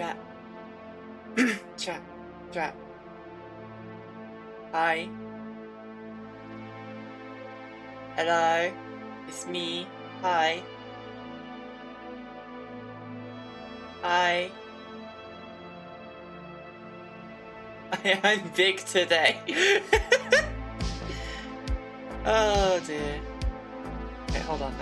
Chat. Chat. Chat. Hi. Hello. It's me. Hi. Hi. I'm big today. Oh dear. Okay, hold on.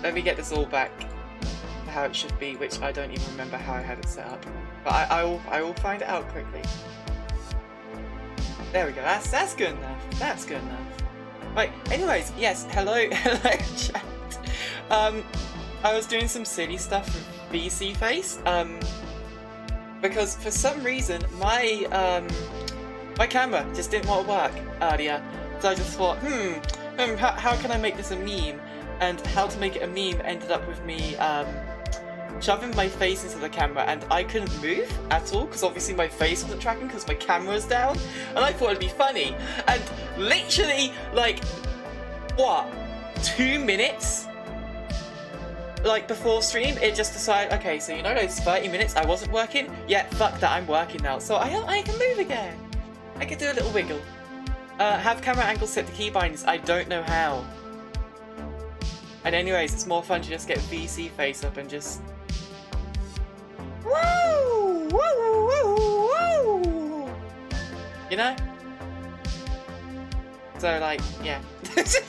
Let me get this all back to how it should be, which I don't even remember how I had it set up. But I will find it out quickly. There we go. That's good enough. That's good enough. Right. Anyways, yes. Hello, hello, chat. I was doing some silly stuff with VC Face. Because for some reason my my camera just didn't want to work earlier. So I just thought, how can I make this a meme? And how to make it a meme ended up with me shoving my face into the camera, and I couldn't move at all because obviously my face wasn't tracking because my camera was down, and I thought it'd be funny. And literally, like, what, 2 minutes? Like before stream, it just decided, okay, so you know those 30 minutes I wasn't working? Yeah, fuck that, I'm working now. So I can move again. I can do a little wiggle. Have camera angles set to keybinds. I don't know how. And anyways, it's more fun to just get VC Face up and just... Woo! Woo! Woo! Woo! You know? So like, yeah. This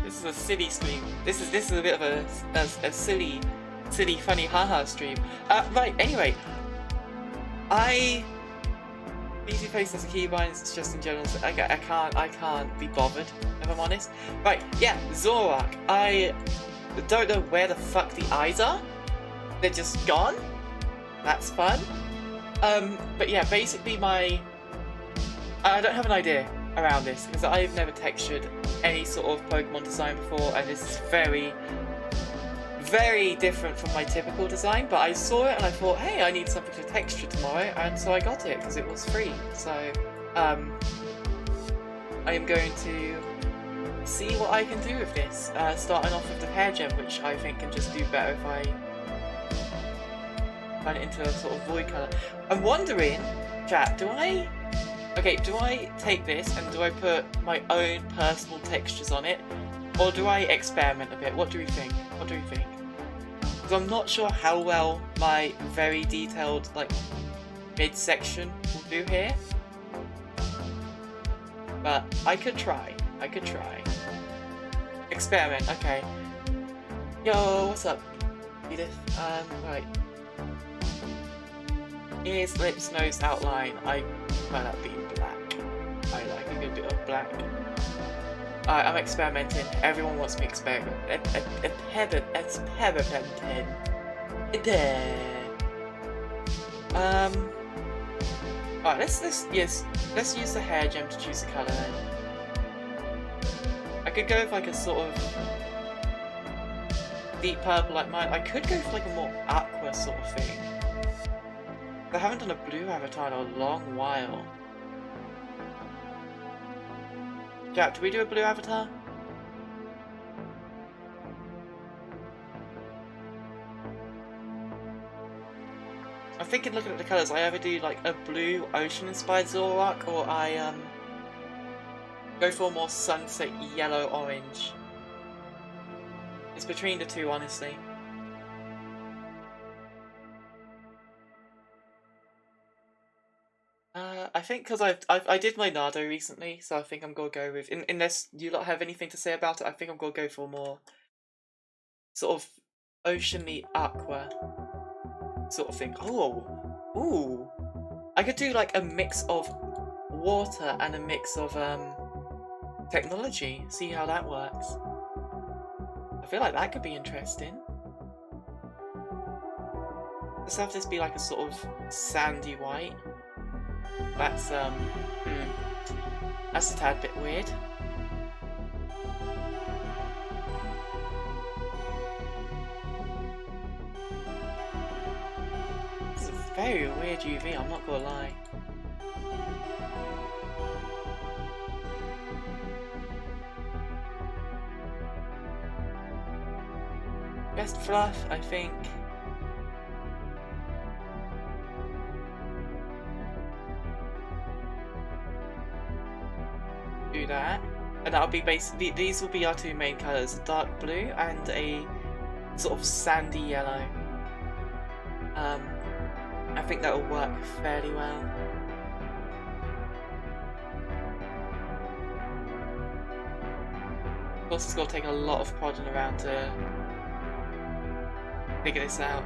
is a silly stream. This is a bit of a silly, funny haha stream. Right, anyway. VC Face as a keybind, it's just in general, so I can't be bothered, if I'm honest. Right, yeah, Zoroark. I don't know where the fuck the eyes are. They're just gone. That's fun. But yeah, basically I don't have an idea around this, because I've never textured any sort of Pokemon design before, and this is very, very different from my typical design. But I saw it and I thought, hey, I need something to texture tomorrow, and so I got it because it was free. So I am going to see what I can do with this, starting off with the hair gem, which I think can just do better if I turn it into a sort of void colour. I'm wondering, chat, do I take this and do I put my own personal textures on it, or do I experiment a bit? What do we think? What do we think? Because I'm not sure how well my very detailed, like, midsection will do here. But I could try. I could try. Experiment, okay. Yo, what's up, Edith? Right. Ears, lips, nose, outline. I prefer that being black. I like a good bit of black. I'm experimenting. Everyone wants me to experiment. Experimenting. There. Alright, let's use the hair gem to choose a colour then. I could go with like a sort of deep purple like mine. I could go for like a more aqua sort of thing. I haven't done a blue avatar in a long while. Jack, do we do a blue avatar? I'm thinking, looking at the colours, I either do like a blue ocean-inspired Zoroark, or I go for a more sunset yellow-orange. It's between the two, honestly. I think because I did my Nardo recently, so I think I'm gonna go with, unless you lot have anything to say about it, I think I'm gonna go for more sort of oceany aqua sort of thing. Oh, ooh, I could do like a mix of water and a mix of technology. See how that works. I feel like that could be interesting. Let's have this be like a sort of sandy white. That's that's a tad bit weird. It's a very weird UV, I'm not gonna lie. Best fluff, I think. Do that. And that'll be basically, these will be our two main colours, a dark blue and a sort of sandy yellow. I think that'll work fairly well. Of course, it's going to take a lot of prodding around to figure this out.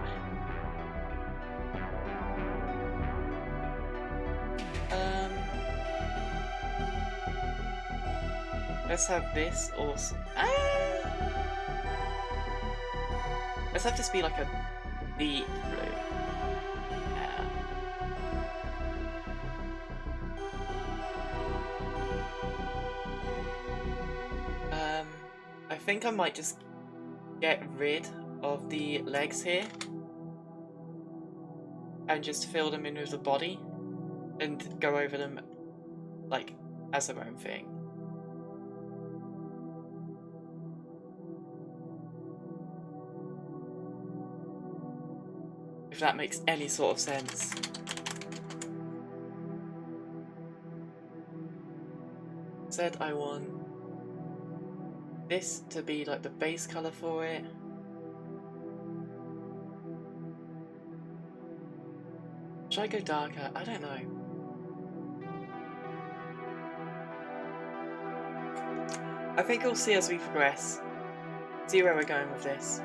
Let's have this also. Let's have this be like a deep blue. I think I might just get rid of the legs here and just fill them in with the body and go over them like as their own thing. If that makes any sort of sense. Said I want this to be like the base colour for it. Should I go darker? I don't know. I think we'll see as we progress. See where we're going with this.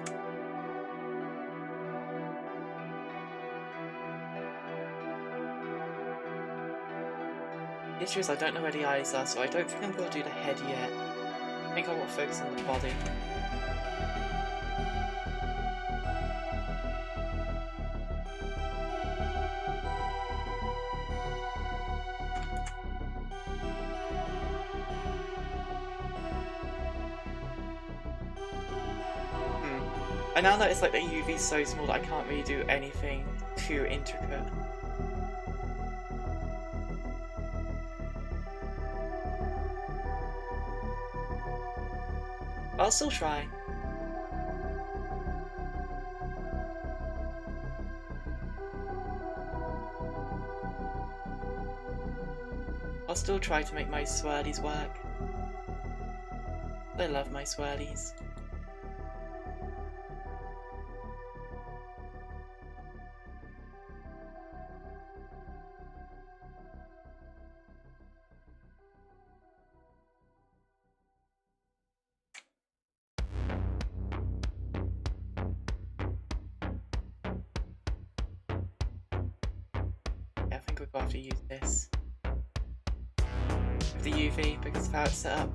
The issue is I don't know where the eyes are, so I don't think I'm going to do the head yet. I think I want to focus on the body. I now notice like the UV is so small that I can't really do anything too intricate. I'll still try. I'll still try to make my swirlies work. I love my swirlies. I think we're going to have to use this with the UV because of how it's set up.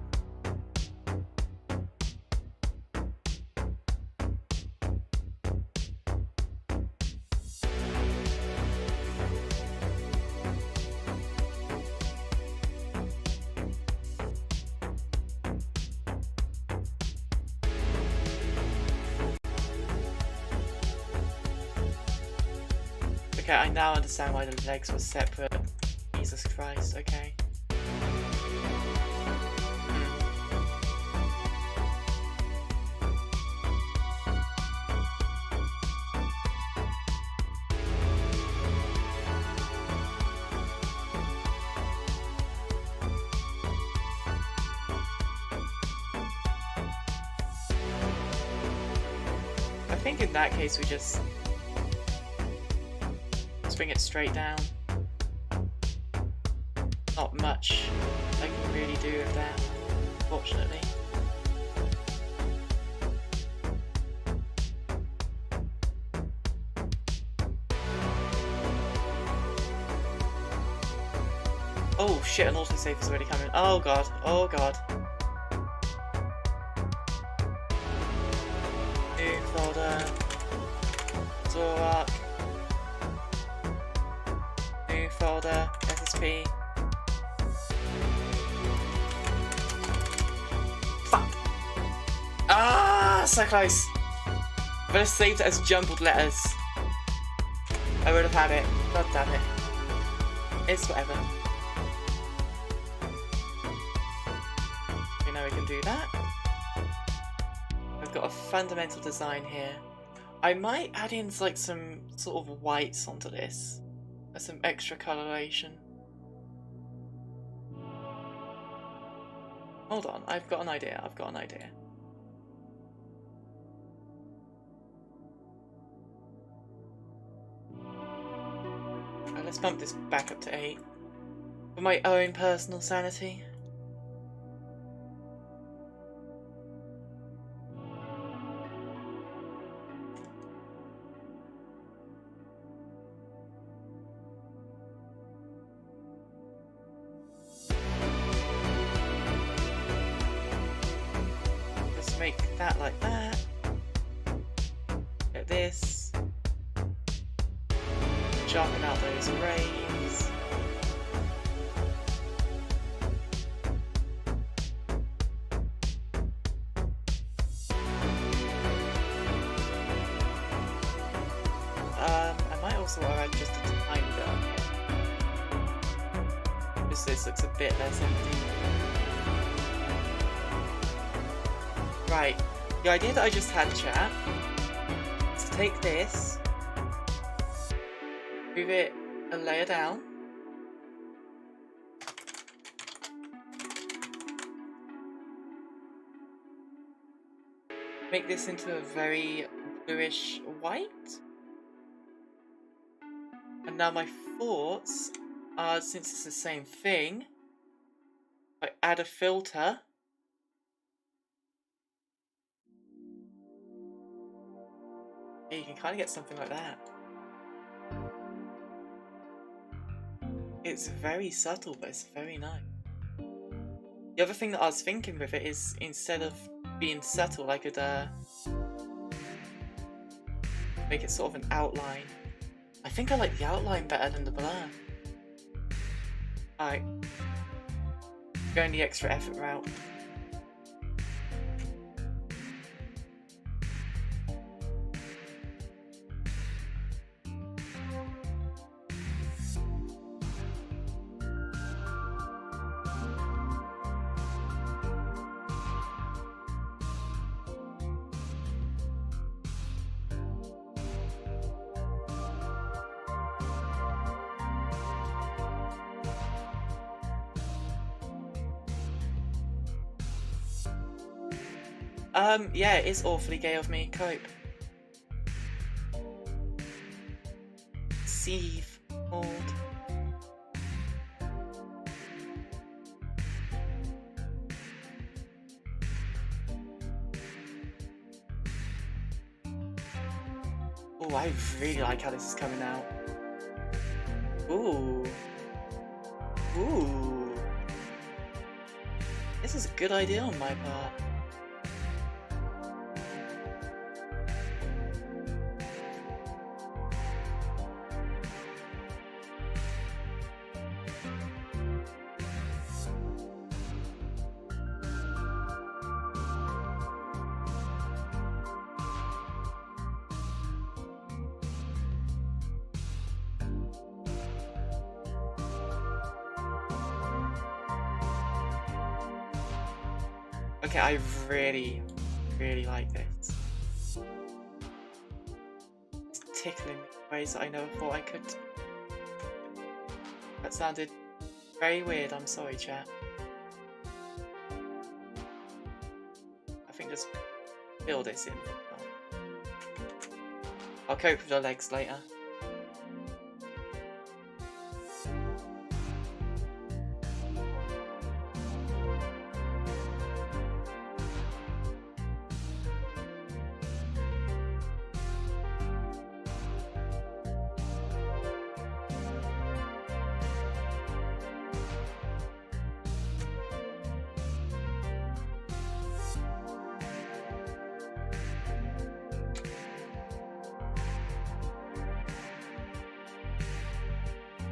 Okay, I now understand why the legs were separate. Jesus Christ, okay. I think in that case we just bring it straight down. Not much I can really do with that, fortunately. Oh shit, an autosave is already coming. Oh god, oh god. New folder. Zoroark. Folder, SSP. Fuck! Ah, so close! If I saved it as jumbled letters, I would have had it. God damn it. It's whatever. Okay, now we can do that. I've got a fundamental design here. I might add in like some sort of whites onto this. Some extra coloration. Hold on, I've got an idea. Right, let's bump this back up to 8. For my own personal sanity. Make that like that. Get this. Sharpen out those rays. I might also add just a tiny bit on here. Just so this looks a bit less empty. Right, the idea that I just had, chat, is to take this, move it a layer down, make this into a very bluish white, and now my thoughts are, since it's the same thing, I add a filter. Yeah, you can kind of get something like that. It's very subtle, but it's very nice. The other thing that I was thinking with it is, instead of being subtle, I could make it sort of an outline. I think I like the outline better than the blur. Alright. Going the extra effort route. Yeah, it is awfully gay of me. Cope. Sieve. Hold. Oh, I really like how this is coming out. Ooh. Ooh. This is a good idea on my part. Okay, I really, really like this. It's tickling me in ways that I never thought I could. That sounded very weird, I'm sorry, chat. I think just fill this in. I'll cope with the legs later.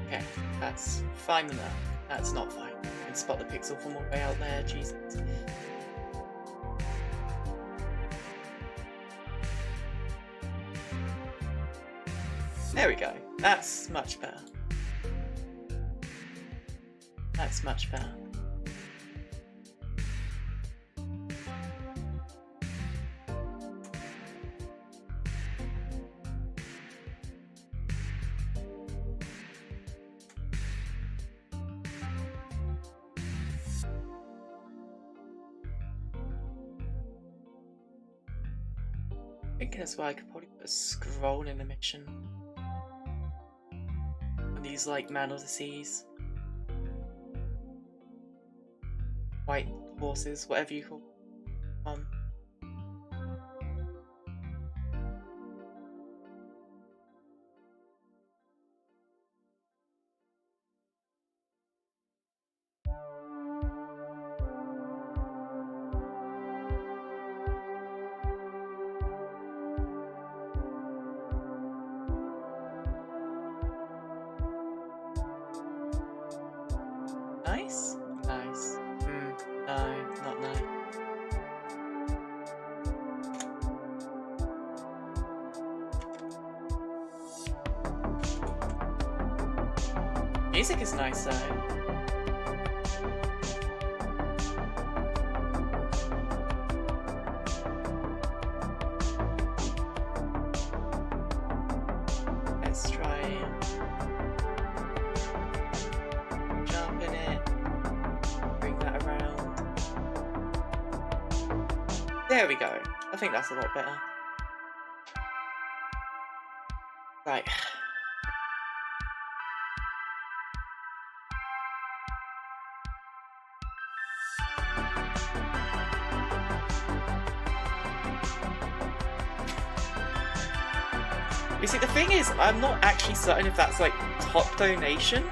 Okay, that's fine enough. That's not fine. You can spot the pixel from way out there, Jesus. There we go. That's much better. That's much better. Thinking as well, I could probably put a scroll in the mission. And these like man of the seas, white horses, whatever you call them. Nice? Nice. No, not nice. Music is nice though. Let's try jump in it, bring that around. There we go. I think that's a lot better. Right. You see, the thing is, I'm not actually certain if that's like top donation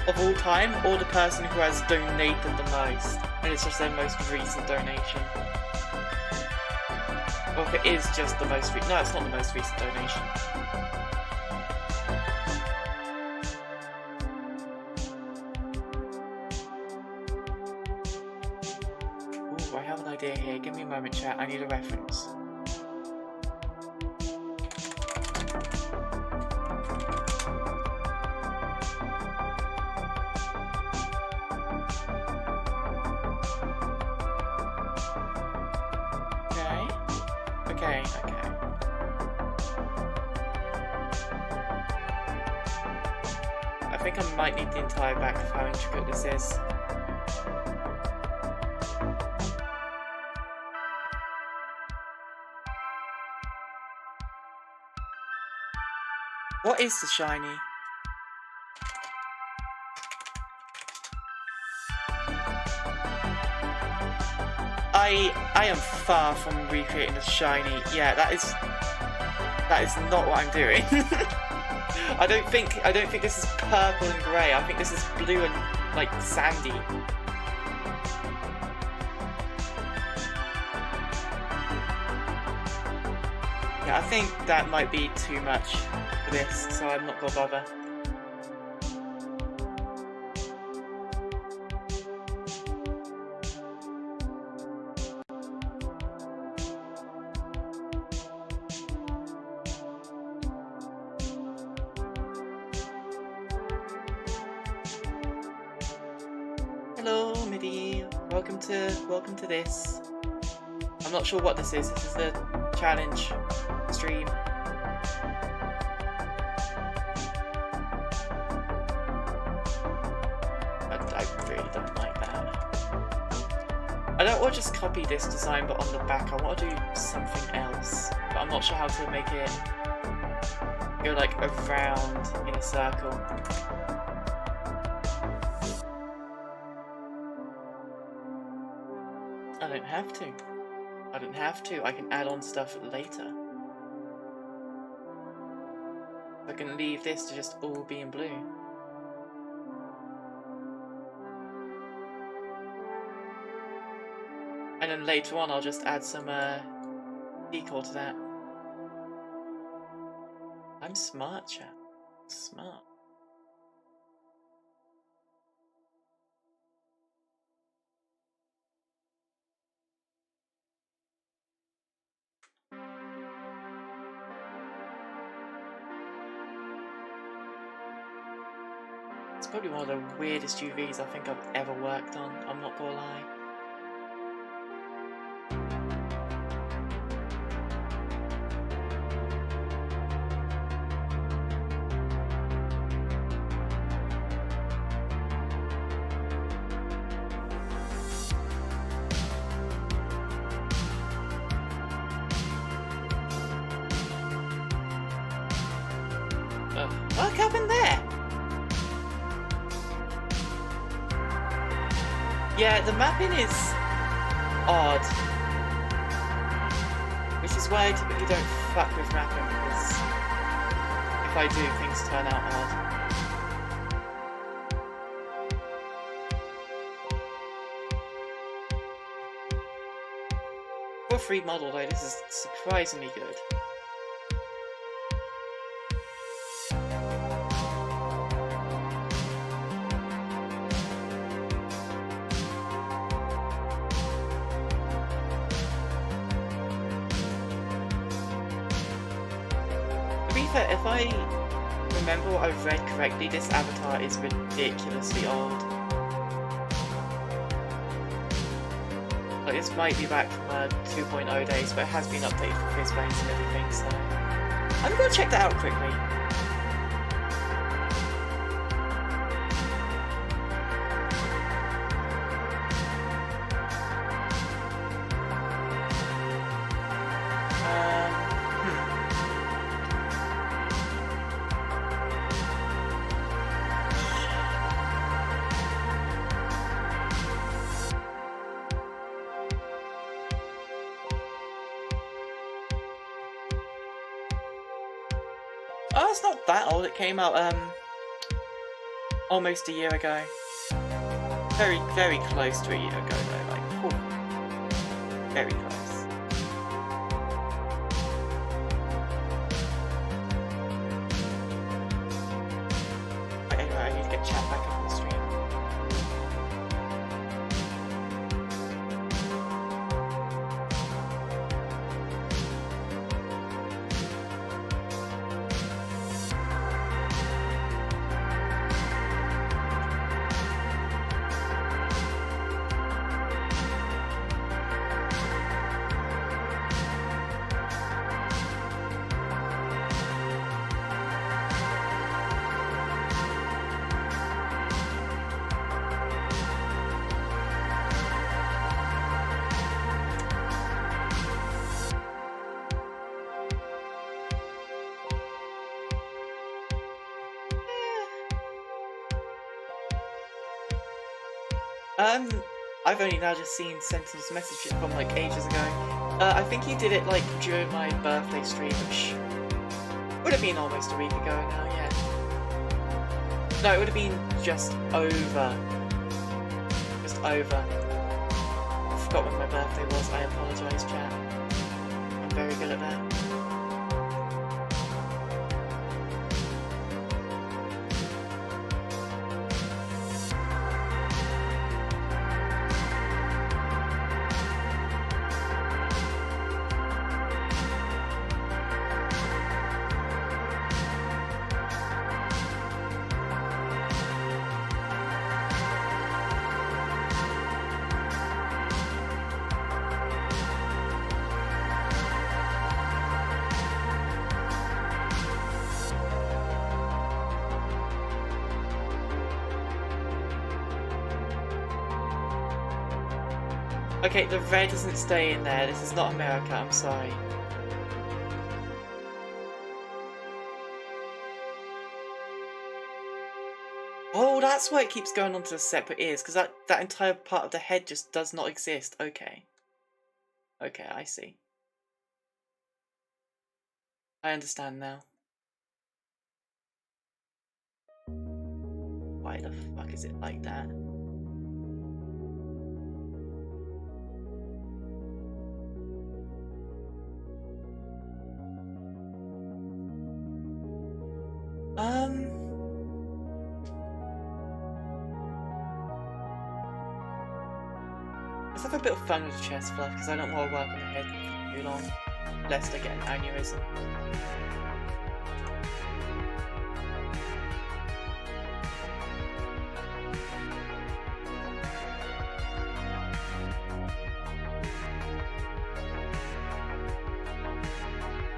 of all time or the person who has donated the most, and it's just their most recent donation. Or if it is just the most recent. No, it's not the most recent donation. Ooh, I have an idea here. Give me a moment, chat. I need a reference. Okay. I think I might need the entire back of how intricate this is. What is the shiny? I am far from recreating the shiny. Yeah, that is not what I'm doing. I don't think this is purple and grey. I think this is blue and like sandy. Yeah, I think that might be too much for this, so I'm not gonna bother. Hello, Midi. Welcome to this. I'm not sure what this is. This is the challenge stream. I really don't like that. I don't want to just copy this design, but on the back I want to do something else. But I'm not sure how to make it go like around in a circle. I don't have to. I don't have to. I can add on stuff later. I can leave this to just all be in blue. And then later on I'll just add some decor to that. I'm smart, chat. Smart. It's probably one of the weirdest UVs I think I've ever worked on, I'm not gonna lie. What happened there? Yeah, the mapping is odd. Which is why I typically don't fuck with mapping, because if I do, things turn out odd. For a free model though, this is surprisingly good. If I remember what I've read correctly, this avatar is ridiculously old. Like, this might be back from 2.0 days, but it has been updated for fizz bangs and everything, so I'm gonna check that out quickly. Oh, it's not that old. It came out almost a year ago. Very, very close to a year ago though. Like, whew, very close. But anyway, I need to get chat back up on the stream. I've only now just seen Sentinel's message from like ages ago. I think he did it like during my birthday stream, which would have been almost a week ago now, yeah. No, it would have been just over. Just over. I forgot when my birthday was, I apologise, chat. I'm very good at that. Okay, the red doesn't stay in there. This is not America, I'm sorry. Oh, that's why it keeps going onto the separate ears, because that entire part of the head just does not exist. Okay. Okay, I see. I understand now. Why the fuck is it like that? Let's have a bit of fun with the chest fluff, because I don't want to work on the head for too long, lest I get an aneurysm.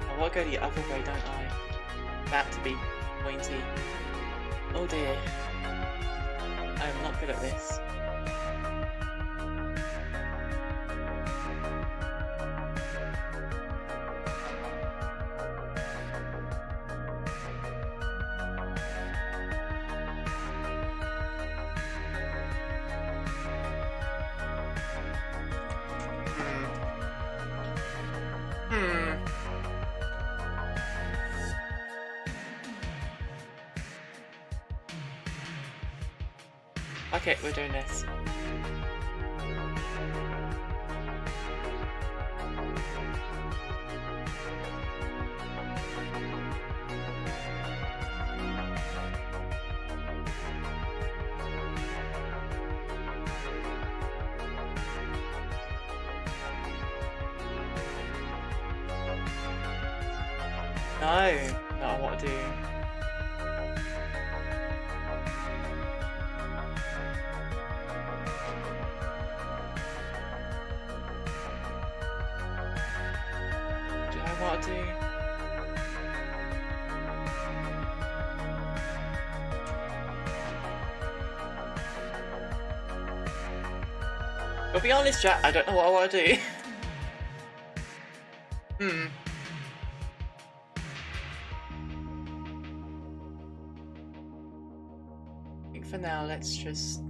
I want to go the other way, don't I? That to be pointy. Oh dear. I am not good at this. Okay, we're doing this. No, not what to do. Do I want to do? I'll be honest, chat, I don't know what I want to do. I think for now, let's just...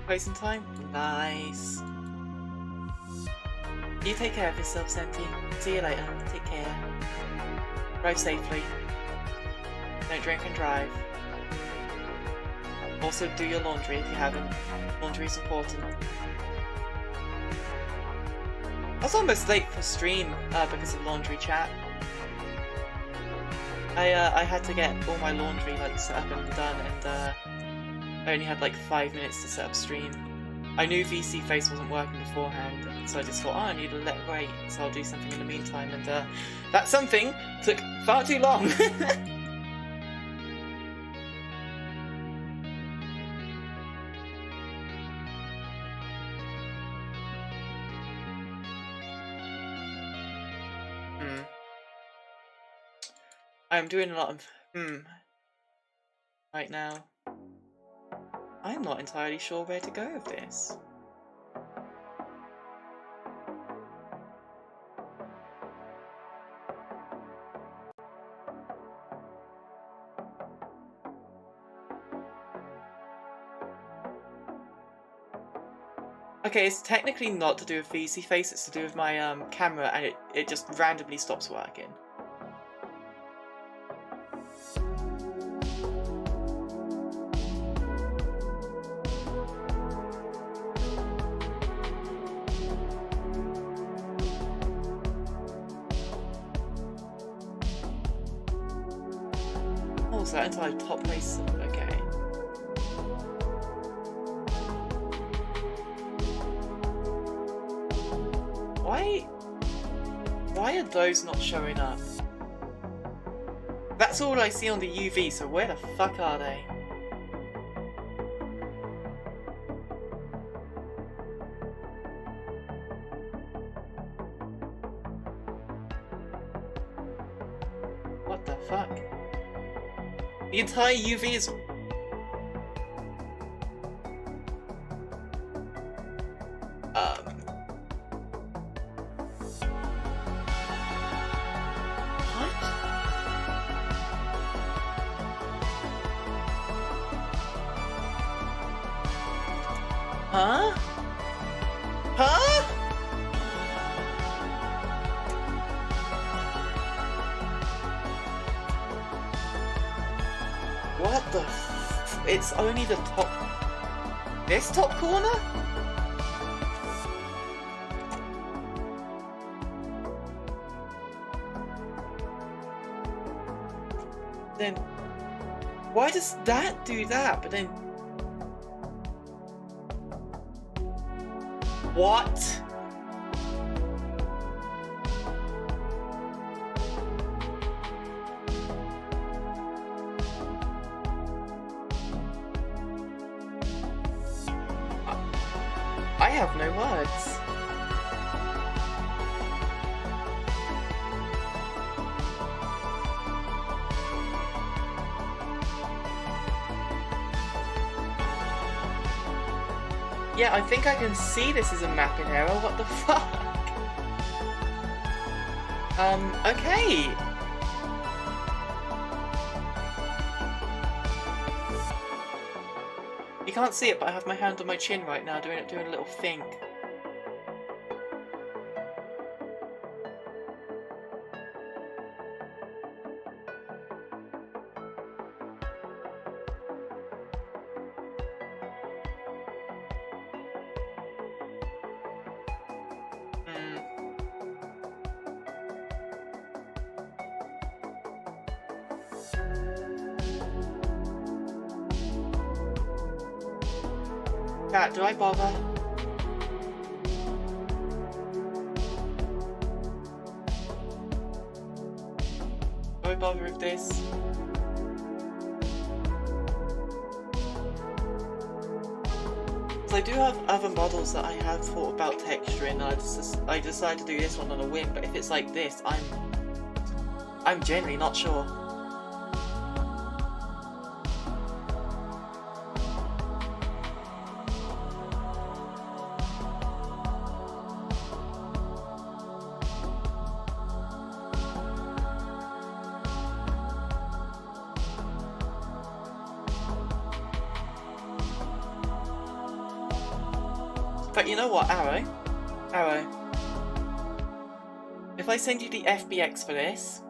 Closing time? Nice. You take care of yourself, Senti. See you later. Take care. Drive safely. Don't drink and drive. Also do your laundry if you haven't. Laundry is important. I was almost late for stream because of laundry, chat. I had to get all my laundry like set up and done, and I only had like 5 minutes to set up stream. I knew VC Face wasn't working beforehand, so I just thought, oh, I need to let it wait, so I'll do something in the meantime, and that something took far too long. I'm doing a lot of right now. I'm not entirely sure where to go with this. Okay, it's technically not to do with VC Face, it's to do with my camera, and it just randomly stops working. So that entire top place, okay. Why are those not showing up? That's all I see on the UV, so where the fuck are they? What the fuck? The entire UV is... What? Huh? Huh? What the f... It's only the top... This top corner? Then... Why does that do that, but then... What? I have no words. Yeah, I think I can see this is a mapping error. What the fuck? Okay. You can't see it, but I have my hand on my chin right now doing a little think. Chat, do I bother? Do I bother with this? So I do have other models that I have thought about texturing, and I decided to do this one on a whim, but if it's like this, I'm genuinely not sure. But you know what, Arrow? If I send you the FBX for this...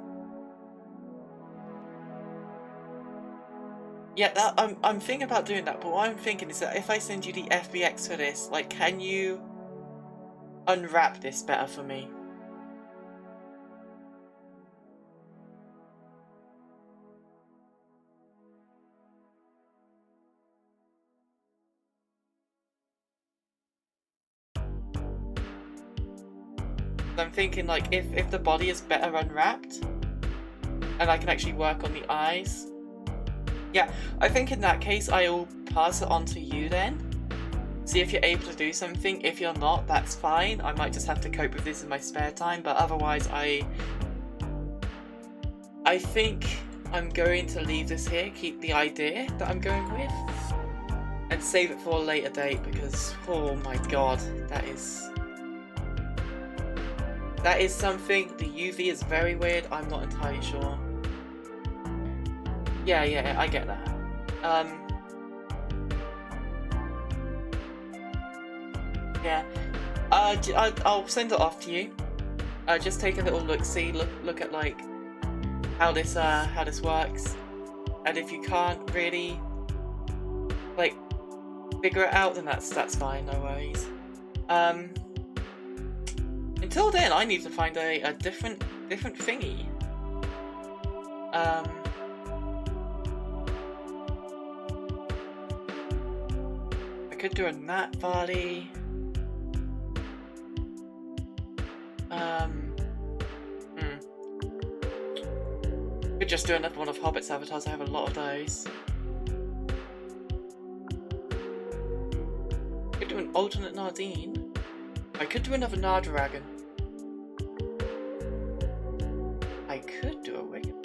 Yeah, I'm thinking about doing that, but what I'm thinking is that if I send you the FBX for this, like, can you unwrap this better for me? I'm thinking, like, if the body is better unwrapped, and I can actually work on the eyes. Yeah, I think in that case I will pass it on to you then. See if you're able to do something. If you're not, that's fine. I might just have to cope with this in my spare time, but otherwise I think I'm going to leave this here, keep the idea that I'm going with, and save it for a later date because, oh my god, that is something. The UV is very weird. I'm not entirely sure. Yeah, I get that. Yeah. I'll send it off to you. Just take a little look-see, look at like how this works, and if you can't really like figure it out, then that's fine. No worries. Until then, I need to find a different thingy. I could do a gnat body. Could just do another one of Hobbit's avatars. I have a lot of those. Could do an alternate Nardine. I could do another Nardoragon. I could do a Wigan.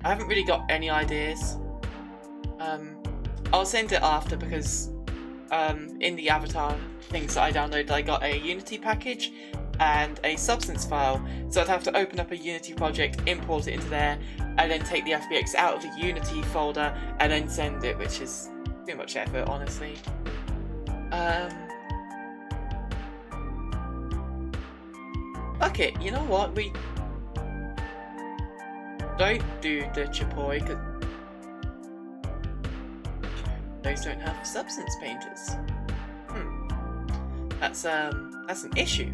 I haven't really got any ideas. I'll send it after because in the avatar things that I downloaded, I got a Unity package and a substance file. So I'd have to open up a Unity project, import it into there, and then take the FBX out of the Unity folder and then send it, which is too much effort, honestly. Fuck it, you know what? We don't do the Chipoy because those don't have substance painters. That's an issue.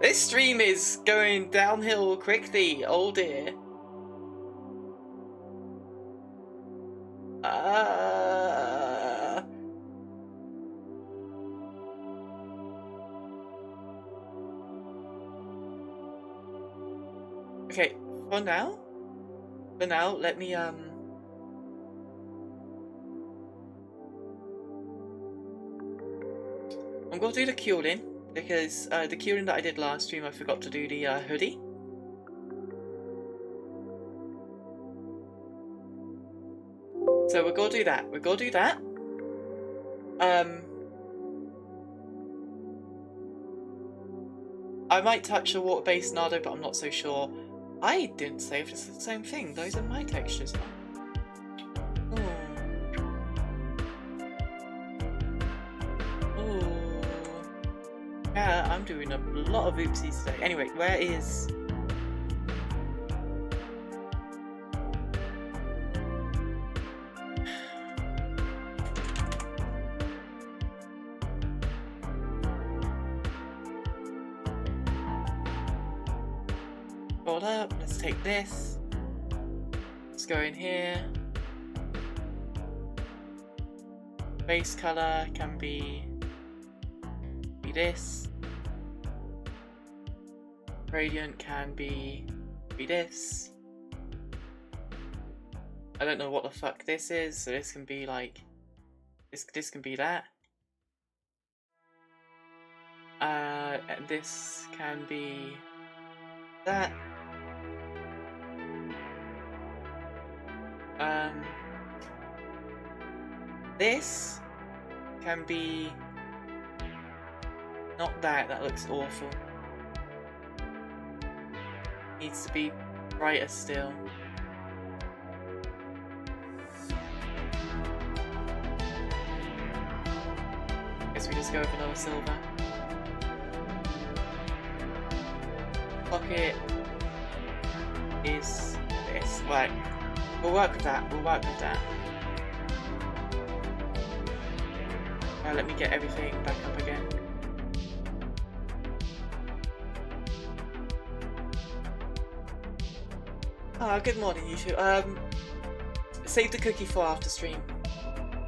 This stream is going downhill quickly. Oh dear. Okay, for now, For now, let me I'm gonna do the Kyuulin because the Kyuulin that I did last stream, I forgot to do the hoodie. So we're gonna do that. We're gonna do that. I might touch a water-based Nardo, but I'm not so sure. I didn't save the same thing. Those are my textures. Ooh. Yeah, I'm doing a lot of oopsies today. Anyway, where is... Hold up, let's take this. Let's go in here. Base color can be this. Gradient can be this. I don't know what the fuck this is, so this can be like this can be that. And this can be that. This can be not that, that looks awful. Needs to be brighter still. Guess we just go with another silver. Pocket is this. Right. We'll work with that. We'll work with that. Now let me get everything back up again. Good morning, YouTube. Save the cookie for after stream.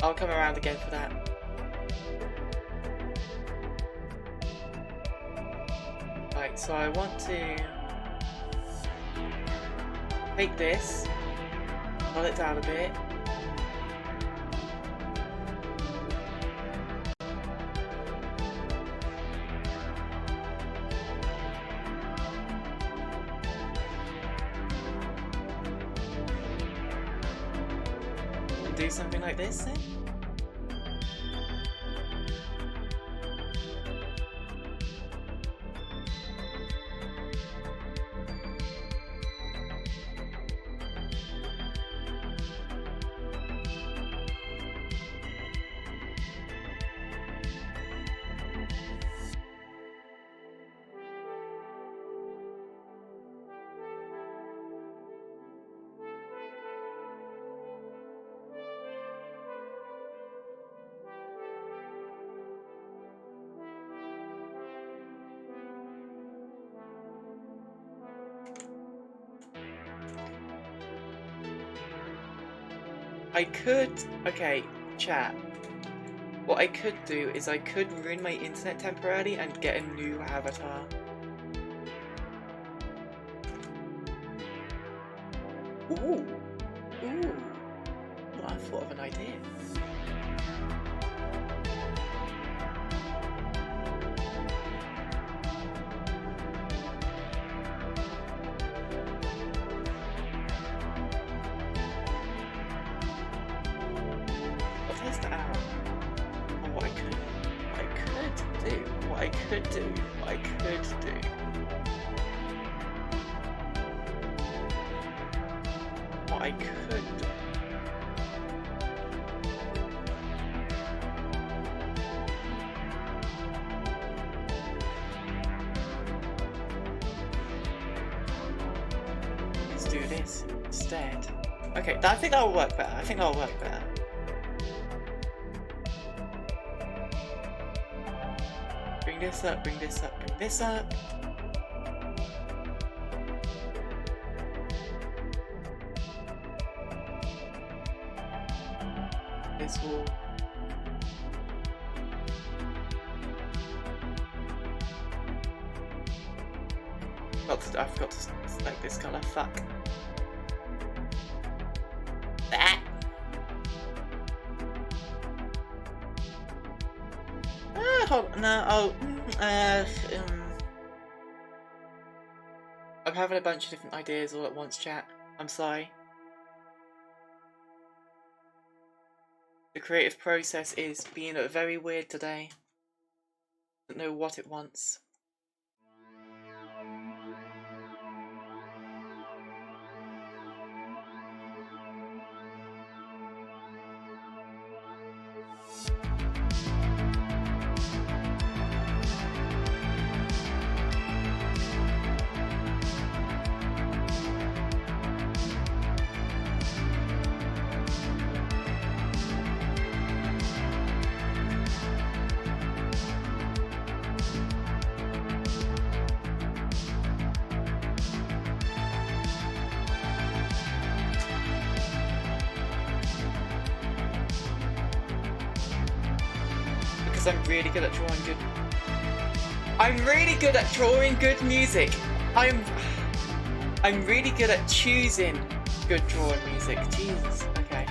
I'll come around again for that. Right, so I want to take this, pull it down a bit. Do something like this then? I could, okay, chat. What I could do is I could ruin my internet temporarily and get a new avatar. Ooh, ooh. Well, I thought of an idea. Okay, I think that will work better. I think that will work better. Bring this up, bring this up, bring this up. This will... I forgot to select this colour, fuck. that. Hold on, no, I'm having a bunch of different ideas all at once, chat. I'm sorry. The creative process is being very weird today. Doesn't know what it wants. I'm really good at drawing good. I'm really good at drawing good music. I'm really good at choosing good drawing music. Jesus. Okay.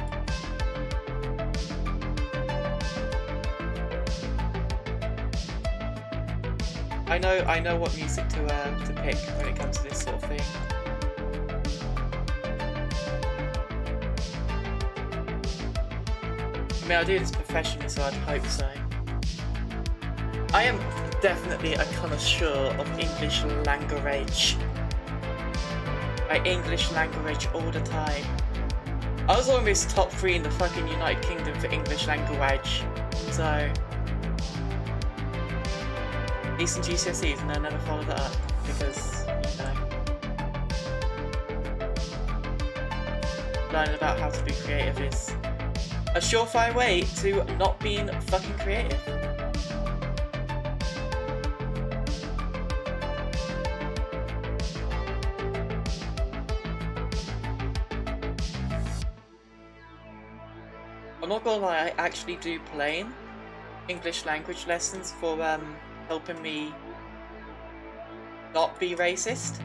I know what music to pick when it comes to this sort of thing. I mean, I do this professionally, so I'd hope so. I am definitely a connoisseur of English language. I English language all the time. I was almost top 3 in the fucking United Kingdom for English language. So decent GCSEs, and I never followed that up because, you know, learning about how to be creative is a surefire way to not being fucking creative. I'm not gonna lie, I actually do plain English language lessons for helping me not be racist.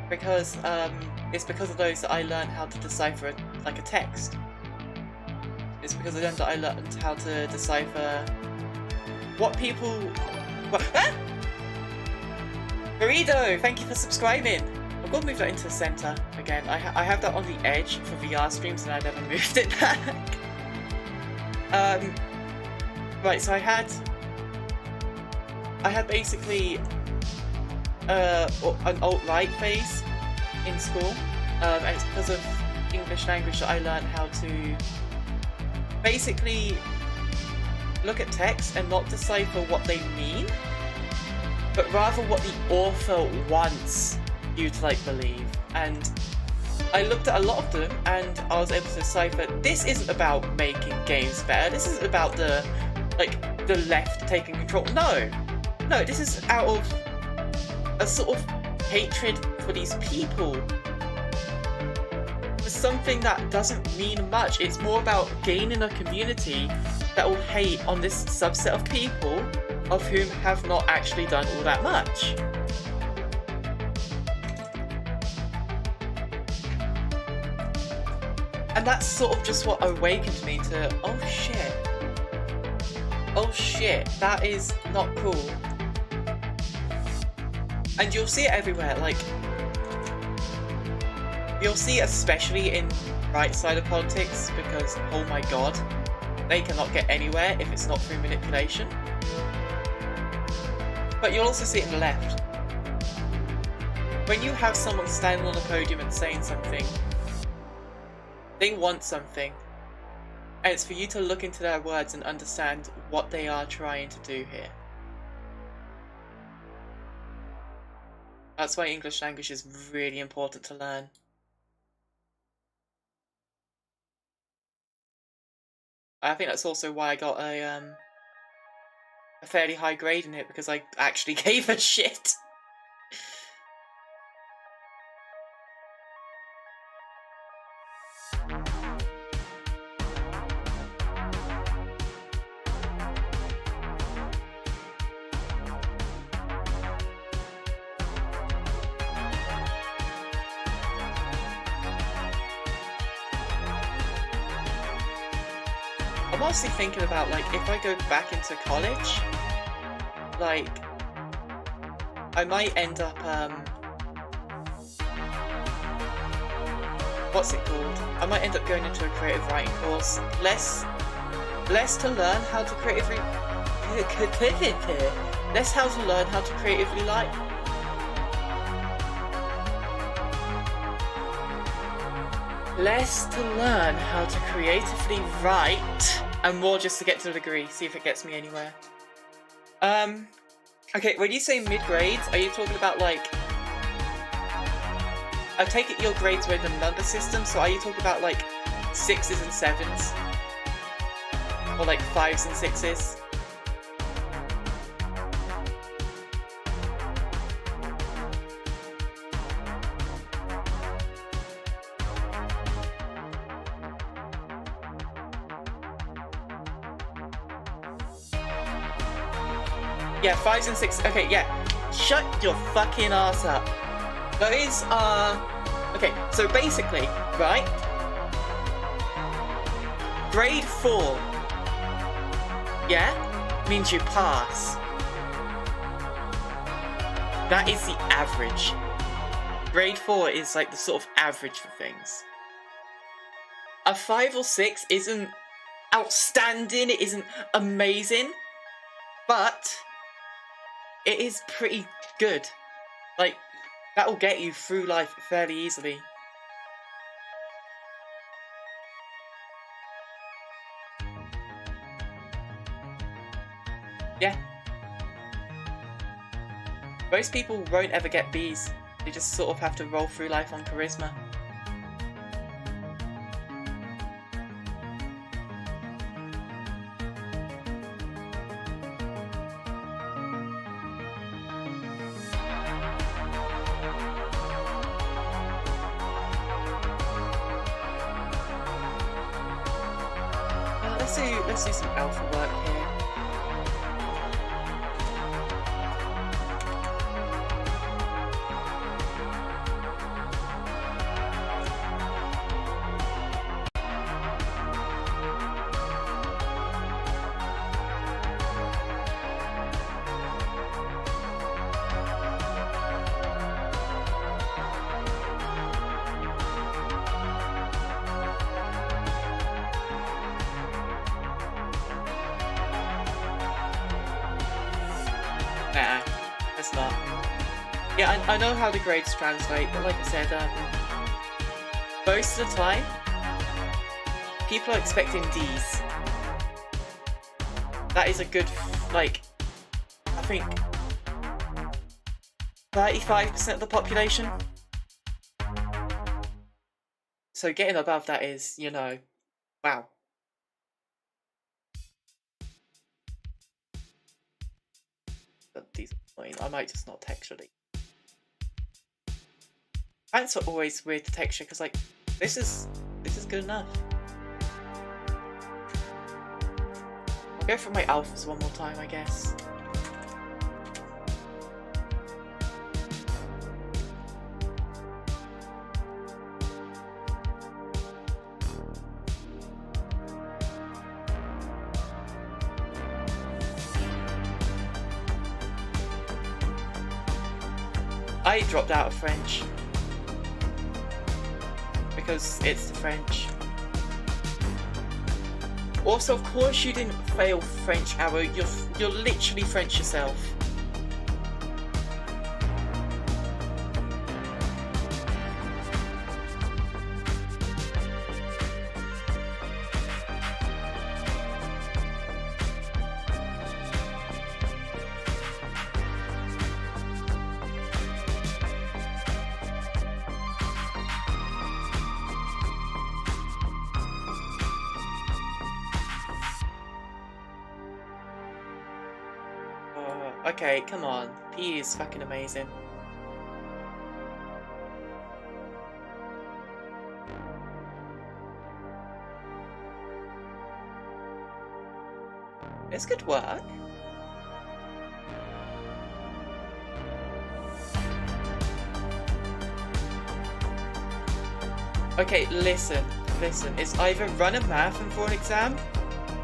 Because it's because of those that I learned how to decipher like a text. It's because of them that I learned how to decipher what people... Ah! Burrito, thank you for subscribing. I've got to move that into the center again. I have that on the edge for VR streams and I never moved it back. Right, so I had basically an alt-right phase in school, and it's because of English language that I learned how to basically look at text and not decipher what they mean, but rather what the author wants you to like believe. And I looked at a lot of them and I was able to decipher this isn't about making games better, this isn't about the left taking control. No, this is out of a sort of hatred for these people, for something that doesn't mean much. It's more about gaining a community that will hate on this subset of people of whom have not actually done all that much. And that's sort of just what awakened me to, oh shit, that is not cool. And you'll see it everywhere, like, you'll see it especially in right side of politics, because, oh my god, they cannot get anywhere if it's not through manipulation. But you'll also see it in the left. When you have someone standing on a podium and saying something, they want something, and it's for you to look into their words and understand what they are trying to do here. That's why English language is really important to learn. I think that's also why I got a fairly high grade in it, because I actually gave a shit. I'm honestly thinking about, like, if I go back into college, like, I might end up, what's it called? I might end up going into a creative writing course. Less to learn how to creatively... Less how to learn how to creatively write. Less to learn how to creatively write, and more just to get to the degree, see if it gets me anywhere. Okay, when you say mid-grades, are you talking about, like... I take it your grades were in the number system, so are you talking about, like, 6s and 7s? Or, like, 5s and 6s? Yeah, 5s and 6s. Okay, yeah. Shut your fucking ass up. Those are... Okay, so basically, right? Grade 4. Yeah? Means you pass. That is the average. Grade 4 is like the sort of average for things. A 5 or 6 isn't outstanding, it isn't amazing, but... it is pretty good. Like, that will get you through life fairly easily. Yeah. Most people won't ever get Bs. They just sort of have to roll through life on charisma. Let's do some alpha work here. Nah, it's not. Yeah, I know how the grades translate, but like I said, most of the time, people are expecting Ds. That is a good, like, I think 35% of the population. So getting above that is, you know, wow. These are annoying. I might just not texture these. Ants are always weird to texture because, like, this is good enough. I'll go for my alphas one more time, I guess. I dropped out of French because it's the French. Also, of course you didn't fail French, Arrow. You're literally French yourself. Okay, come on. P is fucking amazing. It's good work. Okay, listen. It's either run a math and for an exam,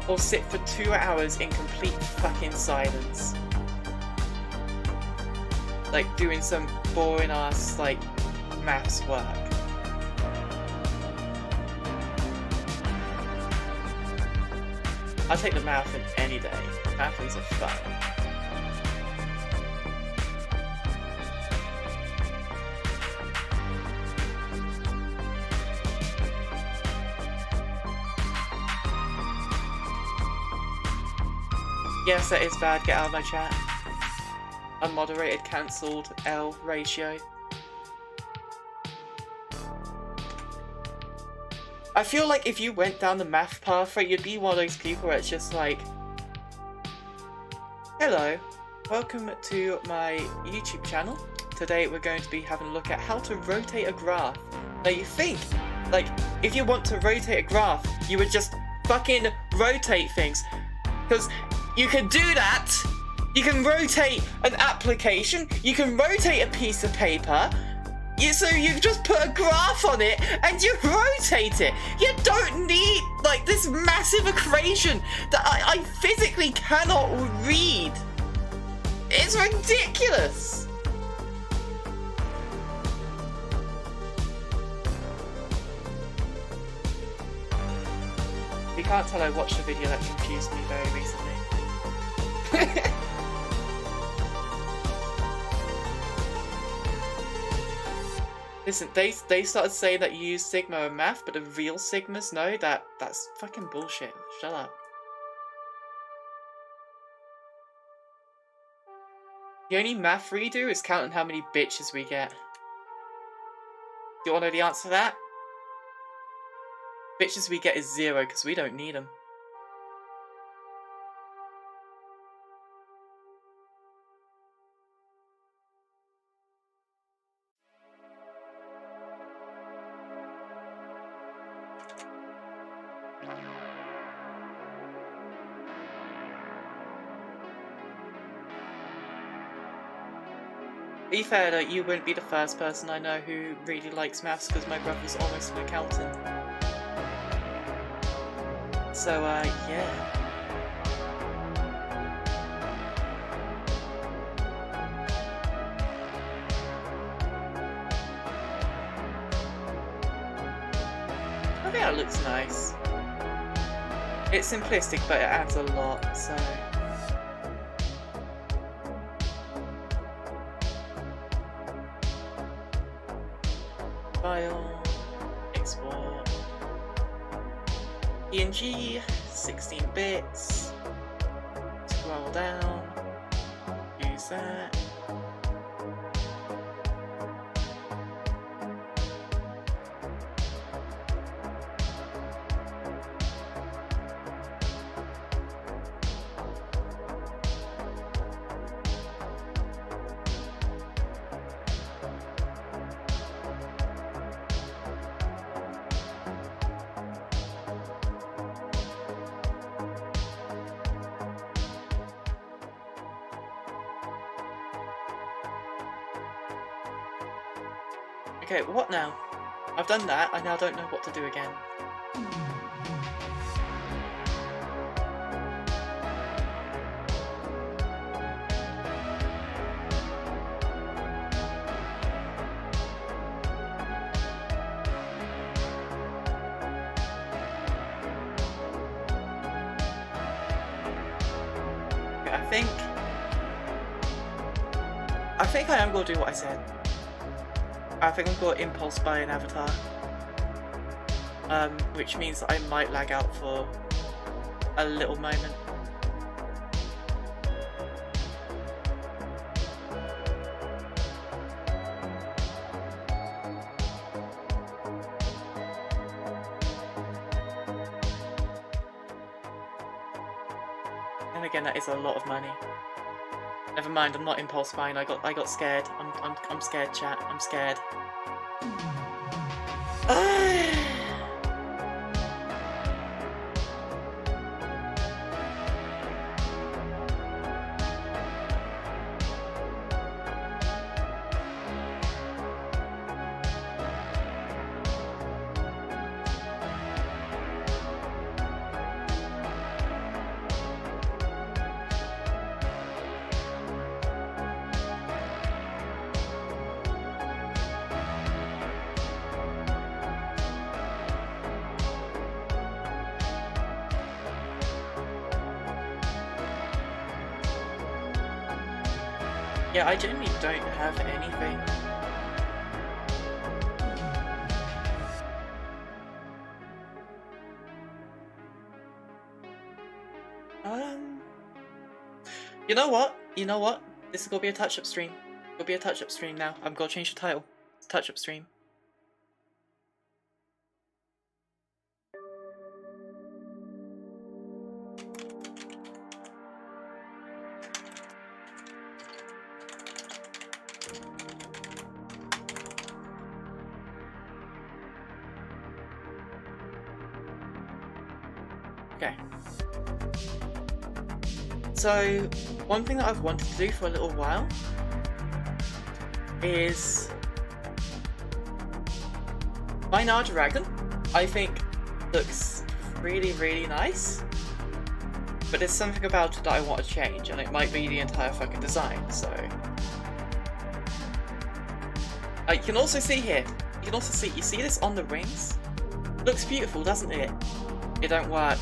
or sit for 2 hours in complete fucking silence. Like, doing some boring ass, like, maths work. I'll take the marathon any day. Marathons are fun. Yes, that is bad. Get out of my chat. Unmoderated, cancelled, L ratio. I feel like if you went down the math path, right, you'd be one of those people where it's just like, hello, welcome to my YouTube channel. Today we're going to be having a look at how to rotate a graph. Now you think, like, if you want to rotate a graph, you would just fucking rotate things. Because you can do that. You can rotate an application. You can rotate a piece of paper. So you just put a graph on it and you rotate it. You don't need like this massive equation that I physically cannot read. It's ridiculous. You can't tell I watched a video that confused me very recently. Listen, they started saying that you use Sigma in math, but the real Sigmas know that that's fucking bullshit. Shut up. The only math we do is counting how many bitches we get. Do you want to know the answer to that? Bitches we get is 0 because we don't need them. To be fair though, you wouldn't be the first person I know who really likes maths because my brother's almost an accountant. So, yeah. I think that looks nice. It's simplistic, but it adds a lot, so... File, export, PNG, 16 bits, scroll down, use that. Okay, what now? I've done that, I now don't know what to do again. Okay, I think I am going to do what I said. I think I'm going to impulse buy an avatar, which means that I might lag out for a little moment. And again, that is a lot of money. Never mind, I'm not impulse buying. I got scared. I'm scared, chat. I'm scared. Yeah, I genuinely don't have anything. You know what? You know what? This is gonna be a touch-up stream. It'll be a touch-up stream now. I'm gonna change the title. It's a touch-up stream. Okay. So, one thing that I've wanted to do for a little while is my Nardoragon, I think, looks really, really nice, but there's something about it that I want to change, and it might be the entire fucking design, so... you can also see here, you see this on the rings? It looks beautiful, doesn't it? It don't work.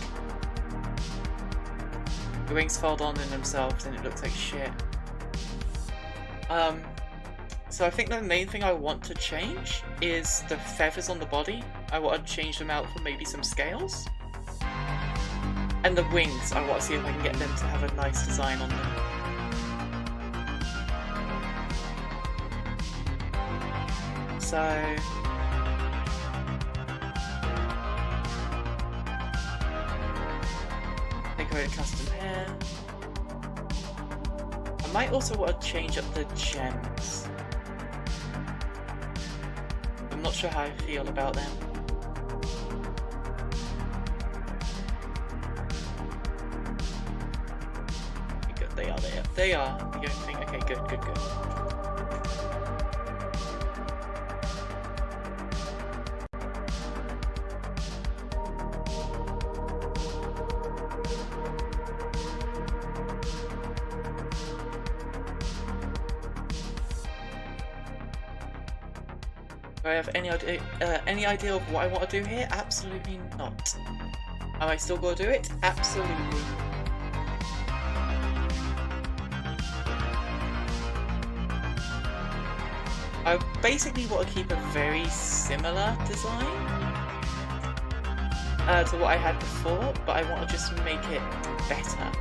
The wings fold on in themselves and it looks like shit. So I think the main thing I want to change is the feathers on the body. I want to change them out for maybe some scales. And the wings, I want to see if I can get them to have a nice design on them. So... decorate custom hair. I might also want to change up the gems. I'm not sure how I feel about them. Good, they are there. They are the only thing. Okay, good, good, good. Do I have any idea of what I want to do here? Absolutely not. Am I still going to do it? Absolutely. I basically want to keep a very similar design to what I had before, but I want to just make it better.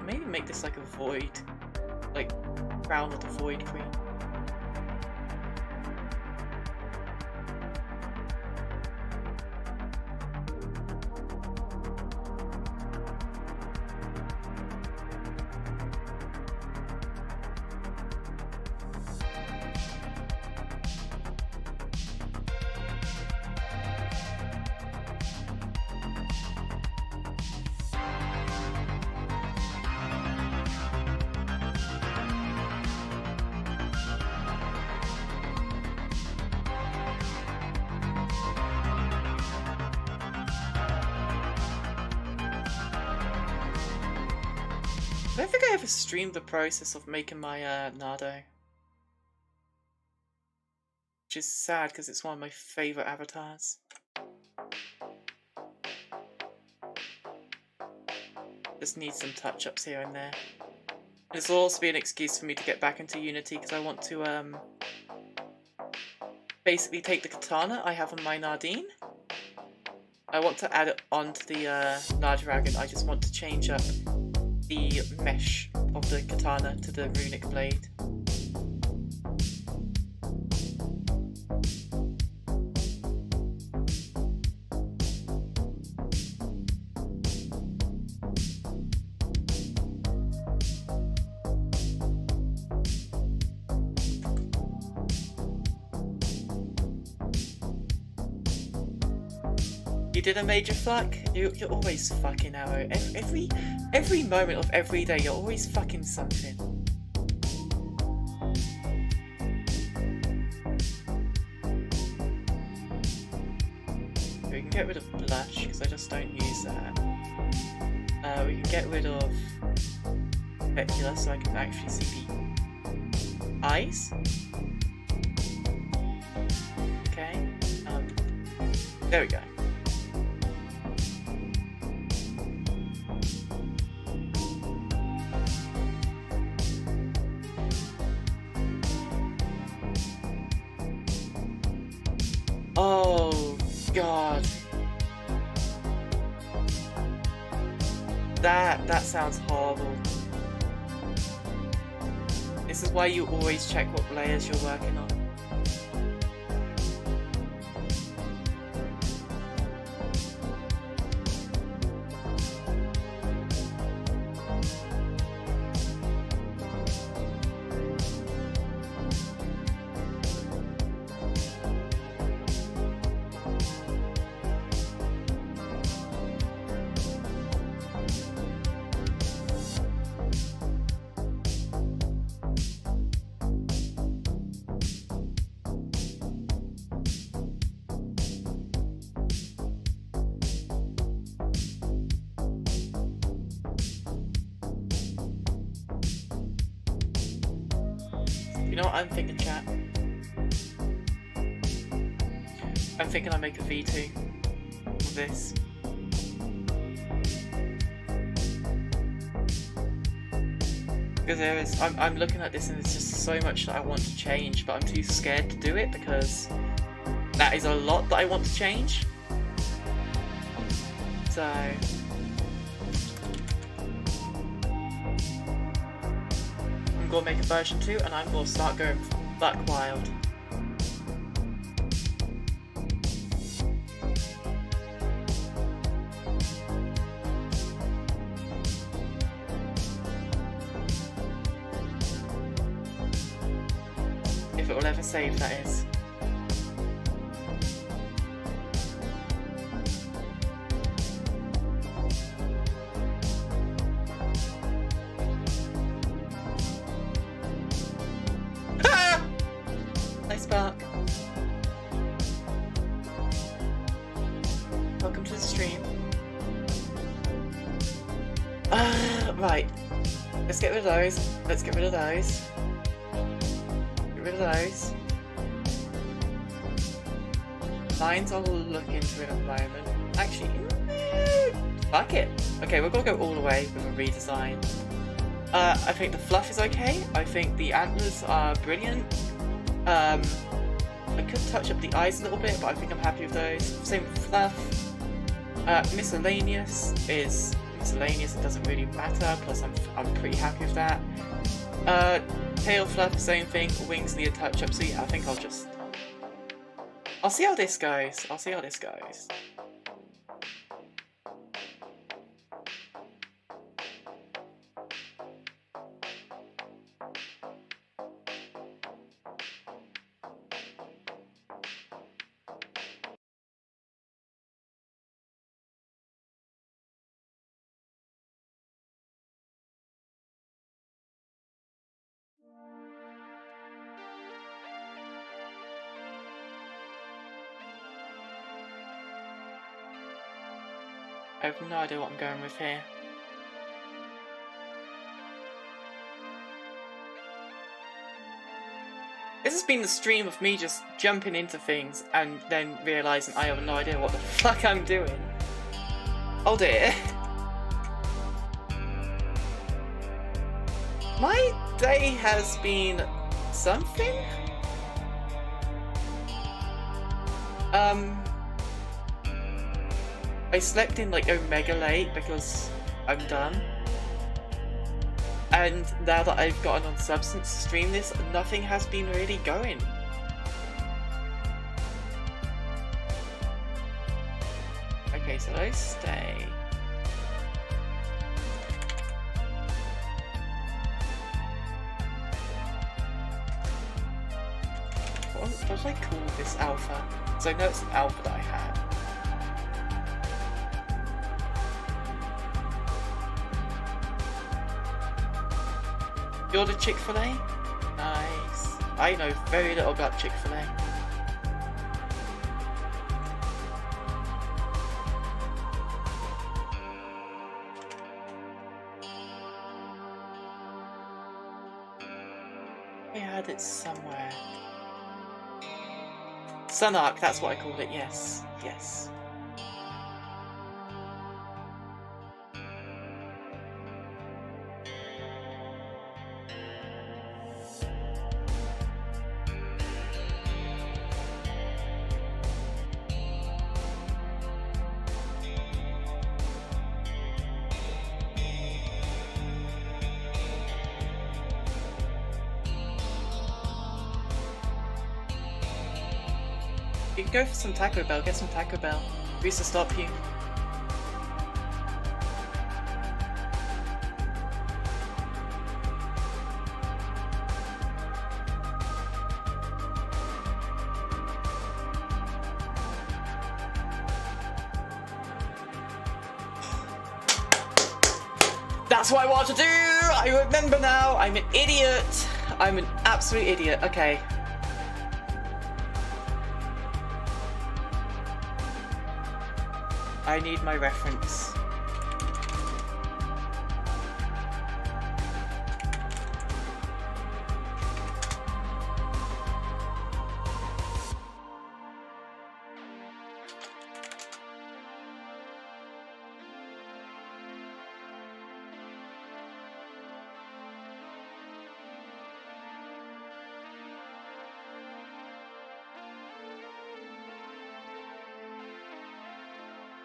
Maybe make this like a void, like crown of the void queen. I don't think I ever streamed the process of making my Nardo. Which is sad because it's one of my favourite avatars. Just need some touch-ups here and there. This will also be an excuse for me to get back into Unity because I want to basically take the katana I have on my Nardine. I want to add it onto the Nardoragon. I just want to change up the mesh of the katana to the runic blade. You did a major fuck? You're always fucking Arrow. Every moment of every day, you're always fucking something. We can get rid of blush because I just don't use that. We can get rid of specular so I can actually see the eyes. Okay, there we go. Oh god. That sounds horrible. This is why you always check what layers you're working on. You know what I'm thinking, chat? I'm thinking I make a V2 of this. Because there is, I'm looking at this and there's just so much that I want to change, but I'm too scared to do it because that is a lot that I want to change. So I'm gonna make a version 2 and I'm gonna start going buck wild. If it will ever save, that is. Spark. Welcome to the stream. Right. Let's get rid of those. Let's get rid of those. Get rid of those. Lines I'll look into in a moment. Actually, fuck it. Okay, we're gonna go all the way with a redesign. I think the fluff is okay. I think the antlers are brilliant. I could touch up the eyes a little bit, but I think I'm happy with those. Same with fluff. Miscellaneous is miscellaneous, it doesn't really matter, plus I'm pretty happy with that. Tail fluff, same thing. Wings need a touch up, so yeah, I think I'll see how this goes. I'll see how this goes. I have no idea what I'm going with here. This has been the stream of me just jumping into things and then realising I have no idea what the fuck I'm doing. Oh dear. My day has been something? I slept in like omega late because I'm done. And now that I've gotten on Substance to stream this, nothing has been really going. Okay, so those stay. What did I call this alpha? Because I know it's an alpha that I had. You ordered Chick-fil-A? Nice. I know very little about Chick-fil-A. I had it somewhere. Zoroark, that's what I called it, yes. Yes. You can go for some Taco Bell, get some Taco Bell. Who's to stop you? That's what I want to do! I remember now! I'm an idiot! I'm an absolute idiot. Okay. I need my reference.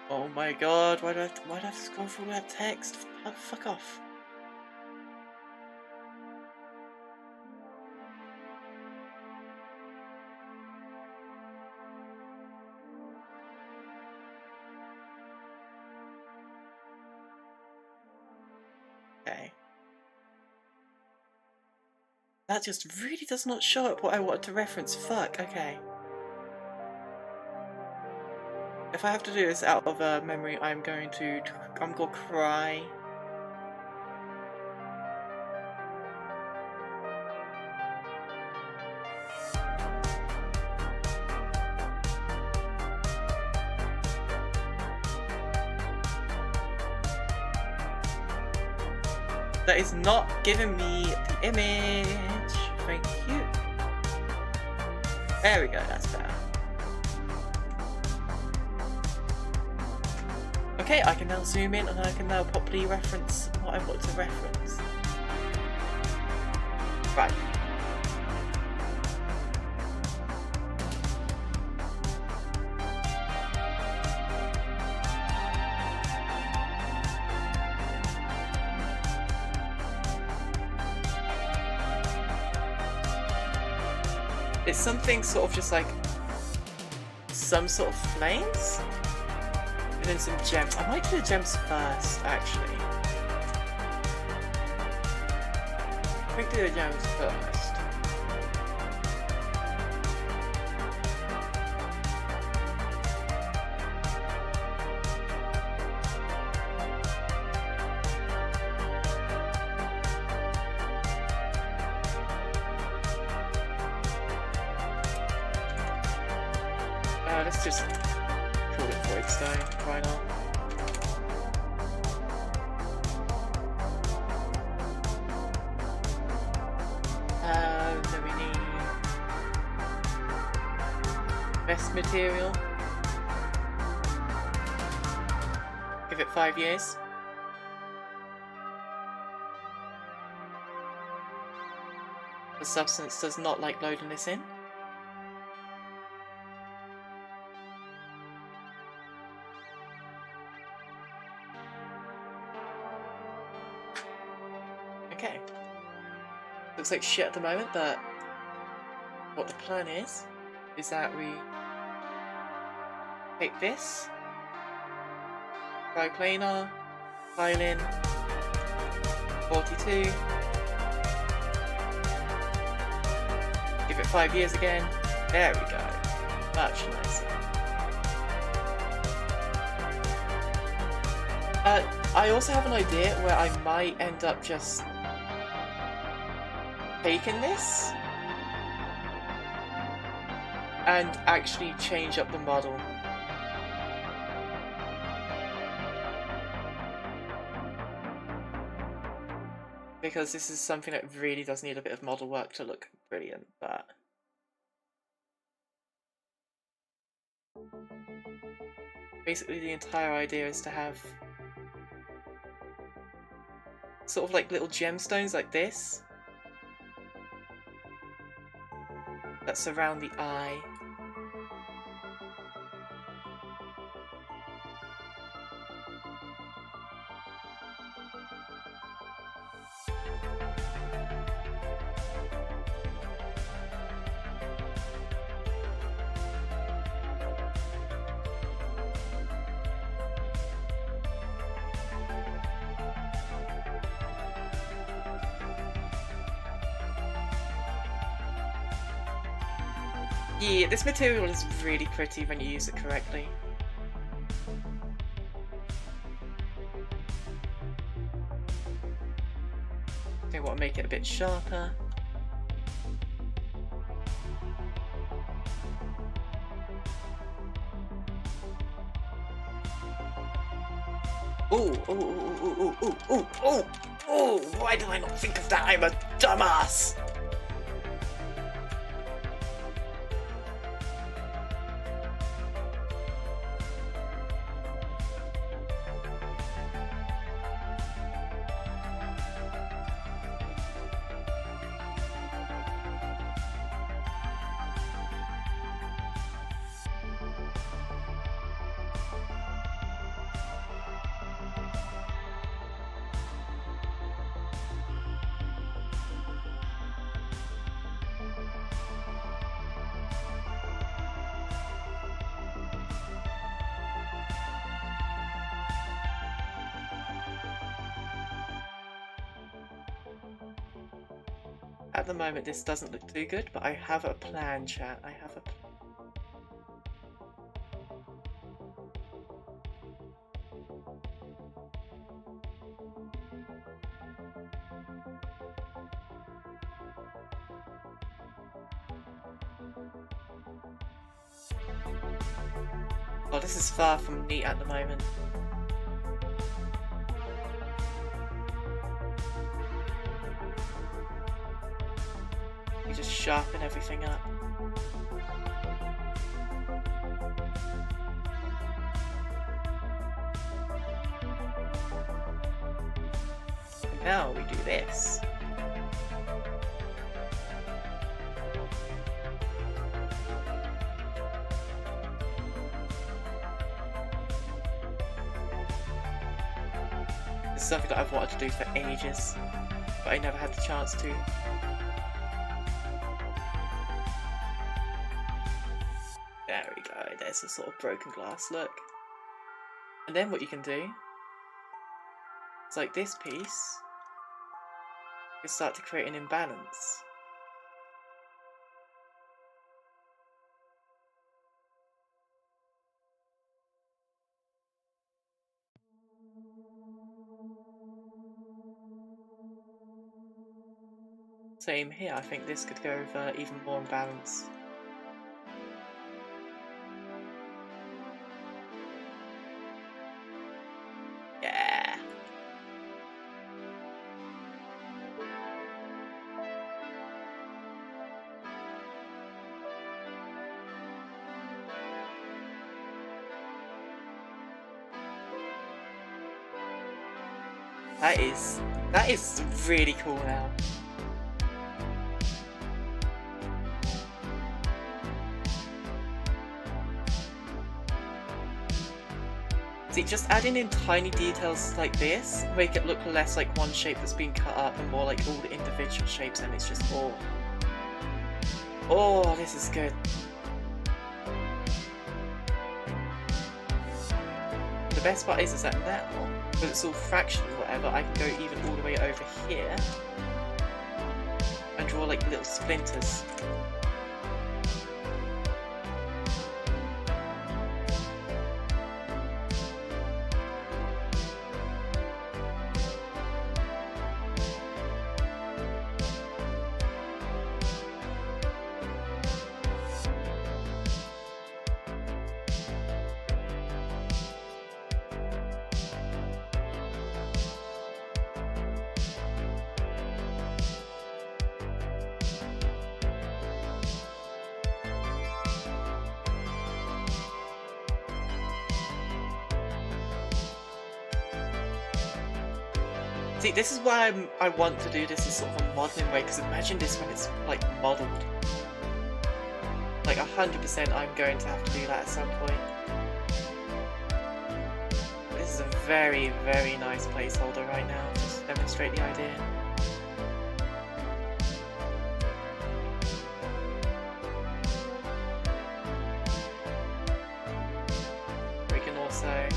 Oh my god, why do I have to scroll through that text? Fuck off. Okay. That just really does not show up what I wanted to reference. Fuck, okay. If I have to do this out of memory, I'm gonna cry. That is not giving me the image. Thank you. There we go, that's better. Okay, I can now zoom in and I can now properly reference what I want to reference. Right. It's something sort of just like some sort of flames? And then some gems. I might do the gems first, actually. I think do the gems first. Let's just call it void stone, why not? Then we need best material. Give it 5 years. The substance does not like loading this in. Okay. Looks like shit at the moment, but what the plan is that we take this, Triplanar, Kyuulin, 42, give it 5 years again, there we go, much nicer. I also have an idea where I might end up just taking this and actually change up the model. Because this is something that really does need a bit of model work to look brilliant, but basically the entire idea is to have sort of like little gemstones like this that surround the eye. Yeah, this material is really pretty when you use it correctly. I want to make it a bit sharper. Oh, why did I not think of that? I'm a dumbass! At the moment this doesn't look too good, but I have a plan, chat. I have a plan. Oh, this is far from neat at the moment. You just sharpen everything up. And now we do this. It's something that I've wanted to do for ages, but I never had the chance to. There we go, there's a sort of broken glass look. And then what you can do is, like this piece, you start to create an imbalance. Same here, I think this could go for even more imbalance. Yeah. That is really cool now. See, just adding in tiny details like this make it look less like one shape that's been cut up and more like all the individual shapes, and it's just oh, this is good. The best part is that now, because it's all fractional or whatever, I can go even all the way over here and draw like little splinters. See, this is why I want to do this in sort of a modelling way, because imagine this when it's, like, modelled. Like, 100% I'm going to have to do that at some point. This is a very, very nice placeholder right now, just to demonstrate the idea. We can also...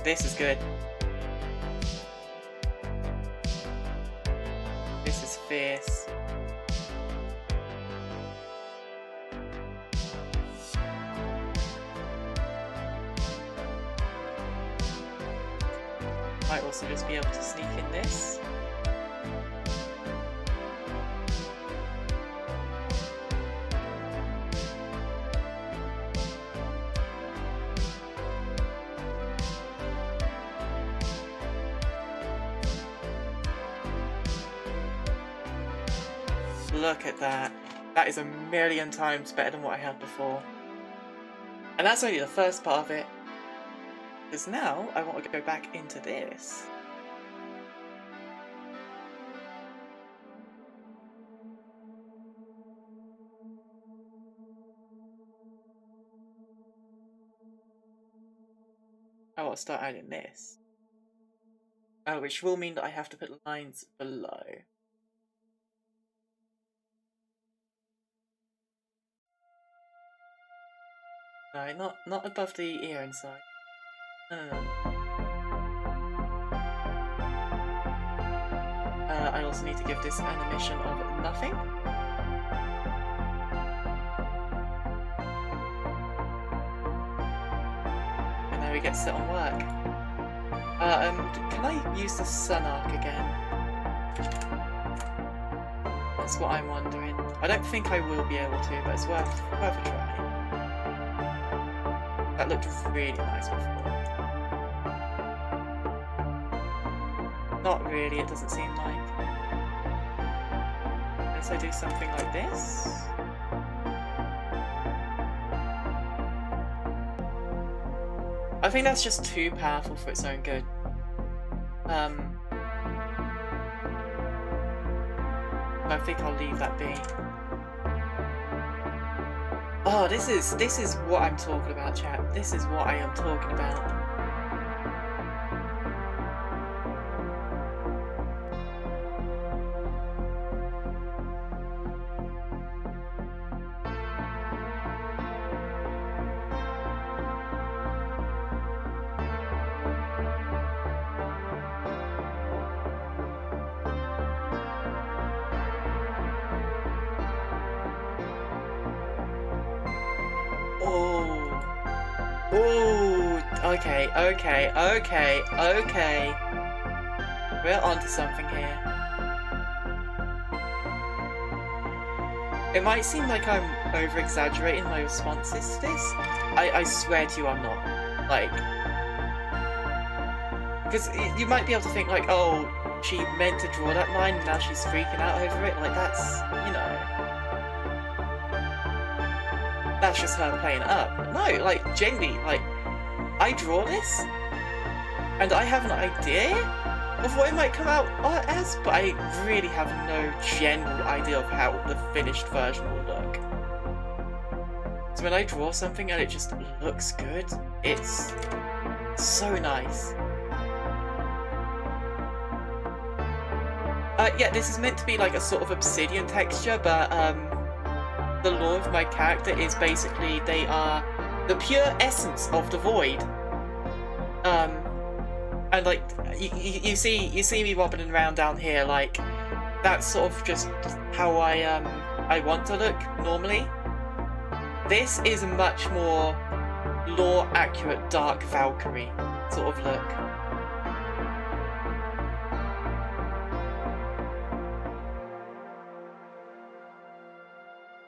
This is good. This is fierce. Might also just be able to sneak in this. Look at that. That is a million times better than what I had before. And that's only the first part of it. Because now I want to go back into this. I want to start adding this. Which will mean that I have to put lines below. No, not above the ear inside. No. I also need to give this an animation of nothing. And now we get set on work. Can I use the sun arc again? That's what I'm wondering. I don't think I will be able to, but it's worth a try. That looked really nice before. Not really, it doesn't seem like. Unless I do something like this. I think that's just too powerful for its own good. I think I'll leave that be. Oh, this is what I'm talking about, chat. This is what I am talking about. Okay. We're onto something here. It might seem like I'm over-exaggerating my responses to this. I swear to you I'm not. Like... Because you might be able to think like, oh, she meant to draw that line and now she's freaking out over it. Like, that's, you know... That's just her playing it up. No, like, genuinely, like... I draw this, and I have an idea of what it might come out as, but I really have no general idea of how the finished version will look. So when I draw something and it just looks good, it's so nice. Yeah, this is meant to be like a sort of obsidian texture, but the lore of my character is basically they are the pure essence of the void. And like you see me wobbling around down here, like that's sort of just how I want to look normally. This is a much more lore accurate Dark Valkyrie sort of look.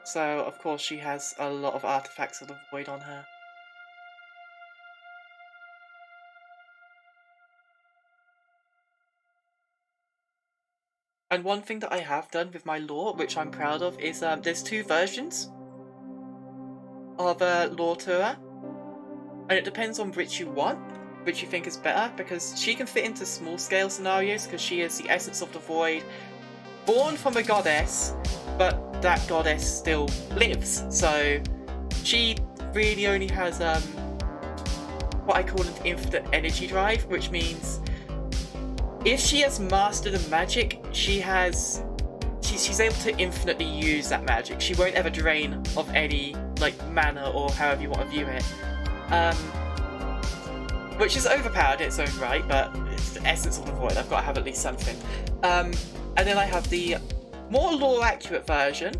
So of course she has a lot of artifacts of the void on her. And one thing that I have done with my lore, which I'm proud of, is there's two versions of lore to her, and it depends on which you want, which you think is better, because she can fit into small scale scenarios because she is the essence of the void, born from a goddess, but that goddess still lives. So she really only has what I call an infinite energy drive, which means if she has mastered a magic, she's able to infinitely use that magic. She won't ever drain of any like mana or however you want to view it. Which is overpowered in its own right, but it's the essence of the void. I've got to have at least something. And then I have the more lore accurate version,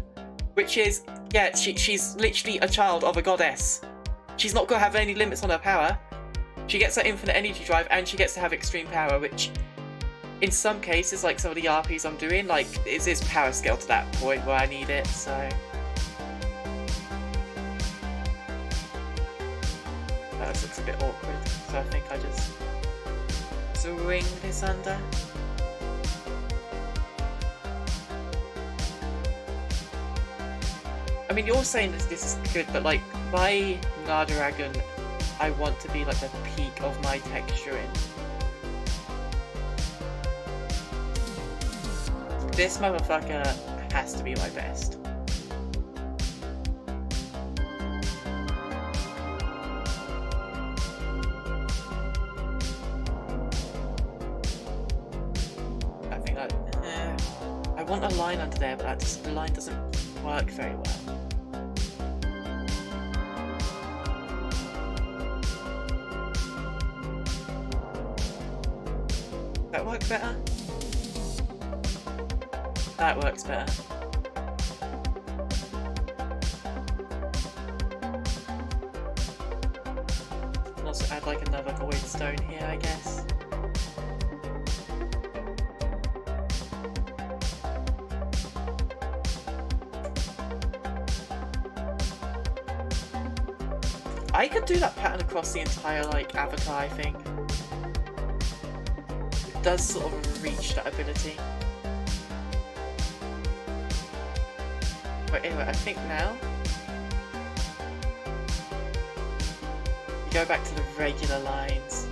which is, yeah, she's literally a child of a goddess. She's not going to have any limits on her power. She gets that infinite energy drive and she gets to have extreme power, which in some cases, like some of the RPs I'm doing, like, it's power scale to that point where I need it, so... This looks a bit awkward, so I think I just swing this under. I mean, you're saying that this is good, but like, my Nardoragon, I want to be like the peak of my texturing. This motherfucker has to be my best. I think that... I want a line under there, but the line doesn't work very well. Does that work better? That works better. I'll also add like another void stone here, I guess. I could do that pattern across the entire like avatar, I think. It does sort of reach that ability. But anyway, I think now we go back to the regular lines.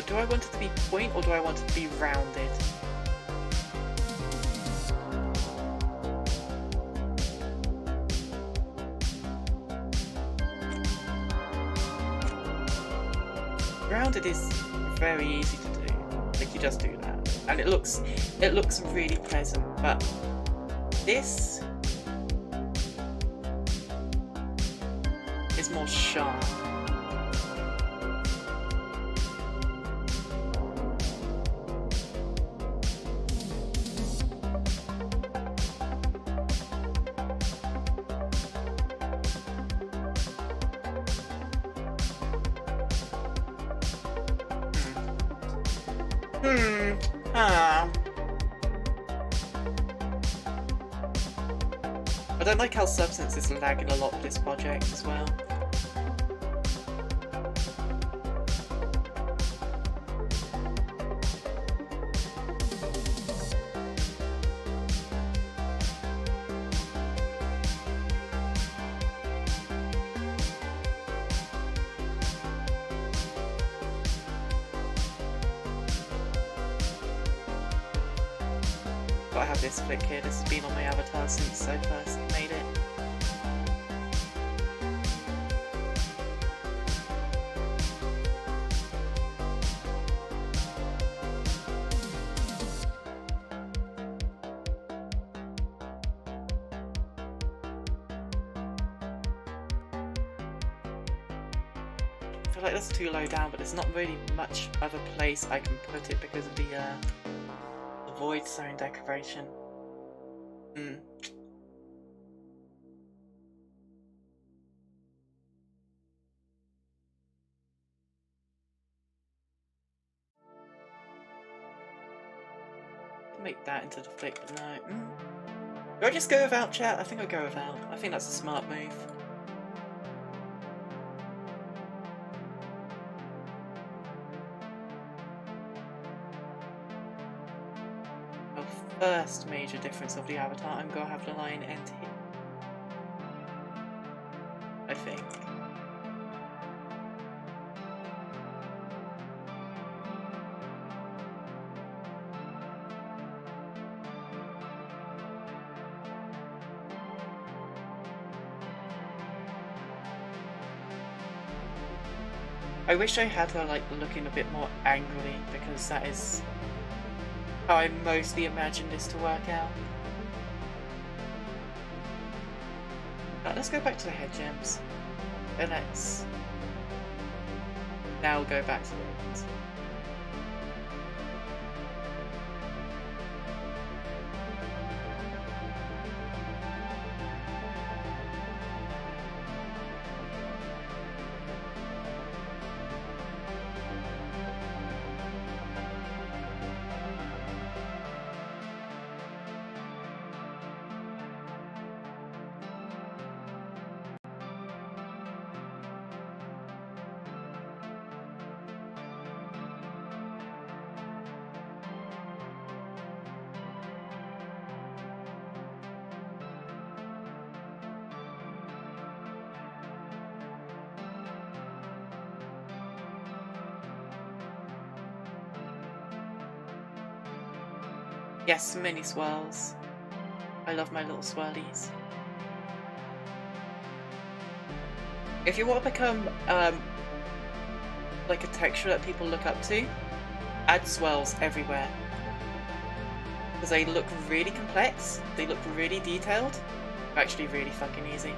Do I want it to be point or do I want it to be rounded? Rounded is very easy to do. Like, you just do that, and it looks really pleasant. But this is more sharp. I don't like how Substance is lagging a lot with this project as well. Gotta have this flick here. This has been on my avatar since I first made it. feel like that's too low down, but there's not really much other place I can put it because of the void zone decoration. Make that into the flick, but no. Do I just go without, chat? I think I'll go without. I think that's a smart move. First major difference of the avatar, I'm gonna have the line end here. I think. I wish I had her like looking a bit more angrily, because that is how I mostly imagined this to work out. Right, let's go back to the head gems. And let's now go back to the ones. Yes, mini swirls. I love my little swirlies. If you want to become like a texture that people look up to, add swirls everywhere. Because they look really complex, they look really detailed, they're actually really fucking easy.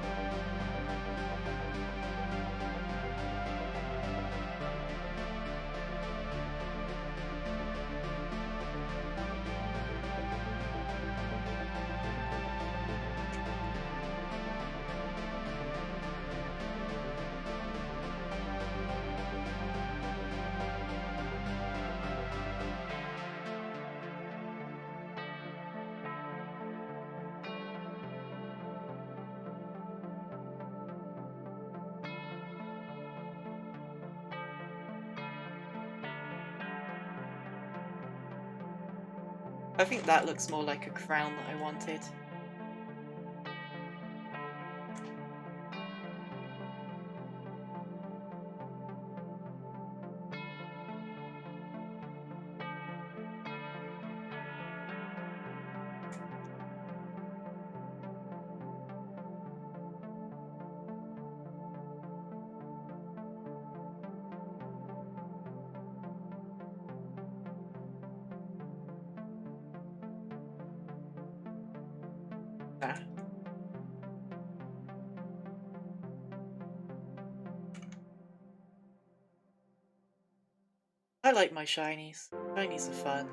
I think that looks more like a crown that I wanted. I like my shinies. Shinies are fun.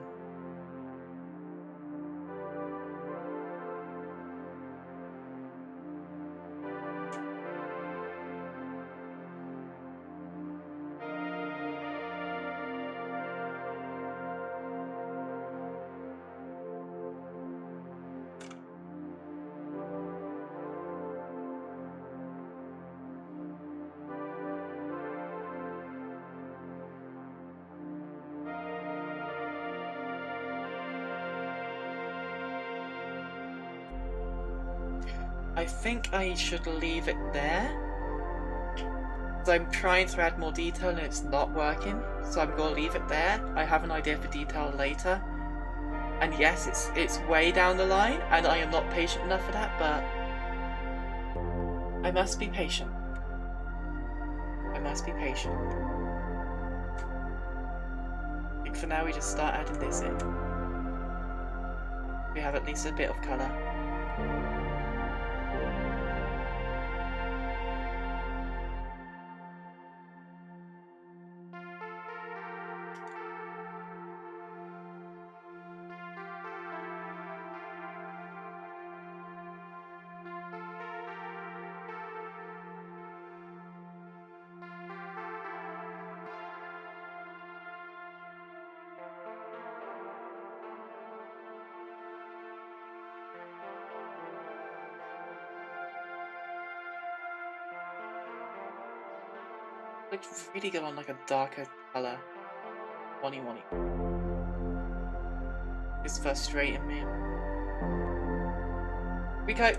I think I should leave it there. So I'm trying to add more detail and it's not working. So I'm going to leave it there. I have an idea for detail later. And yes, it's way down the line and I am not patient enough for that, but I must be patient. I must be patient. I think for now we just start adding this in. We have at least a bit of colour. Looks really good on like a darker colour. Wonny. It's frustrating me. Rico!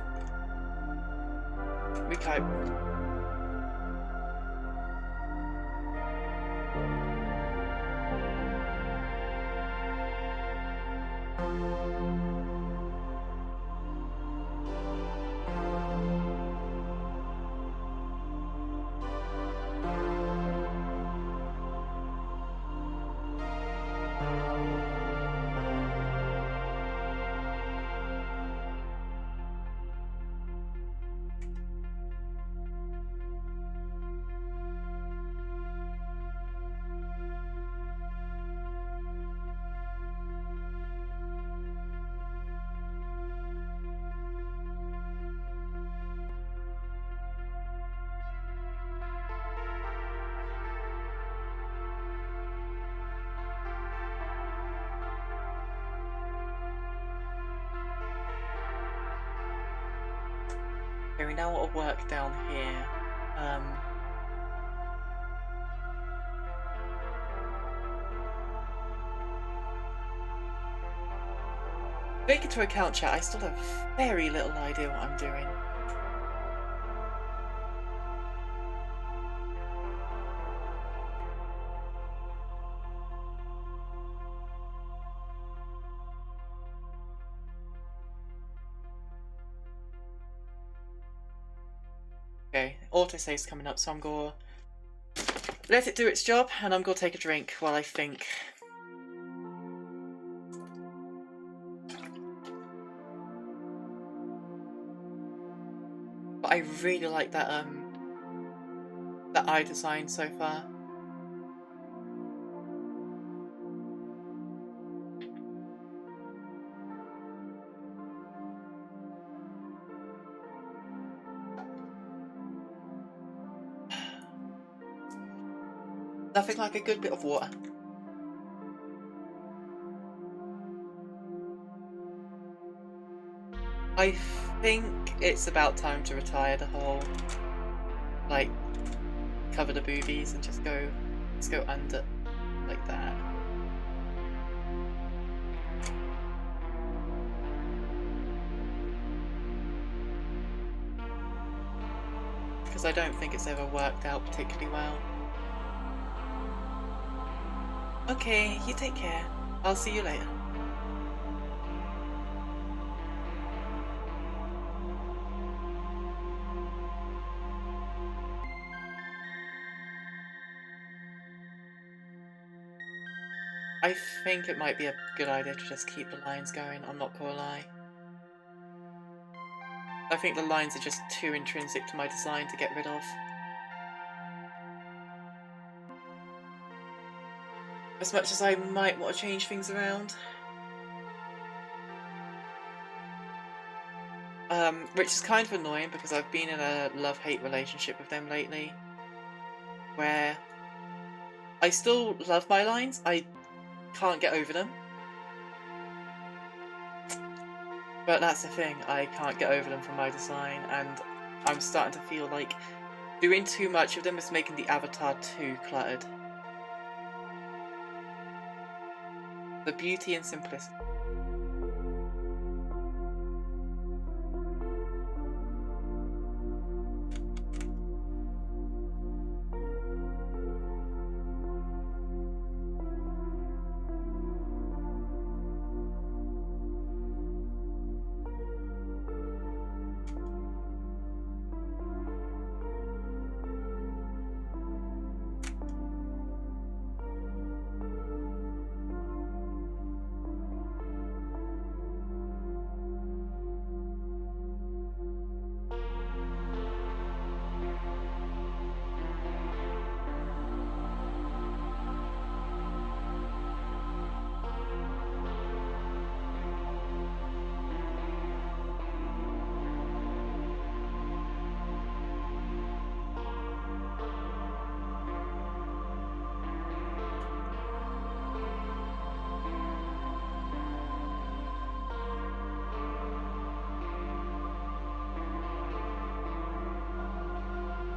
Okay, we now want to work down here. Take into account, chat, I still have very little idea what I'm doing. Okay, autosave's coming up, so I'm gonna let it do its job, and I'm gonna take a drink while I think. But I really like that eye design so far. Nothing like a good bit of water. I think it's about time to retire the whole, like, cover the boobies and just go under, like that. Because I don't think it's ever worked out particularly well. Okay, you take care. I'll see you later. I think it might be a good idea to just keep the lines going, I'm not gonna lie. I think the lines are just too intrinsic to my design to get rid of. As much as I might want to change things around. Which is kind of annoying because I've been in a love-hate relationship with them lately. Where I still love my lines, I can't get over them. But that's the thing, I can't get over them from my design, and I'm starting to feel like doing too much of them is making the avatar too cluttered. The beauty and simplicity.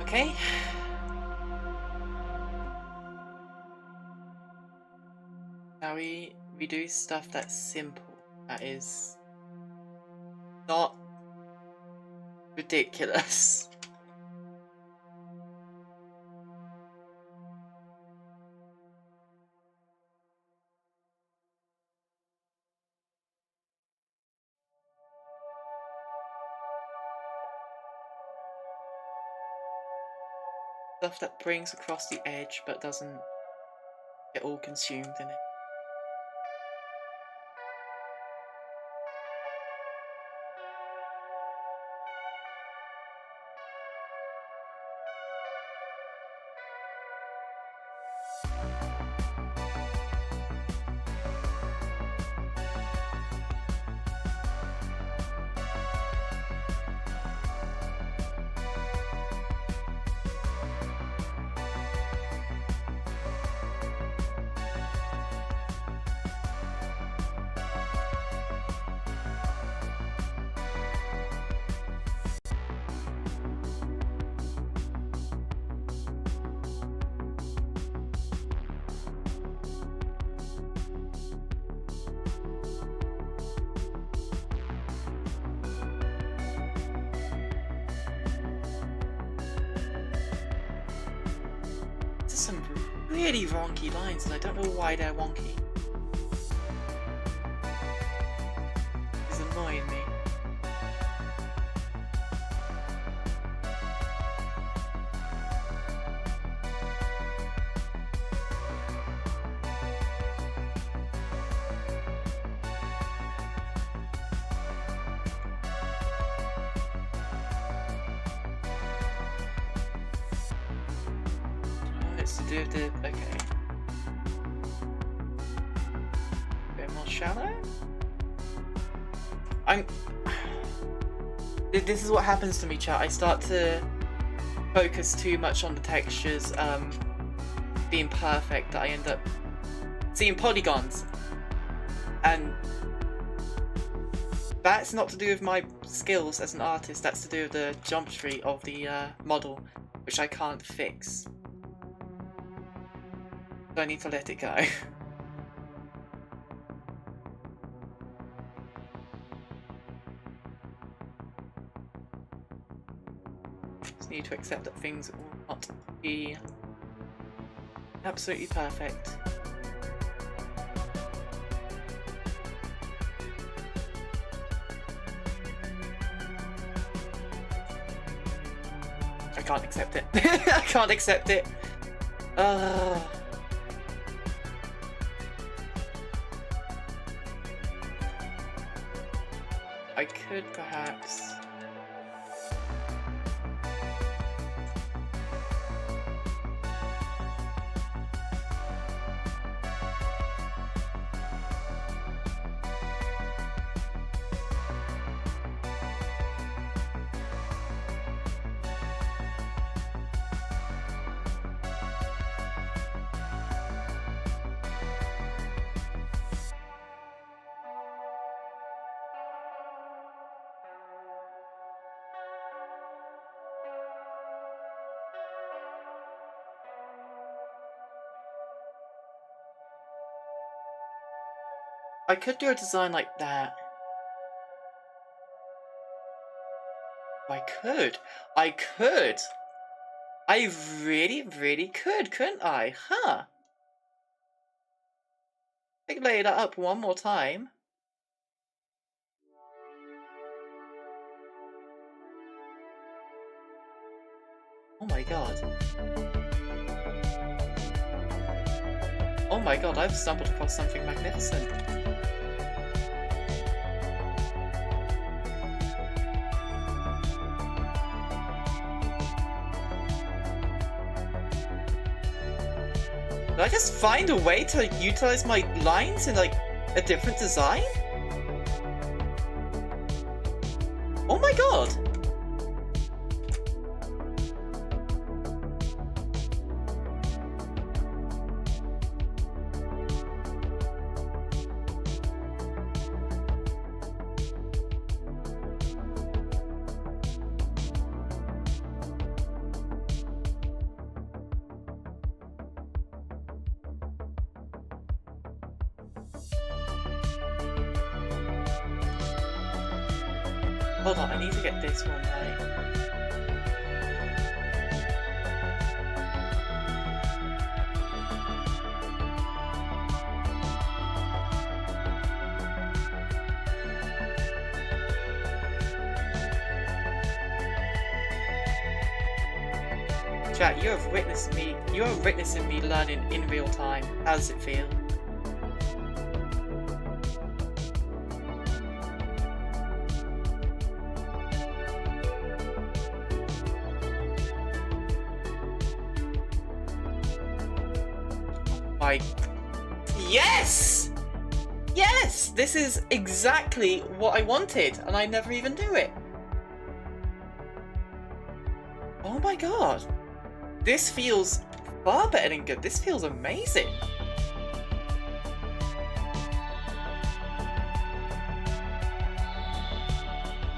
Okay. we do stuff that's simple, that is not ridiculous. Stuff that brings across the edge but doesn't get all consumed in it. Some really wonky lines, and I don't know why they're wonky. It's annoying me. To do with the okay. A bit more shallow. This is what happens to me, chat. I start to focus too much on the textures being perfect that I end up seeing polygons, and that's not to do with my skills as an artist. That's to do with the geometry of the model, which I can't fix. I need to let it go. Just need to accept that things will not be absolutely perfect. I can't accept it. I can't accept it. I could perhaps... I could do a design like that. I could. I really could, couldn't I? Huh. I could lay that up one more time. Oh my god. Oh my god, I've stumbled across something magnificent. Did I just find a way to utilize my lines in like a different design? Oh my god! Hold on, I need to get this one right. Chat, you are witnessing me learning in real time. How does it feel? Yes! Yes! This is exactly what I wanted, and I never even do it. Oh my god. This feels far better than good. This feels amazing.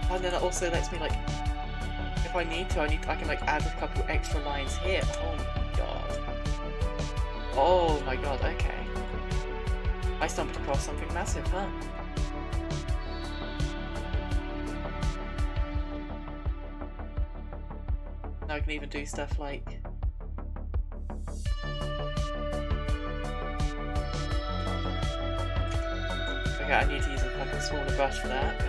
And then it also lets me, like, if I need to, I can like add a couple extra lines here. Oh my god. Oh my god, okay. I stumbled across something massive, huh? Now I can even do stuff like... Okay, I need to use a fucking smaller brush for that, but...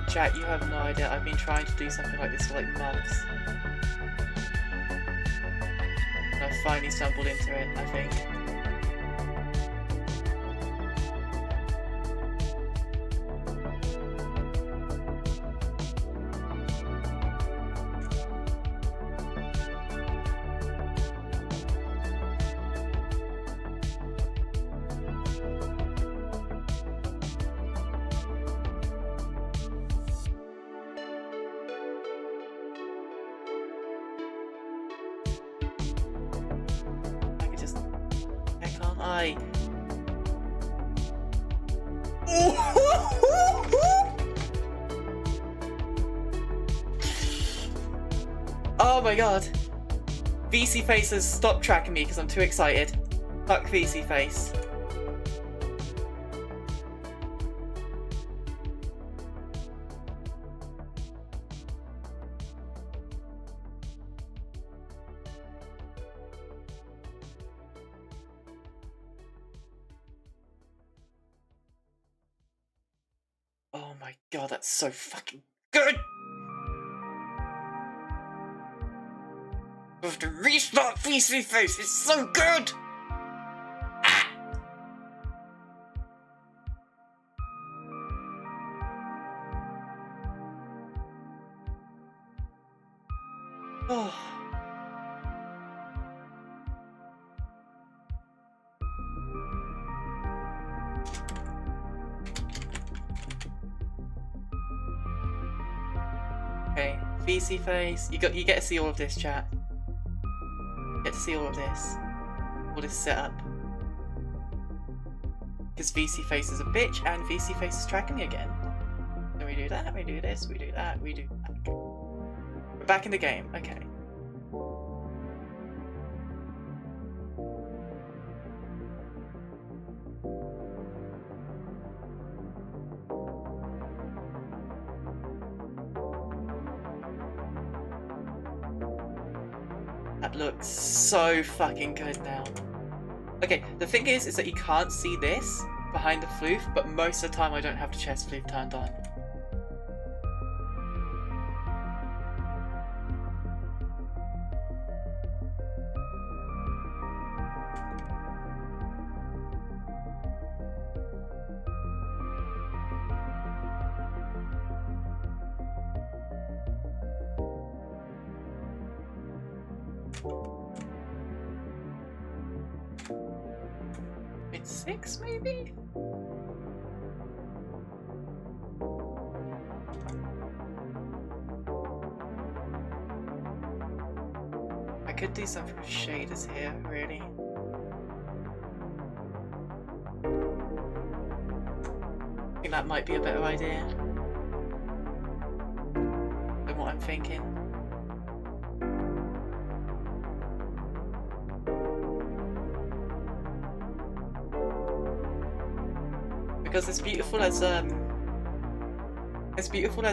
Chat, you have no idea. I've been trying to do something like this for like months. And I've finally stumbled into it, I think. Oh my god. VC Face has stopped tracking me because I'm too excited. Fuck VC Face. Oh my god, that's so fucking good! I have to restart VC Face, it's so good! Ah! Oh. Okay, VC Face, you get to see all of this, chat. Get to see all of this. All this setup. Because VC Face is a bitch and VC Face is tracking me again. Then we do that, we do this, we do that, we do that. We're back in the game, okay. That looks so fucking good now. Okay, the thing is that you can't see this behind the floof, but most of the time I don't have the chest floof turned on. It's 6 maybe? could do something with shaders here, really. I think that might be a better idea than what I'm thinking. Because as beautiful as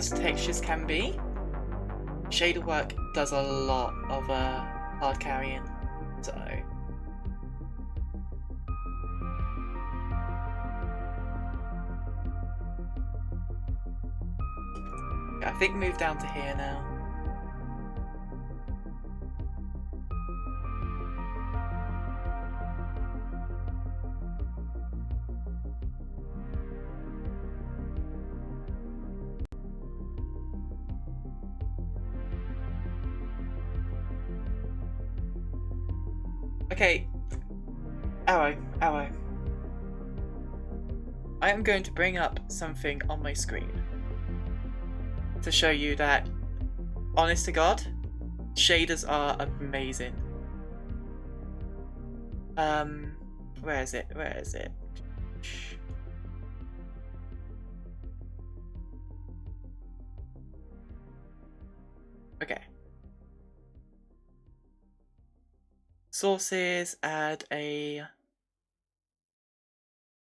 textures can be, shader work does a lot of hard carrying, so I think move down to here now. Okay, arrow. I am going to bring up something on my screen to show you that, honest to God, shaders are amazing. Where is it? Okay. Sources, add a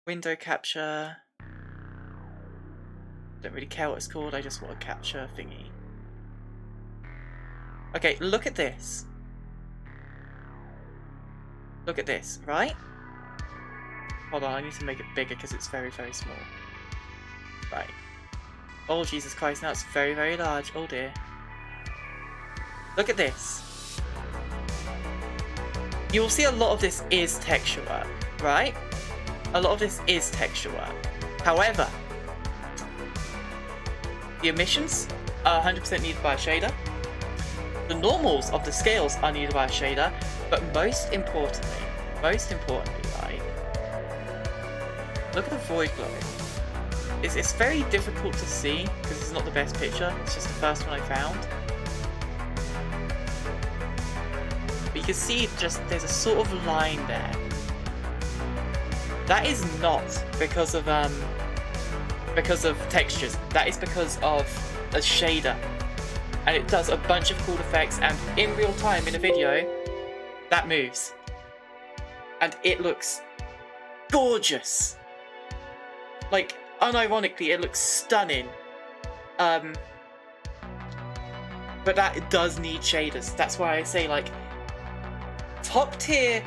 window capture. Don't really care what it's called, I just want a capture thingy. Okay, look at this. Look at this, right? Hold on, I need to make it bigger because it's very, very small. Right. Oh, Jesus Christ, now it's very, very large. Oh dear. Look at this. You will see a lot of this is texture work, right? A lot of this is texture work. However, the emissions are 100% needed by a shader. The normals of the scales are needed by a shader, but most importantly, right? Look at the void glow. It's very difficult to see because it's not the best picture. It's just the first one I found. But you can see just there's a sort of line there. That is not because of textures. That is because of a shader, and it does a bunch of cool effects. And in real time in a video, that moves, and it looks gorgeous. Like, unironically, it looks stunning. But that it does need shaders. That's why I say, like, top tier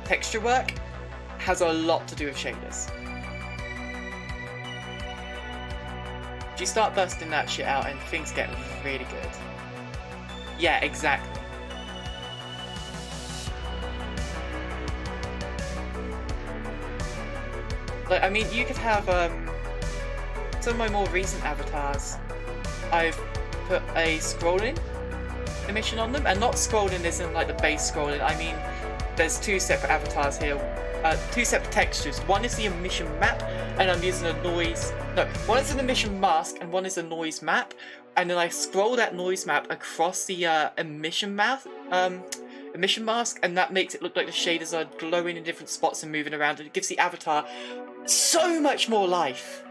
texture work has a lot to do with shaders. You start busting that shit out and things get really good. Yeah, exactly. Like, I mean, you could have some of my more recent avatars. I've put a scrolling emission on them, and not scrolling isn't like the base scrolling. I mean, there's two separate avatars here, two separate textures. One is the emission map, and I'm using a noise. No, one is an emission mask, and one is a noise map. And then I scroll that noise map across the emission mask, and that makes it look like the shaders are glowing in different spots and moving around, and it gives the avatar so much more life.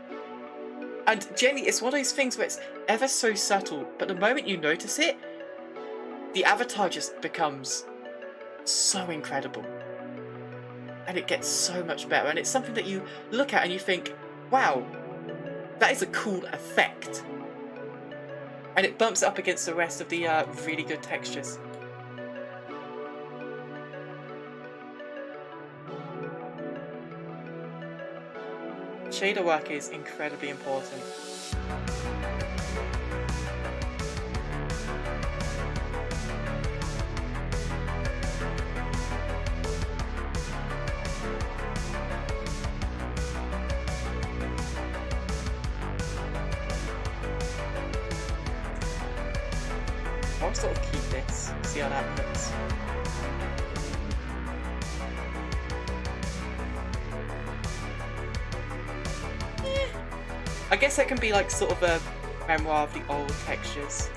And generally, it's one of those things where it's ever so subtle, but the moment you notice it, the avatar just becomes so incredible. And it gets so much better, and it's something that you look at and you think, wow, that is a cool effect. And it bumps up against the rest of the really good textures. Shader work is incredibly important. I'll sort of keep this, see how that looks. I guess that can be like sort of a memoir of the old textures.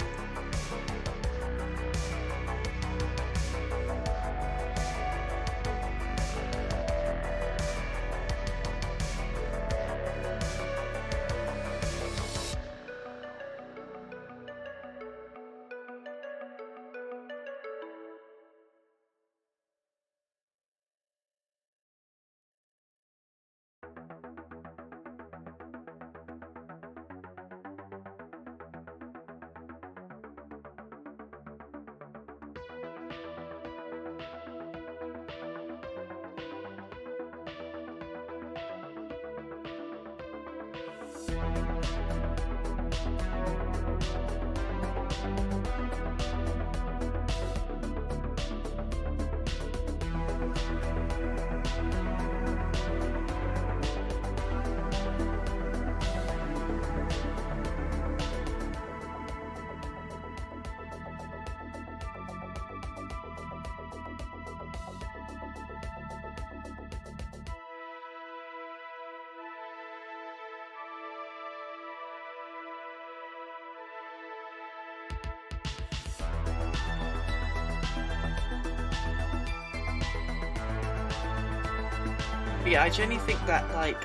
But yeah, I genuinely think that, like,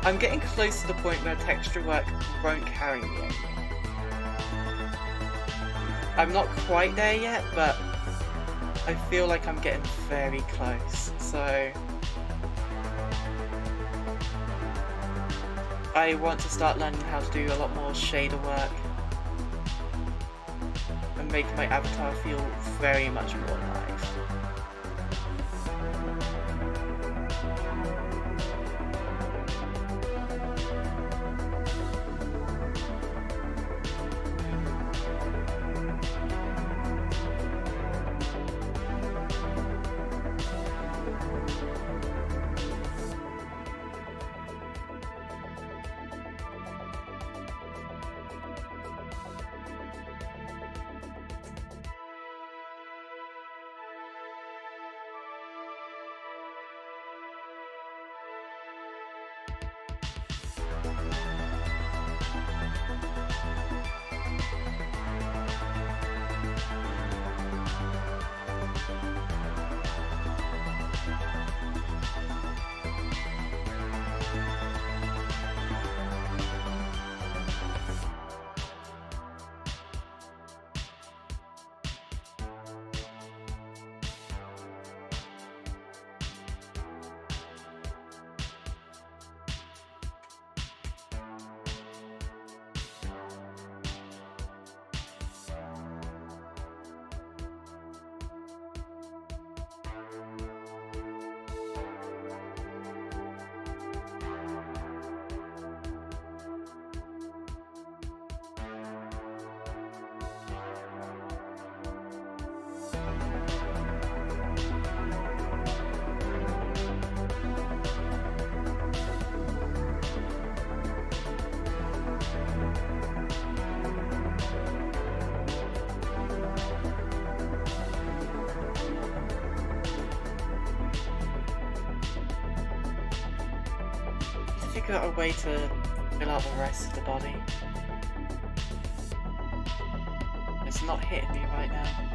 I'm getting close to the point where texture work won't carry me anymore. I'm not quite there yet, but I feel like I'm getting very close, so I want to start learning how to do a lot more shader work and make my avatar feel very much more alive. Figure out a way to fill out the rest of the body. It's not hitting me right now.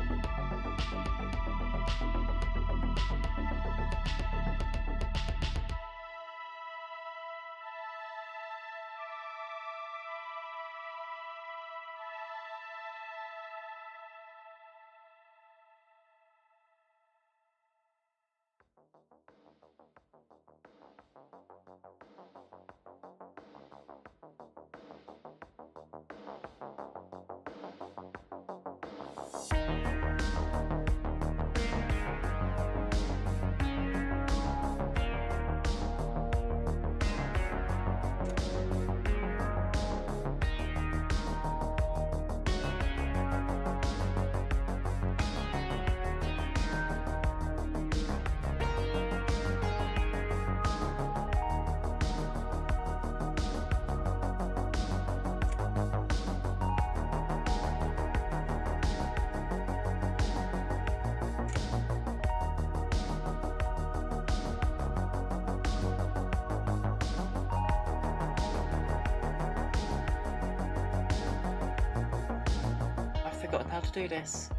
Forgotten how to do this.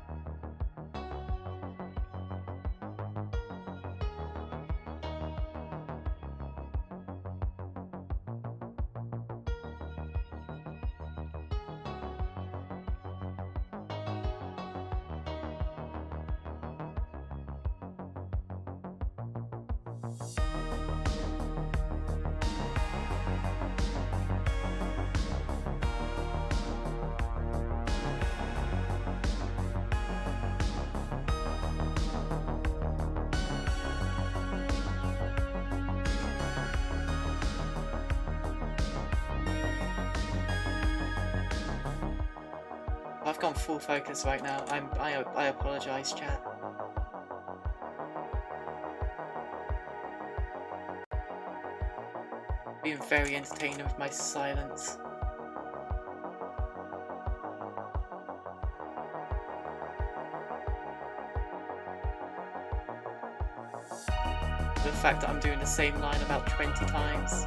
I've gone full focus right now. I apologise, chat. Being very entertaining with my silence. The fact that I'm doing the same line about 20 times.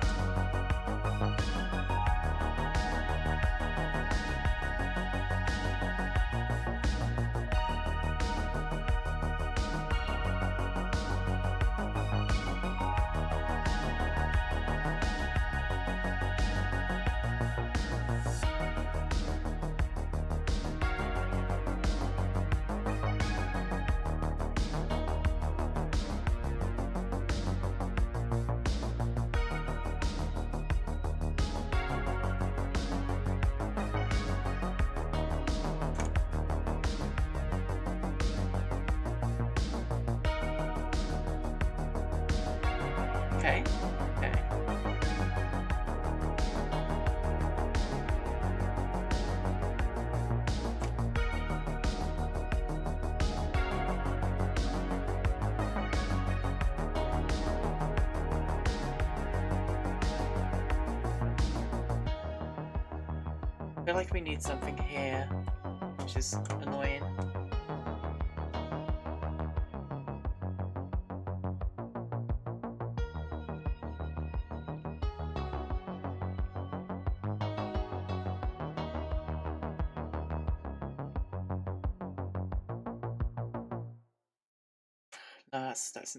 Okay. Okay. I feel like we need something here, which is annoying. No, that's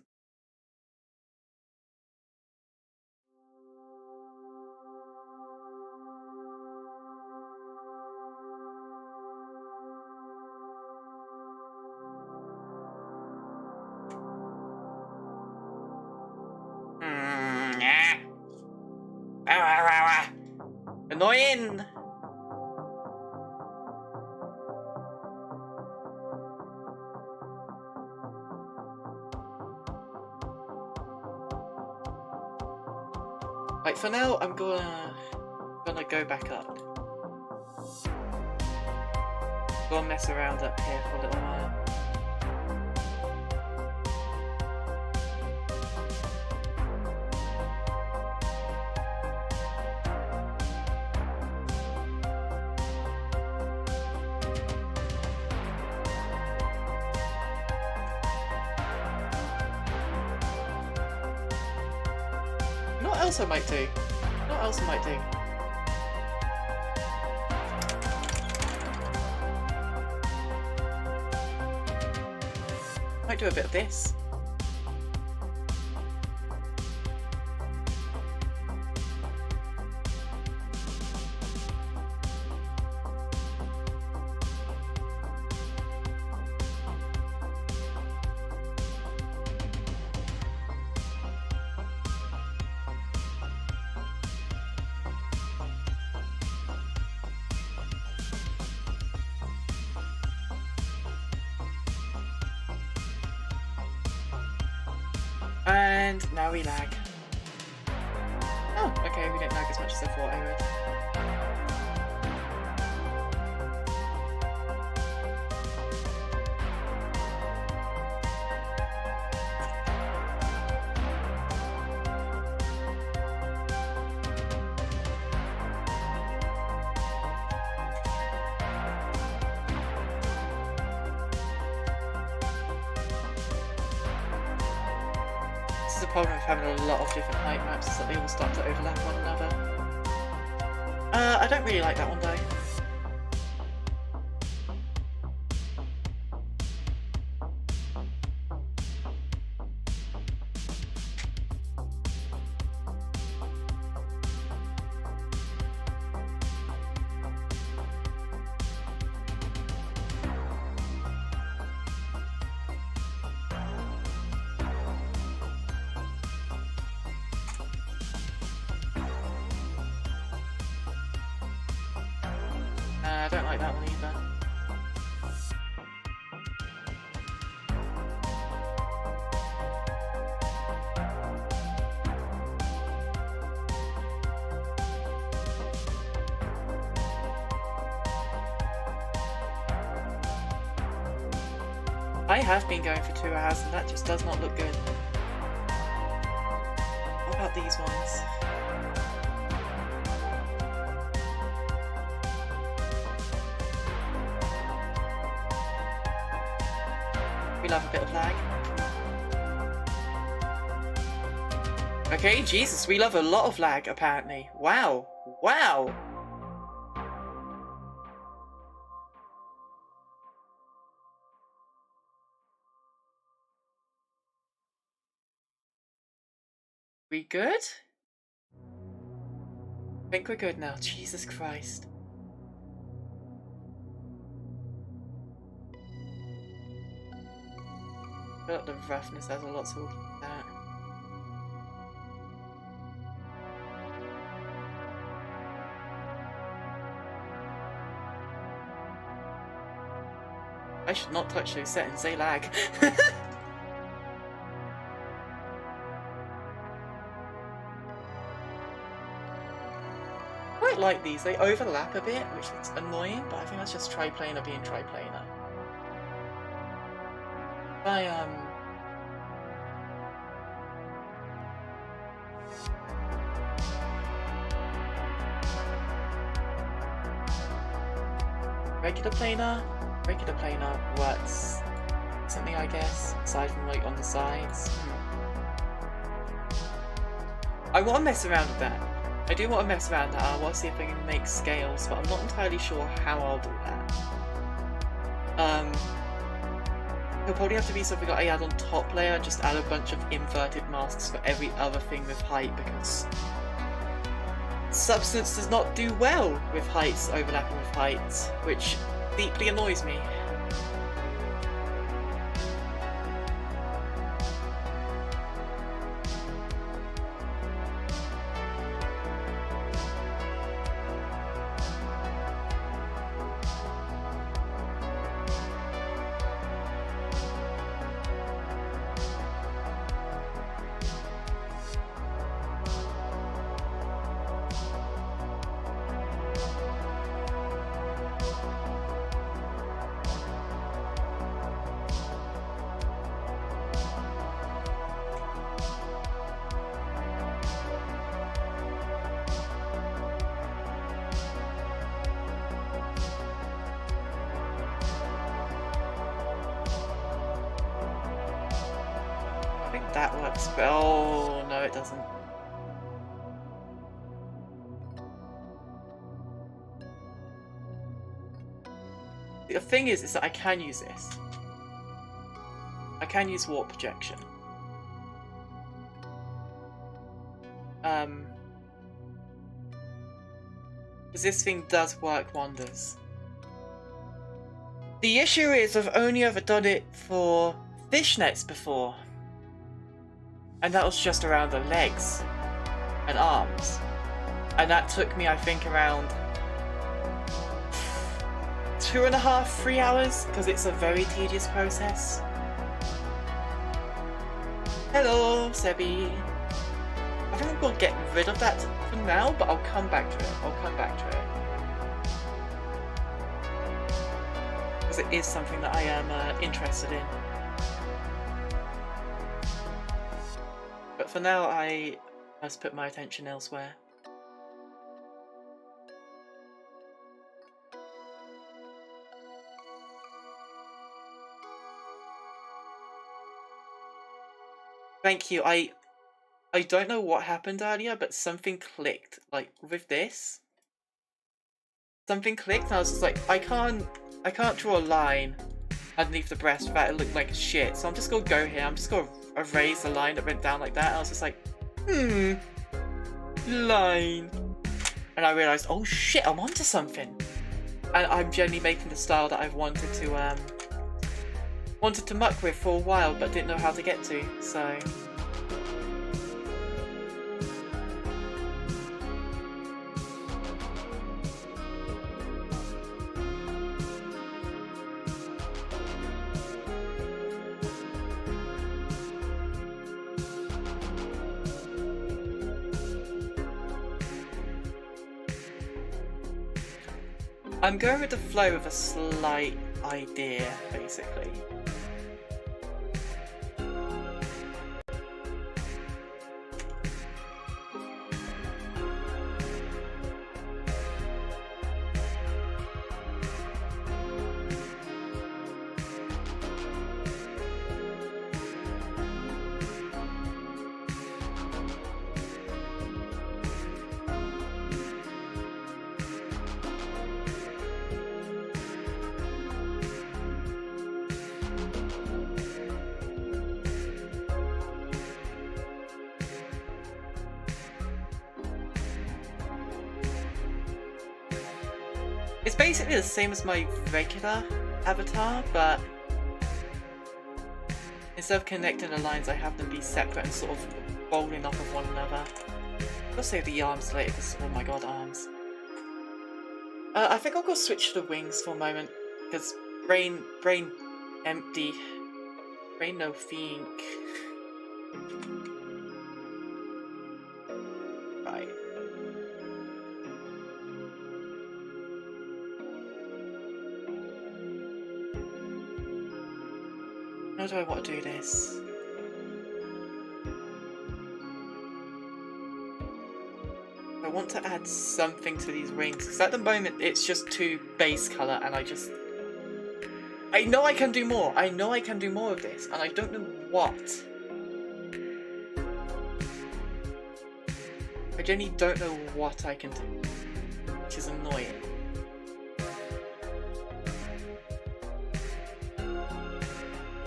annoying. Right, for now, I'm gonna go back up. Go and mess around up here for a little while. What else I might do? What else I might do? Might do a bit of this. And now we lag. Oh, okay, we didn't lag as much as I thought I would. The problem with having a lot of different height maps is that they all start to overlap one another. I don't really like that one though. I don't like that one either. I have been going for 2 hours and that just does not look good. What about these ones? We love a bit of lag. Okay, Jesus, we love a lot of lag apparently. Wow. Wow. We good? I think we're good now. Jesus Christ. I feel like the roughness has a lot to do with that. I should not touch those settings, they lag. quite like these. They overlap a bit, which is annoying, but I think that's just triplanar being triplanar. Regular planar works something, I guess, aside from like on the sides. I want to mess around with that. I do want to mess around with that. I want to see if I can make scales, but I'm not entirely sure how I'll do that. It'll probably have to be something that I add on top layer, just add a bunch of inverted masks for every other thing with height, because Substance does not do well with heights overlapping with heights, which deeply annoys me. That works, but oh no, it doesn't. The thing is that I can use this. I can use warp projection. Because this thing does work wonders. The issue is I've only ever done it for fishnets before. And that was just around the legs and arms. And that took me, I think, around 2.5, 3 hours, because it's a very tedious process. Hello, Sebi. I think I'm going to get rid of that for now, but I'll come back to it. Because it is something that I am interested in. But for now, I must put my attention elsewhere. Thank you. I don't know what happened earlier, but something clicked. Like with this, something clicked, and I was just like, I can't draw a line underneath the breast without it look like shit. So I'm just gonna go here. I'm just gonna erase the line that went down like that. And I was just like, line. And I realised, oh shit, I'm onto something. And I'm generally making the style that I've wanted to muck with for a while, but didn't know how to get to. So. I'm going with the flow with a slight idea, basically. It's basically the same as my regular avatar, but instead of connecting the lines, I have them be separate and sort of rolling off of one another. I'll save the arms later because, oh my god, arms. I think I'll go switch to the wings for a moment, because brain empty. Brain no think. Right. How do I want to do this? I want to add something to these wings, because at the moment it's just too base colour, and I know I can do more. I know I can do more of this, and I don't know what. I genuinely don't know what I can do, which is annoying.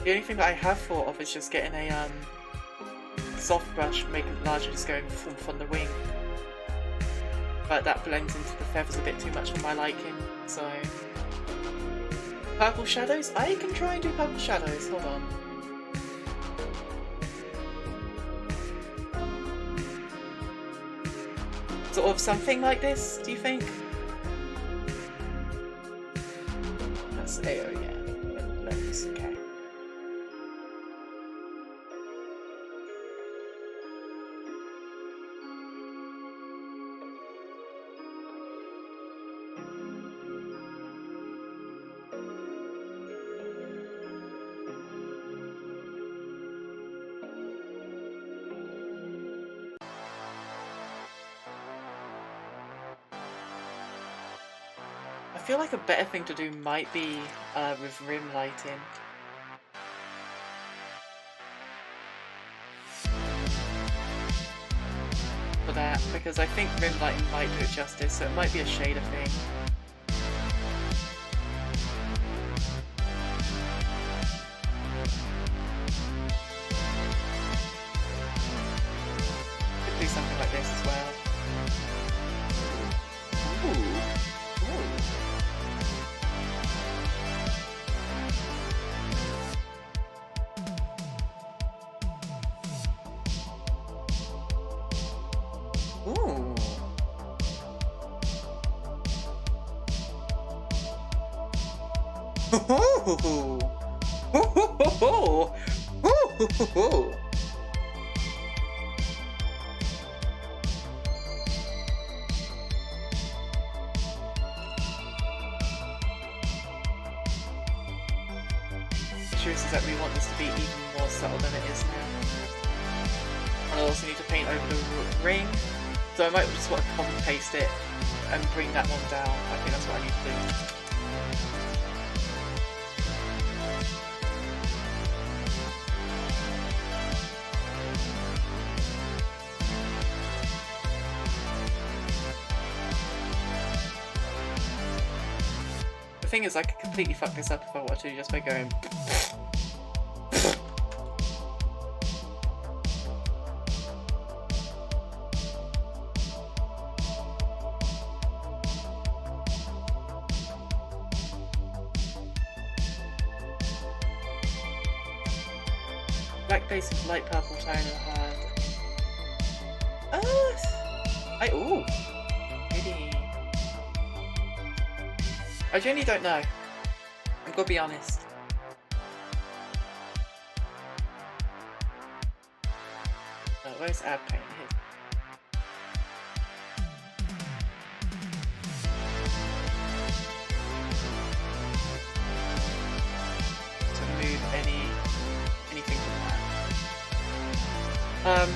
The only thing that I have thought of is just getting a soft brush, making it larger, just going from the wing. But that blends into the feathers a bit too much for my liking, so... Purple shadows? I can try and do purple shadows, hold on. Sort of something like this, do you think? That's AO, yeah. Let's, okay. I feel like a better thing to do might be with rim lighting. For that, because I think rim lighting might do it justice, so it might be a shader thing. Could do something like this as well. Ooh. Ooh. Ooh. Ooh. The truth is that we want this to be even more subtle than it is now. And I also need to paint over the ring. So I might just want to copy paste it and bring that one down. I think that's what I need to do. The thing is, I could completely fuck this up if I wanted to, just by going... Black base with light purple tone and hard. Ooh! Pretty. I genuinely don't know. I'm gonna be honest. Where's add paint here? To move anything from that.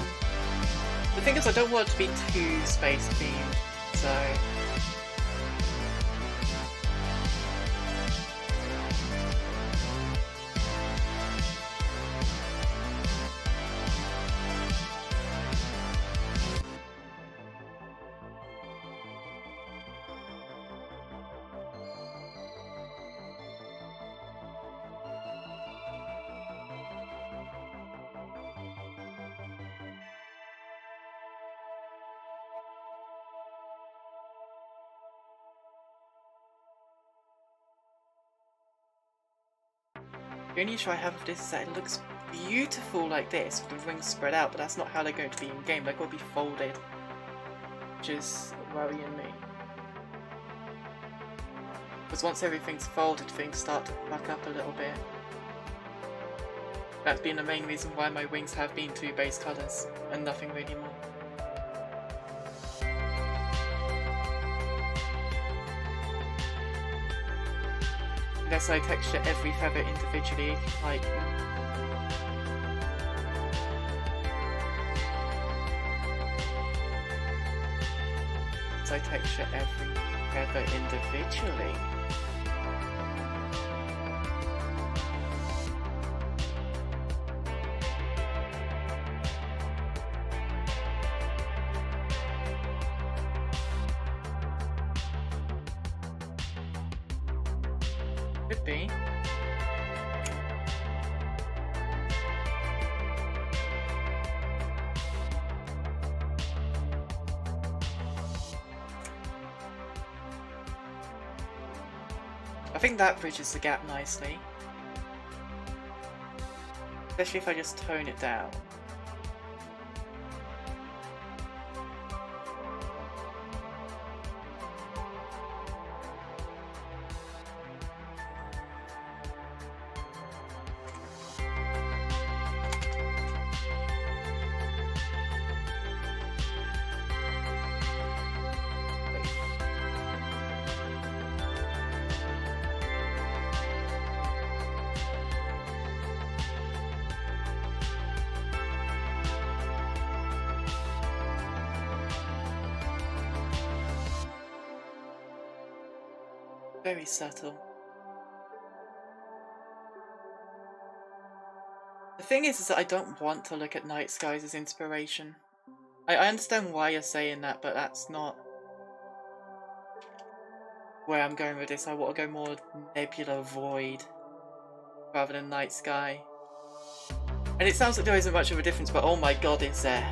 The thing is, I don't want it to be too space themed, so. The only issue I have with this is that it looks beautiful like this, with the rings spread out, but that's not how they're going to be in game. They're going to be folded, which is worrying me. Because once everything's folded, things start to fuck up a little bit. That's been the main reason why my wings have been two base colours, and nothing really more. Unless I texture every feather individually, like... So I texture every feather individually. Could be. I think that bridges the gap nicely. Especially if I just tone it down. Very subtle. The thing is that I don't want to look at night skies as inspiration. I understand why you're saying that, but that's not where I'm going with this. I want to go more nebula void rather than night sky. And it sounds like there isn't much of a difference, but oh my god, is there.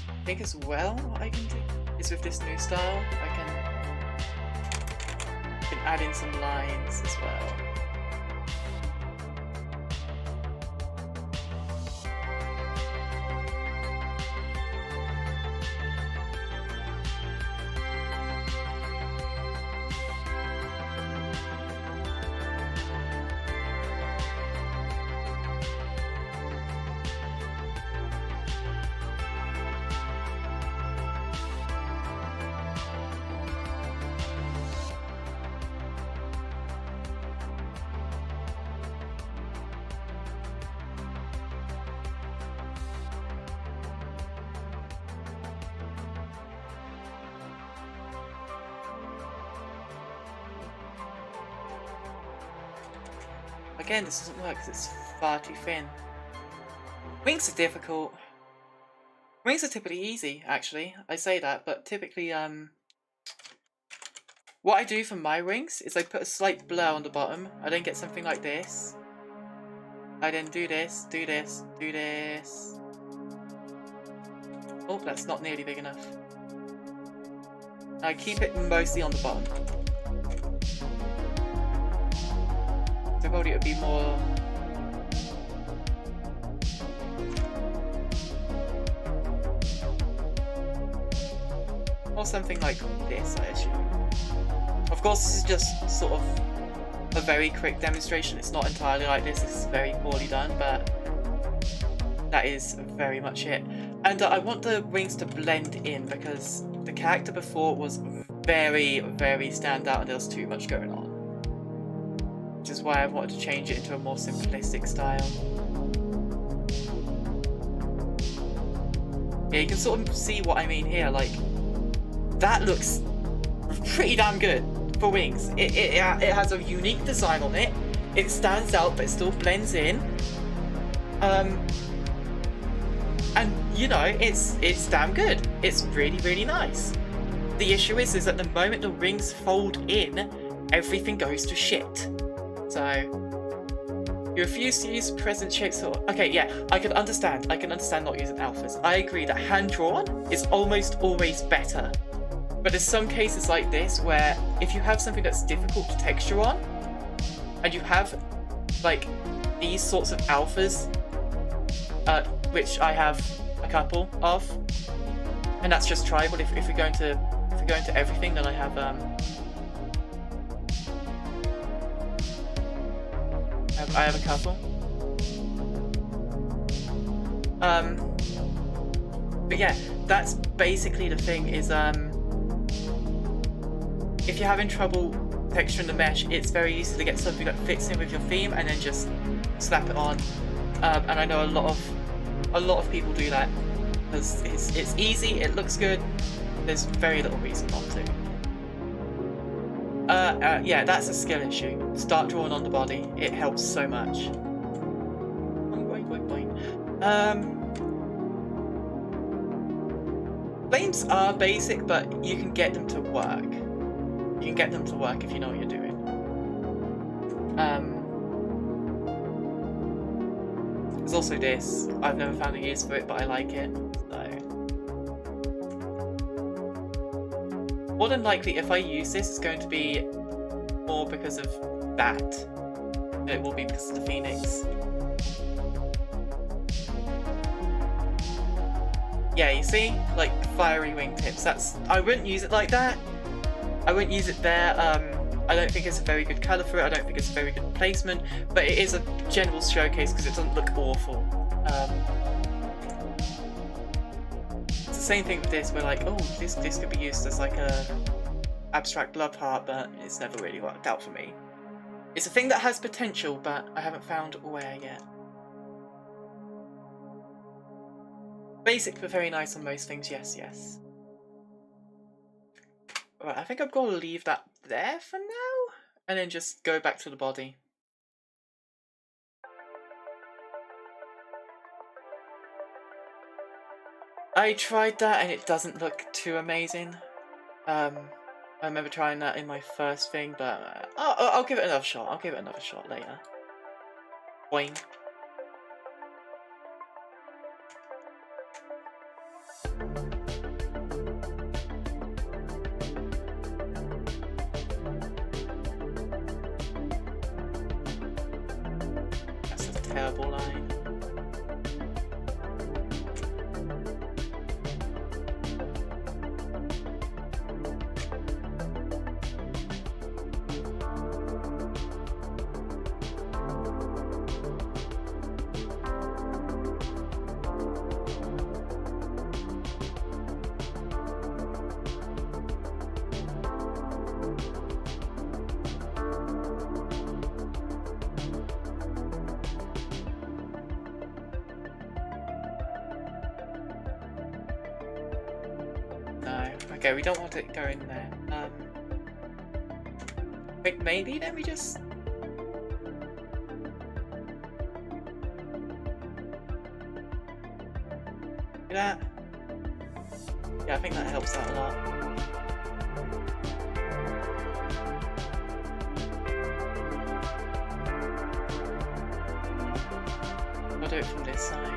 I think as well what I can do is with this new style I can add in some lines as well. Again, this doesn't work because it's far too thin. Wings are difficult. Wings are typically easy, actually. I say that, but typically, what I do for my wings is I put a slight blur on the bottom. I then get something like this. I then do this, do this, do this. Oh, that's not nearly big enough. I keep it mostly on the bottom. So probably it would be more... or something like this, I assume. Of course, this is just sort of a very quick demonstration. It's not entirely like this. This is very poorly done, but that is very much it. And I want the wings to blend in because the character before was very, very stand out and there was too much going on. Which is why I wanted to change it into a more simplistic style. Yeah, you can sort of see what I mean here, like, that looks pretty damn good for wings. It has a unique design on it, it stands out but it still blends in. And, you know, it's damn good. It's really, really nice. The issue is at the moment the wings fold in, everything goes to shit. So, you refuse to use present shapes or... Okay, yeah, I can understand not using alphas. I agree that hand-drawn is almost always better. But there's some cases like this where if you have something that's difficult to texture on, and you have, like, these sorts of alphas, which I have a couple of, and that's just tribal. If we go into everything, then I have I have a couple. But yeah, that's basically the thing is, if you're having trouble texturing the mesh, it's very easy to get something that fits in with your theme and then just slap it on. And I know a lot of people do that because it's easy, it looks good. There's very little reason not to. Yeah, that's a skill issue. Start drawing on the body. It helps so much. Flames are basic, but you can get them to work. You can get them to work if you know what you're doing. There's also this. I've never found a use for it, but I like it. So, more than likely, if I use this, it's going to be more because of that than it will be because of the Phoenix. Yeah, you see? Like, fiery wingtips. I wouldn't use it like that. I wouldn't use it there. I don't think it's a very good colour for it. I don't think it's a very good placement. But it is a general showcase because it doesn't look awful. It's the same thing with this. We're like, oh, this could be used as like a abstract love heart, but it's never really worked out for me. It's a thing that has potential, but I haven't found where yet. Basic but very nice on most things, yes, yes. Right, I think I'm going to leave that there for now, and then just go back to the body. I tried that and it doesn't look too amazing. I remember trying that in my first thing, but I'll give it another shot. I'll give it another shot later. Boing. Terrible line. Okay, we don't want it going there. Wait, maybe then we just... do that? Yeah, I think that helps out a lot. I'll do it from this side.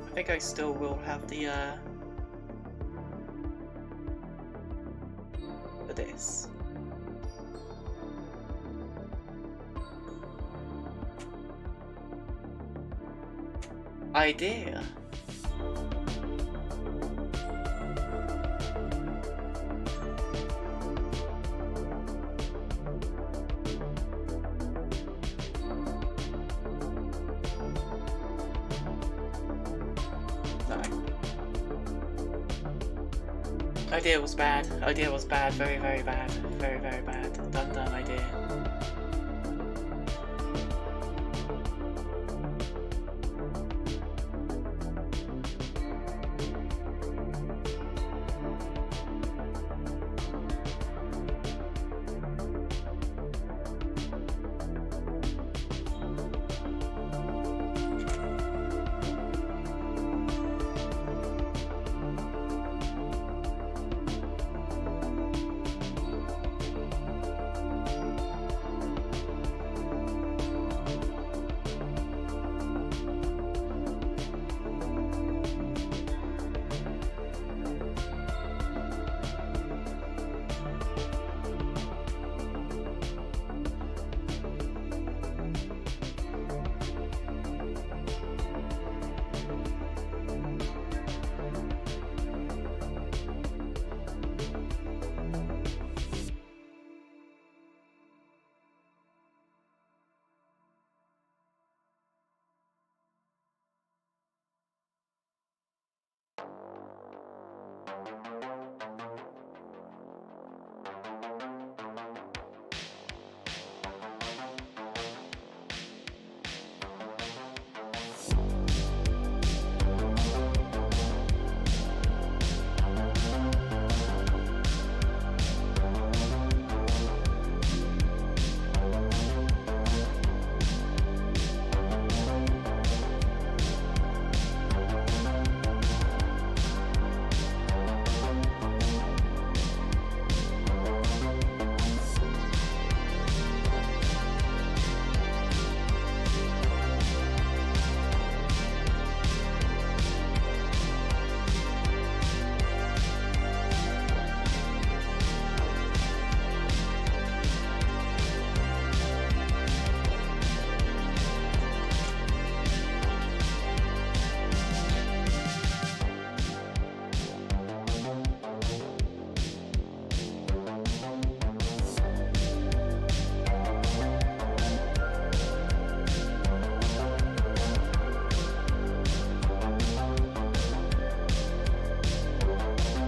I think I still will have the for this. Idea. Idea was bad. Idea was bad. Very, very bad. Very, very bad. Done idea.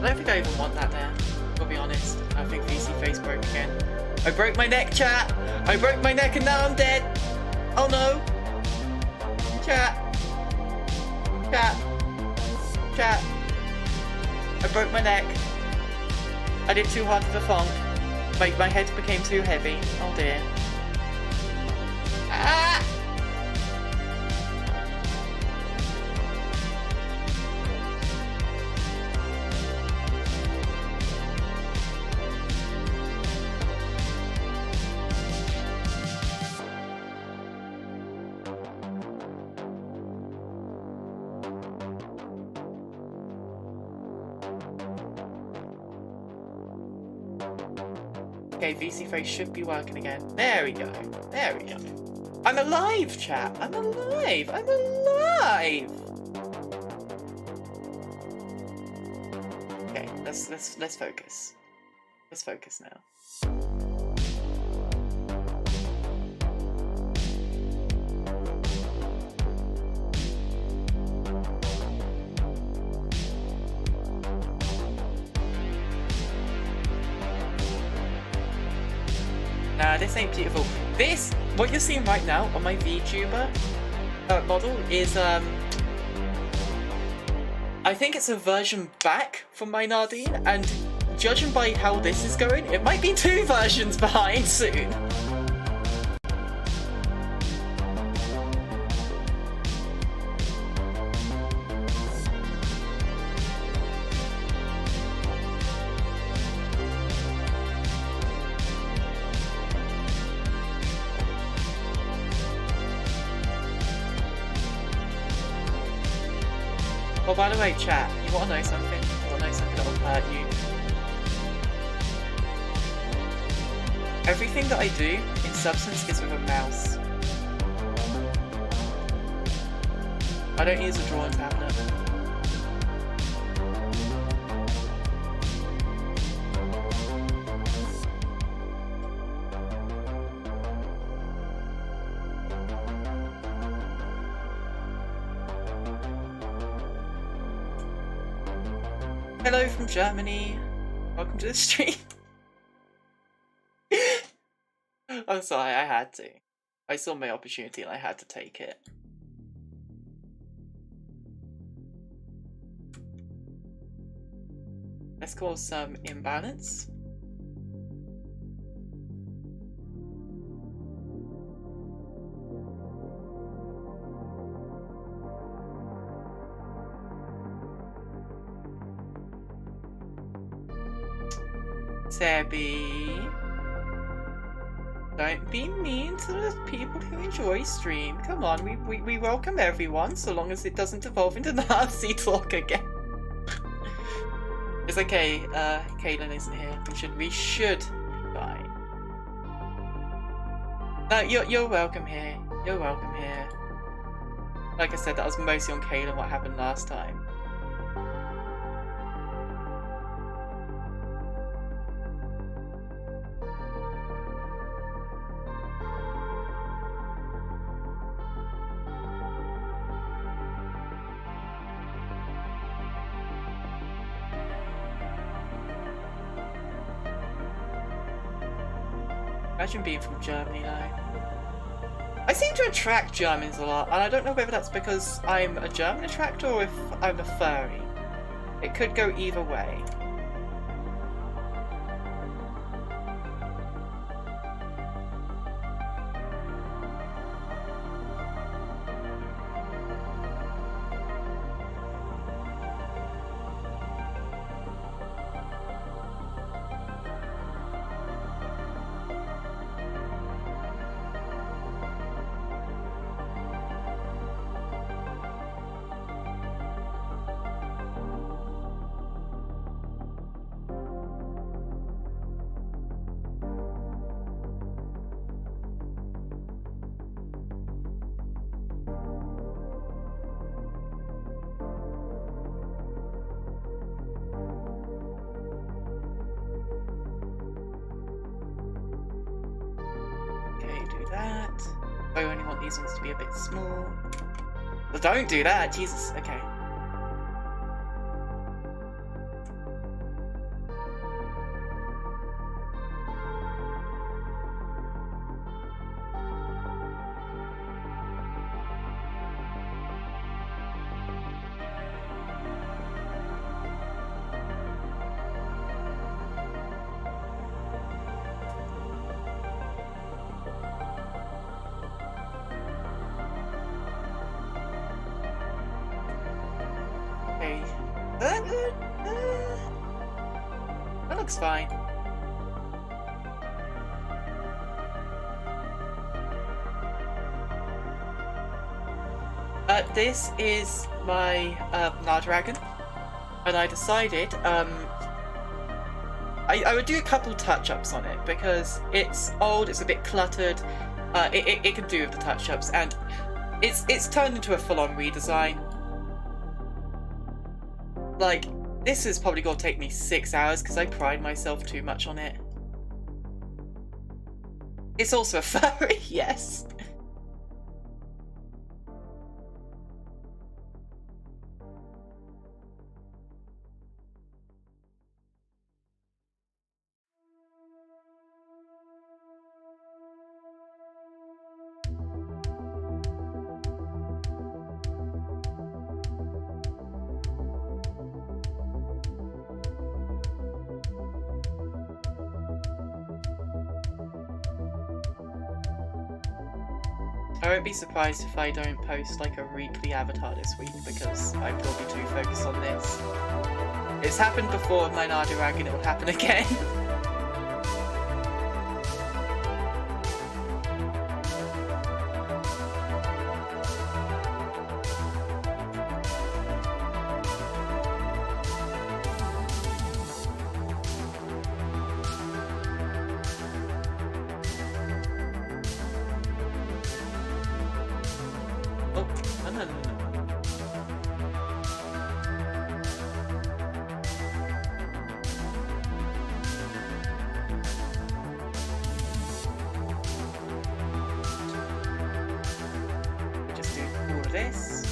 I don't think I even want that there, I'll be honest. I think VC face broke again. I broke my neck, chat! I broke my neck and now I'm dead! Oh no! Chat! Chat! Chat! I broke my neck. I did too hard of a funk. My head became too heavy. Oh dear. Ah! Okay, VC face should be working again. There we go. There we go. I'm alive, chat. I'm alive. I'm alive. Okay, let's focus. Let's focus now. Nah, this ain't beautiful. This, what you're seeing right now on my VTuber model is, I think it's a version back from my Nardine, and judging by how this is going, it might be 2 versions behind soon. Oh, by the way, chat, you want to know something? You want to know something that will hurt you? Everything that I do in Substance is with a mouse. I don't use a drawing tablet. Hello from Germany. Welcome to the stream. I'm sorry, I had to. I saw my opportunity and I had to take it. Let's cause some imbalance. Sebby, don't be mean to the people who enjoy stream. Come on, we welcome everyone, so long as it doesn't evolve into Nazi talk again. It's okay, Kyuulin isn't here. We should be fine. No, you're welcome here. You're welcome here. Like I said, that was mostly on Kyuulin what happened last time. Imagine being from Germany though. I seem to attract Germans a lot, and I don't know whether that's because I'm a German attractor or if I'm a furry. It could go either way. That. I only want these ones to be a bit small. Well, don't do that, Jesus. Okay. That looks fine. This is my Nardoragon, and I decided I would do a couple touch-ups on it because it's old, it's a bit cluttered. It can do with the touch-ups, and it's turned into a full-on redesign. Like, this is probably going to take me 6 hours because I pride myself too much on it. It's also a furry, yes. I won't be surprised if I don't post like a weekly avatar this week because I will be too focused on this. It's happened before with my Nardoragon, it will happen again. This.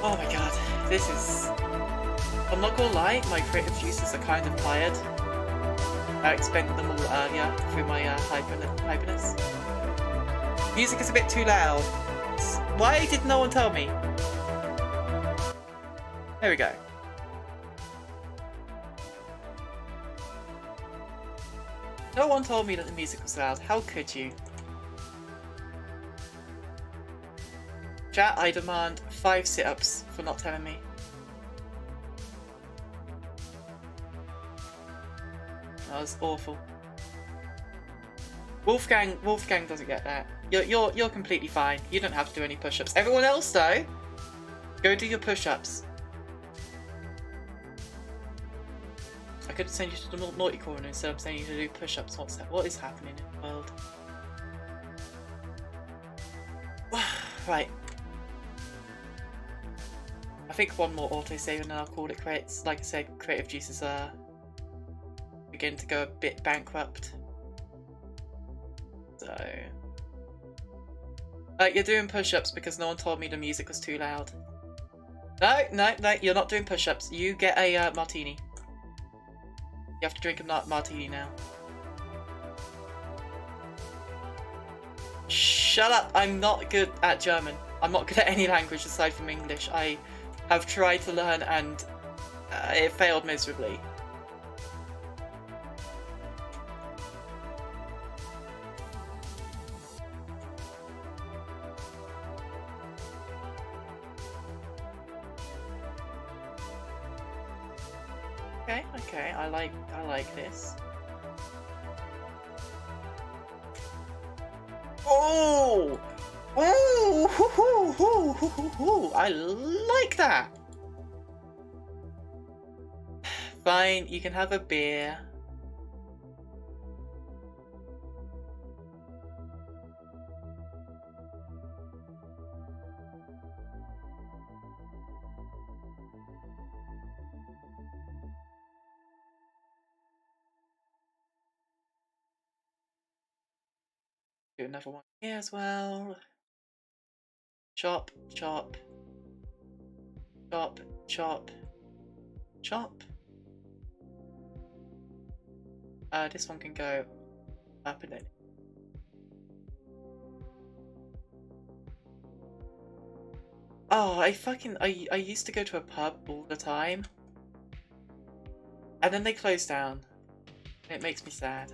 Oh my god, this is... I'm not gonna lie, my creative juices are kind of tired. I expended them all earlier through my hyperness. Music is a bit too loud. Why did no one tell me? There we go. No one told me that the music was loud. How could you? Chat, I demand 5 sit-ups for not telling me. That was awful. Wolfgang doesn't get that. You're completely fine. You don't have to do any push-ups. Everyone else though, go do your push-ups. I could send you to the naughty corner instead of saying you to do push-ups. What's that? What is happening in the world? Right. I think one more autosave and then I'll call it quits. Like I said, creative juices are beginning to go a bit bankrupt. So... you're doing push-ups because no one told me the music was too loud. No, you're not doing push-ups. You get a martini. You have to drink a martini now. Shut up! I'm not good at German. I'm not good at any language aside from English. I have tried to learn and it failed miserably. Okay, I like this. Oh! Oh! Hoo, hoo, hoo, hoo, hoo, hoo. I like that! Fine, you can have a beer. Do another one here as well. Chop, chop. Chop, chop. Chop. This one can go up and then. Oh, I used to go to a pub all the time. And then they closed down. It makes me sad.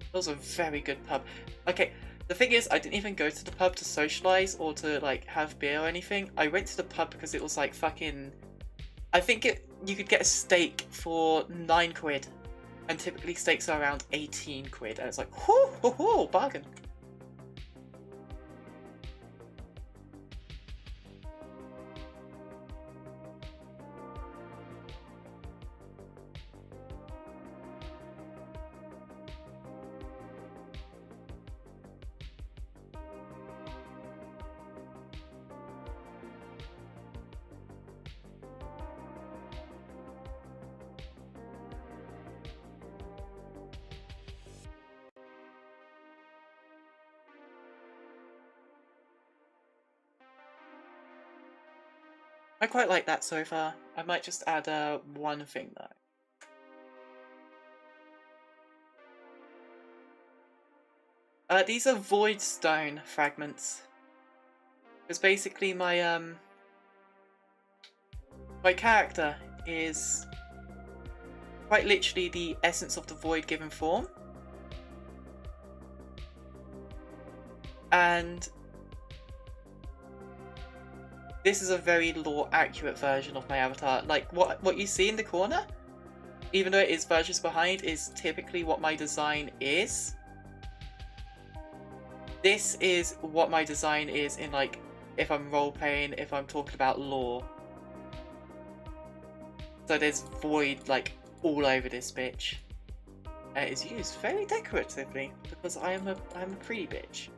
It was a very good pub. Okay, the thing is, I didn't even go to the pub to socialise or to, like, have beer or anything. I went to the pub because it was, like, fucking... I think you could get a steak for 9 quid. And typically steaks are around 18 quid. And it's like, whoo, whoo, whoo, bargain. I quite like that so far. I might just add one thing though. These are void stone fragments. Because basically my my character is quite literally the essence of the void given form. And this is a very lore accurate version of my avatar. Like what you see in the corner, even though it is versions behind, is typically what my design is. This is what my design is in, like, if I'm role-playing, if I'm talking about lore. So there's void, like, all over this bitch. And it is used very decoratively, because I'm a pretty bitch.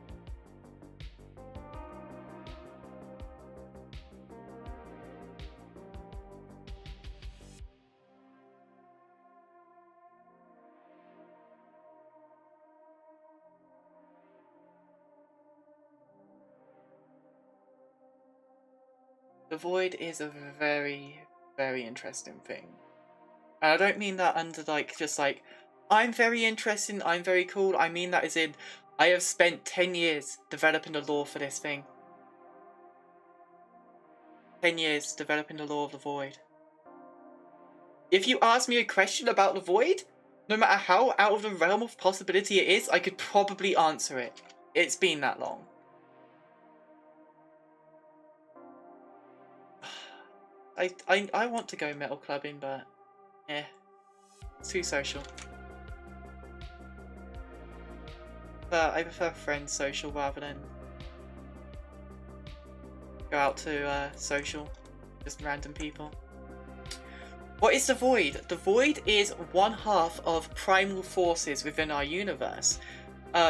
The void is a very, very interesting thing. And I don't mean that under, like, just like, I'm very interesting, I'm very cool. I mean that as in, I have spent 10 years developing the lore for this thing. 10 years developing the lore of the void. If you ask me a question about the void, no matter how out of the realm of possibility it is, I could probably answer it. It's been that long. I want to go metal clubbing, but eh, it's too social. But I prefer friends social rather than go out to social, just random people. What is the void? The void is one half of primal forces within our universe.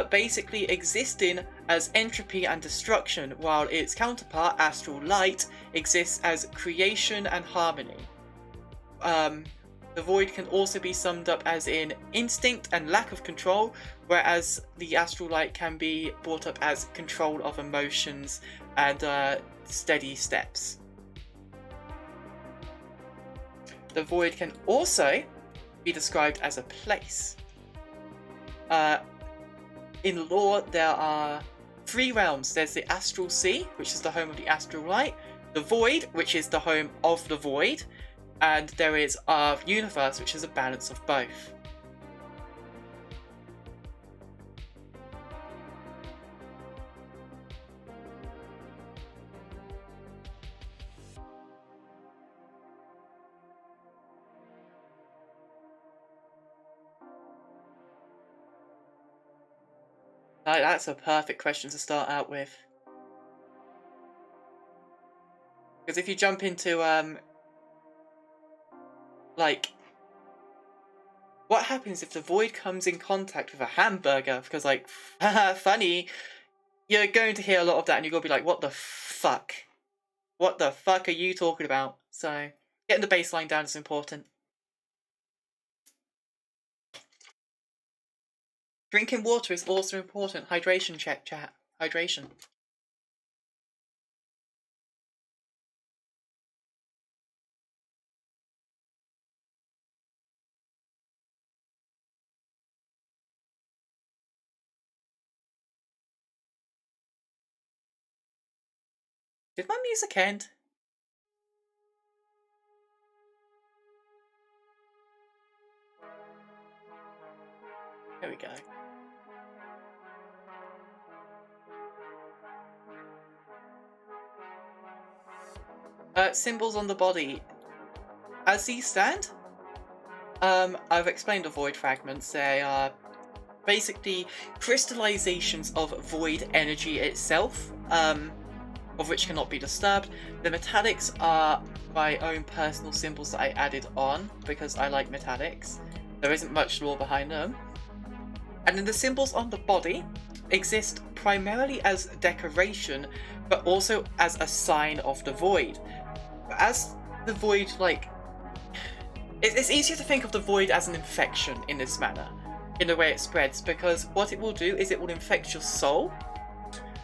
basically existing as entropy and destruction, while its counterpart, astral light, exists as creation and harmony. The void can also be summed up as in instinct and lack of control, whereas the astral light can be brought up as control of emotions and steady steps. The void can also be described as a place. In lore, there are 3 realms. There's the astral sea, which is the home of the astral light, the void, which is the home of the void, and there is our universe, which is a balance of both. That's a perfect question to start out with. Because if you jump into, like, what happens if the void comes in contact with a hamburger? Because, like, haha, funny, you're going to hear a lot of that and you're going to be like, what the fuck? What the fuck are you talking about? So, getting the baseline down is important. Drinking water is also important. Hydration check, chat. Hydration. Did my music end? There we go. Symbols on the body. As these stand, I've explained the void fragments. They are basically crystallizations of void energy itself, of which cannot be disturbed. The metallics are my own personal symbols that I added on because I like metallics. There isn't much lore behind them. And then the symbols on the body exist primarily as decoration, but also as a sign of the void. As the void, like, it's easier to think of the void as an infection in this manner, in the way it spreads, because what it will do is it will infect your soul,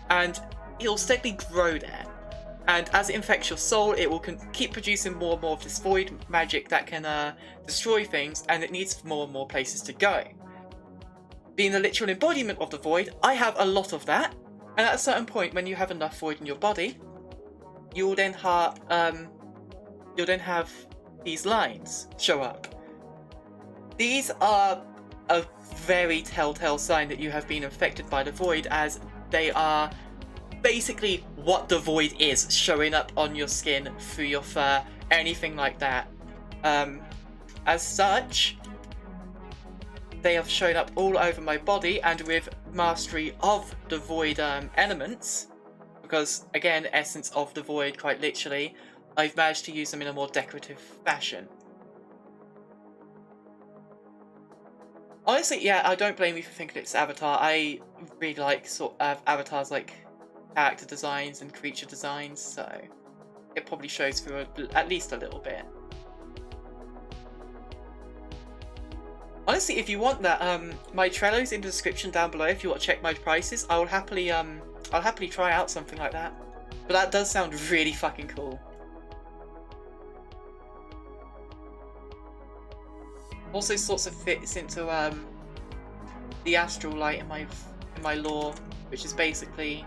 and it'll steadily grow there. And as it infects your soul, it will keep producing more and more of this void magic that can destroy things, and it needs more and more places to go. Being the literal embodiment of the void, I have a lot of that, and at a certain point, when you have enough void in your body, you'll then have these lines show up. These are a very telltale sign that you have been infected by the void, as they are basically what the void is showing up on your skin, through your fur, anything like that. As such, they have shown up all over my body, and with mastery of the void elements, because again, essence of the void, quite literally, I've managed to use them in a more decorative fashion. Honestly, yeah, I don't blame you for thinking it's Avatar. I really like sort of Avatar's like character designs and creature designs, so it probably shows through at least a little bit. Honestly, if you want that, my Trello's in the description down below. If you want to check my prices, I'll happily try out something like that. But that does sound really fucking cool. Also, sorts of fits into the astral light in my lore, which is basically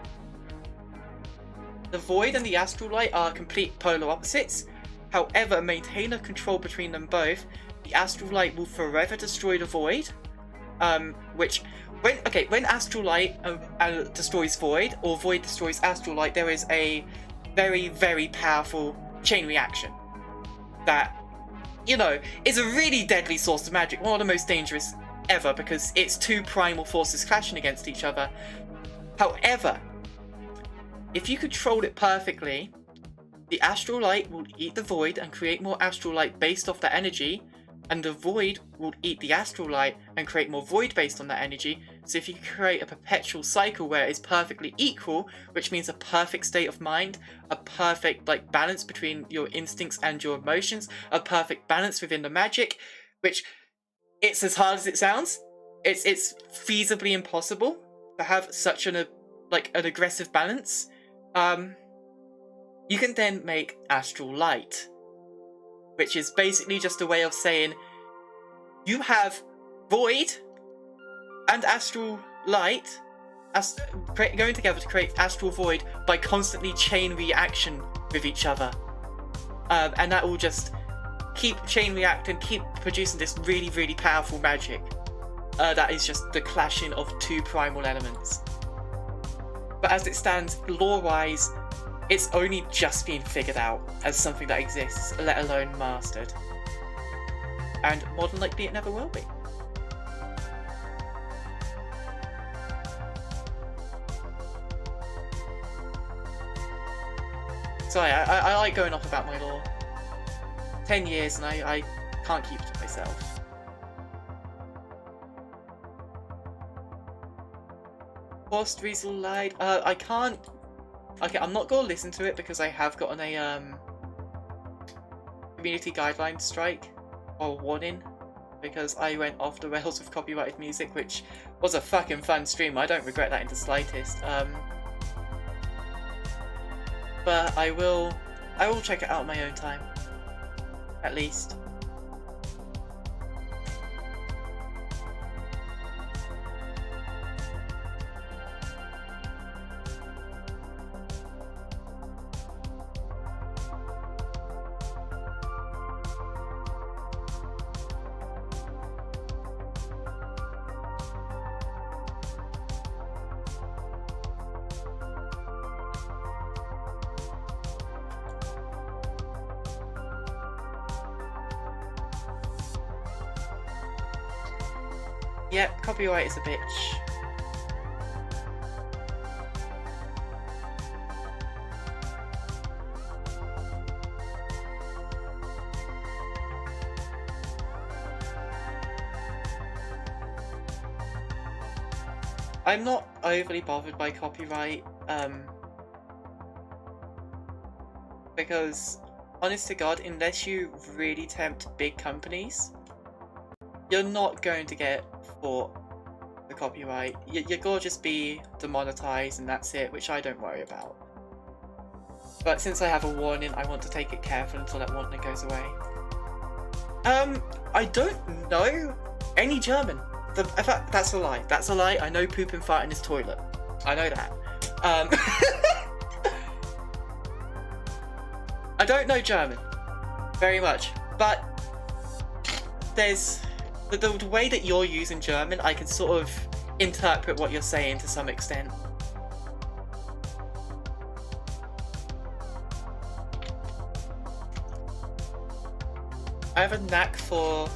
the void and the astral light are complete polar opposites. However, maintain a control between them both. The astral light will forever destroy the void, which when astral light destroys void, or void destroys astral light, there is a very, very powerful chain reaction that, you know, is a really deadly source of magic, one of the most dangerous ever, because it's 2 primal forces clashing against each other. However, if you control it perfectly, the astral light will eat the void and create more astral light based off that energy, and the void will eat the astral light and create more void based on that energy. So if you create a perpetual cycle where it's perfectly equal, which means a perfect state of mind, a perfect like balance between your instincts and your emotions, a perfect balance within the magic, which it's as hard as it sounds. It's feasibly impossible to have such an aggressive balance. You can then make astral light, which is basically just a way of saying you have void and astral light going together to create astral void by constantly chain reaction with each other. And that will just keep chain reacting, keep producing this really, really powerful magic. That is just the clashing of two primal elements. But as it stands, lore-wise, it's only just being figured out as something that exists, let alone mastered. And more than likely it never will be. Sorry, I like going off about my lore. 10 years and I can't keep it to myself. Forced Weasel lied. I can't. Okay, I'm not gonna listen to it because I have gotten a community guideline strike or warning because I went off the rails with copyrighted music, which was a fucking fun stream. I don't regret that in the slightest. But I will check it out on my own time, at least. Yep, copyright is a bitch. I'm not overly bothered by copyright, because, honest to God, unless you really tempt big companies, you're not going to get for the copyright. You're gonna just be demonetized and that's it, which I don't worry about. But since I have a warning, I want to take it careful until that warning goes away. I don't know any German. In fact, that's a lie. That's a lie. I know poop and fart in his toilet. I know that. I don't know German very much, but there's the way that you're using German, I can sort of interpret what you're saying to some extent. I have a knack for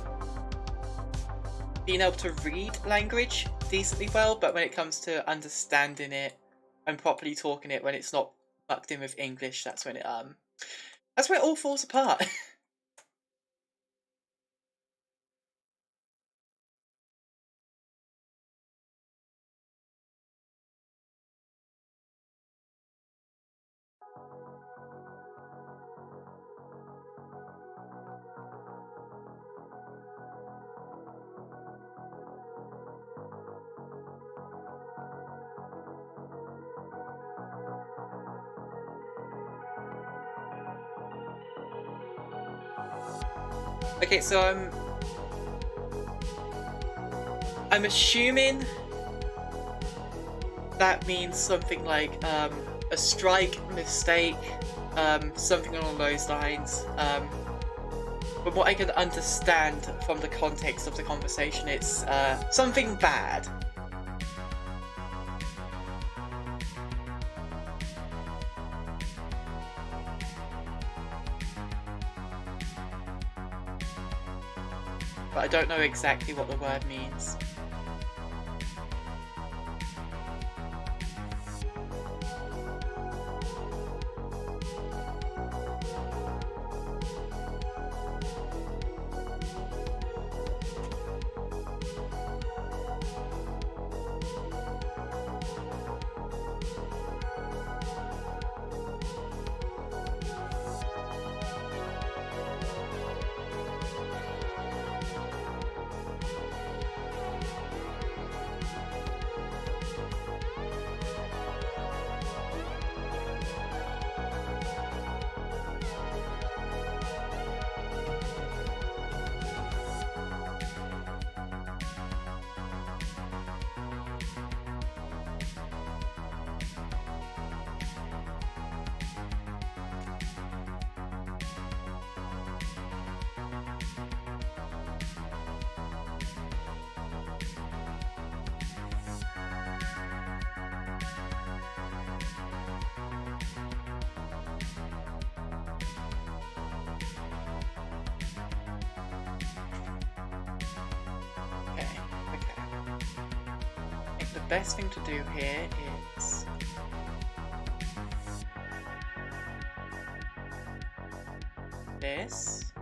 being able to read language decently well, but when it comes to understanding it and properly talking it, when it's not mucked in with English, that's when it all falls apart. Okay, so I'm assuming that means something like a strike, mistake, something along those lines. From what I can understand from the context of the conversation, it's something bad. But I don't know exactly what the word means. the best thing to do here is this,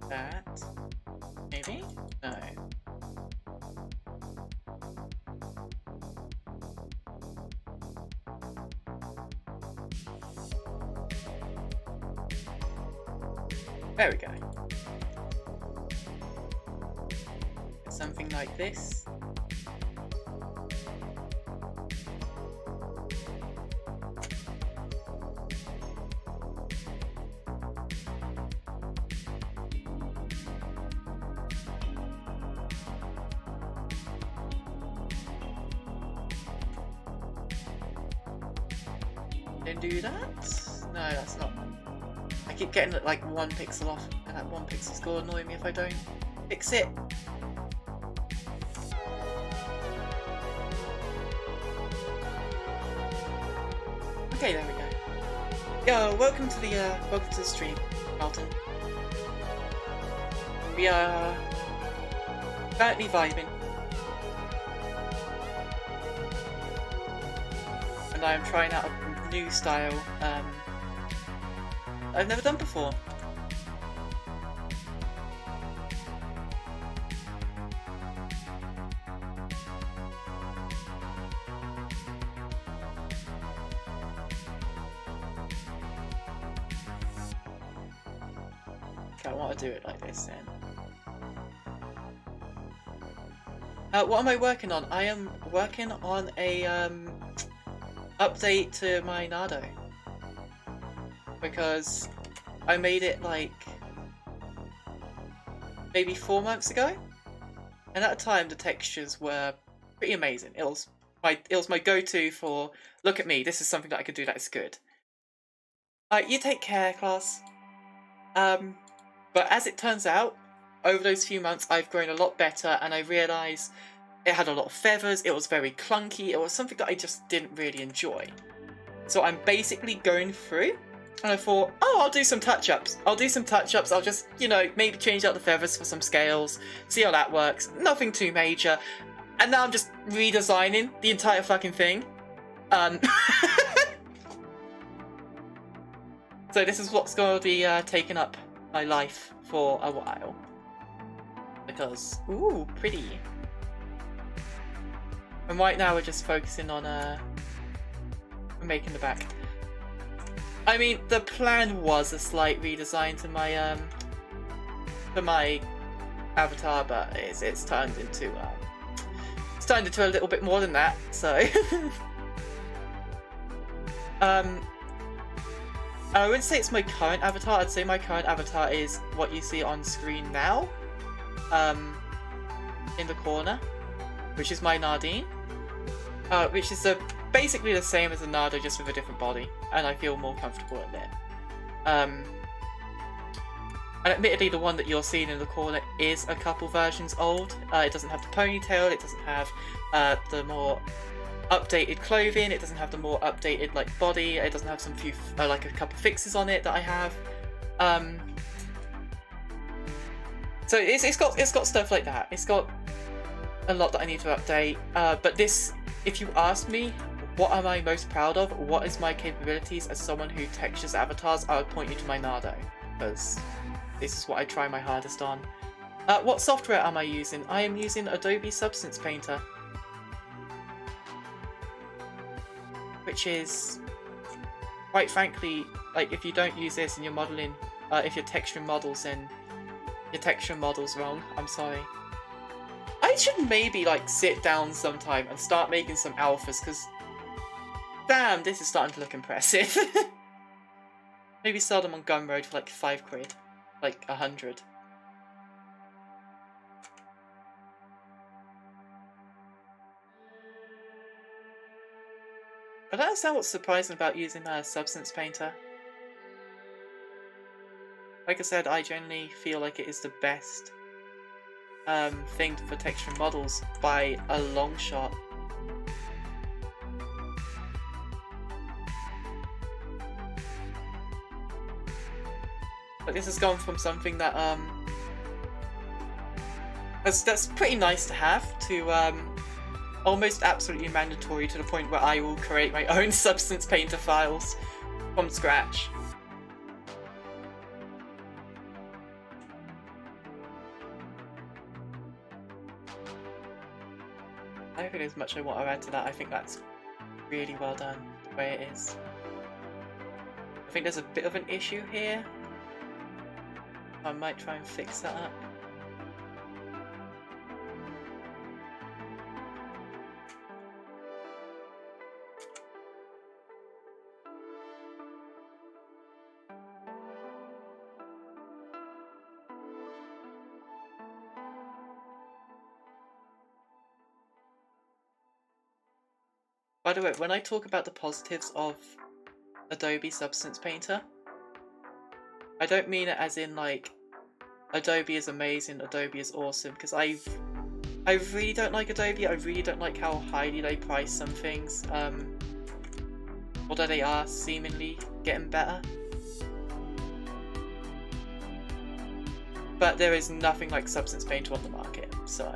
that, maybe? No. There we go. Something like this. Then do that? No, that's not. I keep getting like 1 pixel off, and that 1 pixel's gonna annoy me if I don't fix it. Okay, there we go. Yo, welcome to the stream, Carlton. We are currently vibing, and I am trying out a new style I've never done before. Okay, I want to do it like this then. What am I working on? I am working on a update to my Nardo. Because I made it like maybe 4 months ago, and at the time the textures were pretty amazing. It was my go-to for look at me. This is something that I could do that is good. You take care, class. But as it turns out, over those few months I've grown a lot better, and I realised it had a lot of feathers. It was very clunky. It was something that I just didn't really enjoy. So I'm basically going through. And I thought, oh, I'll do some touch-ups. I'll just, you know, maybe change out the feathers for some scales, see how that works. Nothing too major. And now I'm just redesigning the entire fucking thing. So this is what's going to be taking up my life for a while. Because, ooh, pretty. And right now we're just focusing on making the back. I mean, the plan was a slight redesign to my avatar, but it's turned into a little bit more than that. So, I wouldn't say it's my current avatar. I'd say my current avatar is what you see on screen now, in the corner, which is my Nardine, which is basically the same as a Nardo, just with a different body, and I feel more comfortable in it. And admittedly, the one that you're seeing in the corner is a couple versions old. It doesn't have the ponytail, it doesn't have the more updated clothing, it doesn't have the more updated like body, it doesn't have some few like a couple fixes on it that I have. So it's got stuff like that. It's got a lot that I need to update. But this, if you ask me, what am I most proud of? What is my capabilities as someone who textures avatars? I would point you to my Nardo, because this is what I try my hardest on. What software am I using? I am using Adobe Substance Painter, which is, quite frankly, like, if you don't use this and you're modeling, if you're texturing models and you're texturing models wrong, I'm sorry. I should maybe like sit down sometime and start making some alphas, because damn, this is starting to look impressive. Maybe sell them on Gumroad for like 5 quid, like 100. I don't understand what's surprising about using Substance Painter. Like I said, I generally feel like it is the best thing for texturing models by a long shot. But this has gone from something that That's pretty nice to have, to almost absolutely mandatory to the point where I will create my own Substance Painter files from scratch. I don't think there's much I want to add to that. I think that's really well done the way it is. I think there's a bit of an issue here. I might try and fix that up. By the way, when I talk about the positives of Adobe Substance Painter, I don't mean it as in like Adobe is amazing, Adobe is awesome, because I really don't like Adobe. I really don't like how highly they price some things, although they are seemingly getting better. But there is nothing like Substance Painter on the market, so...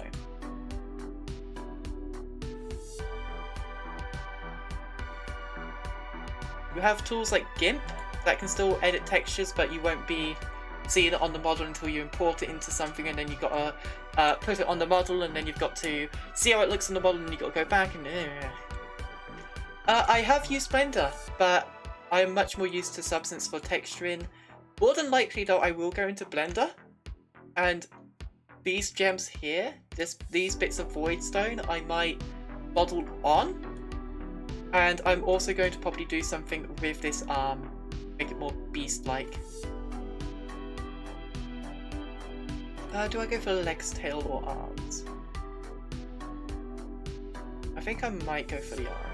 You have tools like GIMP that can still edit textures, but you won't be seeing it on the model until you import it into something, and then you've got to put it on the model, and then you've got to see how it looks on the model, and you've got to go back and... I have used Blender, but I'm much more used to Substance for texturing. More than likely though, I will go into Blender, and these gems here, these bits of void stone, I might model on. And I'm also going to probably do something with this arm, make it more beast-like. Do I go for legs, tail, or arms? I think I might go for the arm.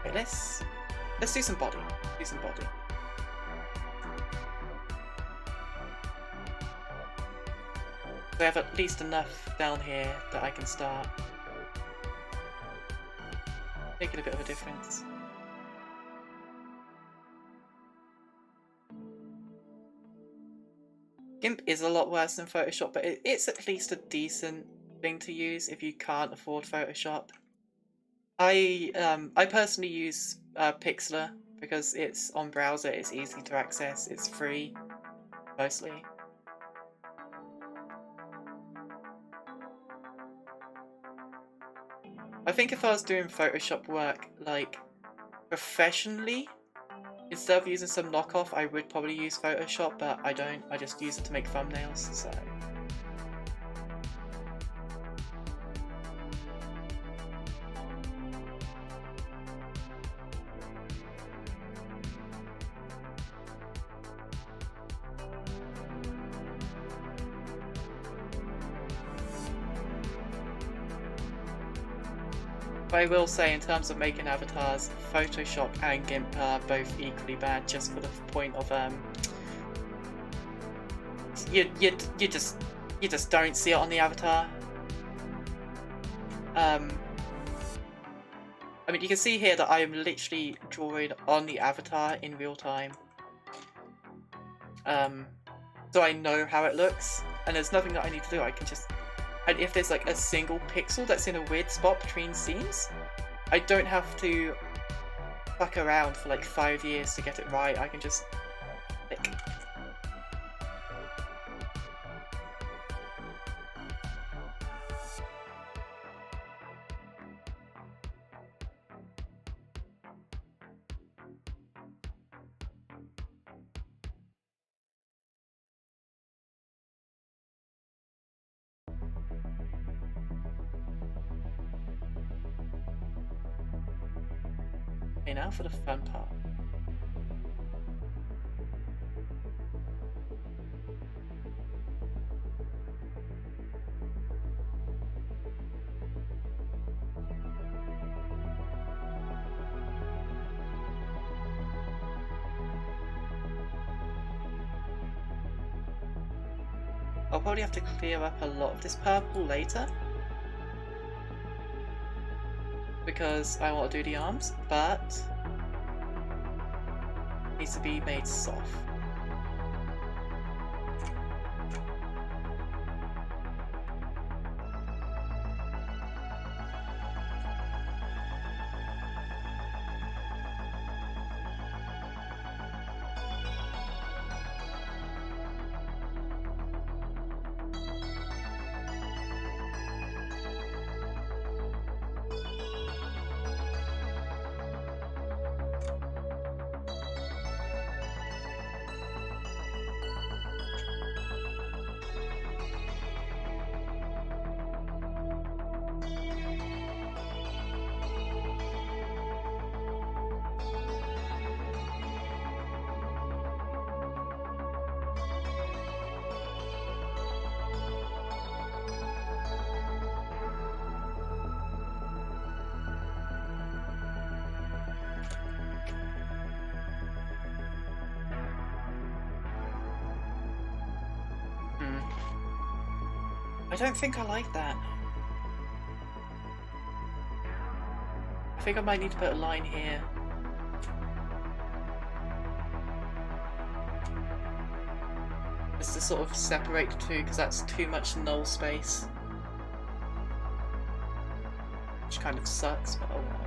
Okay, let's do some body. Do some body. So I have at least enough down here that I can start making a bit of a difference. GIMP is a lot worse than Photoshop, but it's at least a decent thing to use if you can't afford Photoshop. I personally use Pixlr because it's on browser, it's easy to access, it's free, mostly. I think if I was doing Photoshop work, like, professionally, instead of using some knockoff, I would probably use Photoshop, but I don't. I just use it to make thumbnails, so... But I will say, in terms of making avatars, Photoshop and GIMP are both equally bad, just for the point of you just don't see it on the avatar. I mean, you can see here that I am literally drawing on the avatar in real time. So I know how it looks, and there's nothing that I need to do. I can just... And if there's like a single pixel that's in a weird spot between scenes, I don't have to fuck around for like 5 years to get it right. I can just click. Okay, now for the fun part. I'll probably have to clear up a lot of this purple later, because I want to do the arms, but it needs to be made soft. I don't think I like that. I think I might need to put a line here. Just to sort of separate the two, because that's too much null space. Which kind of sucks, but oh well.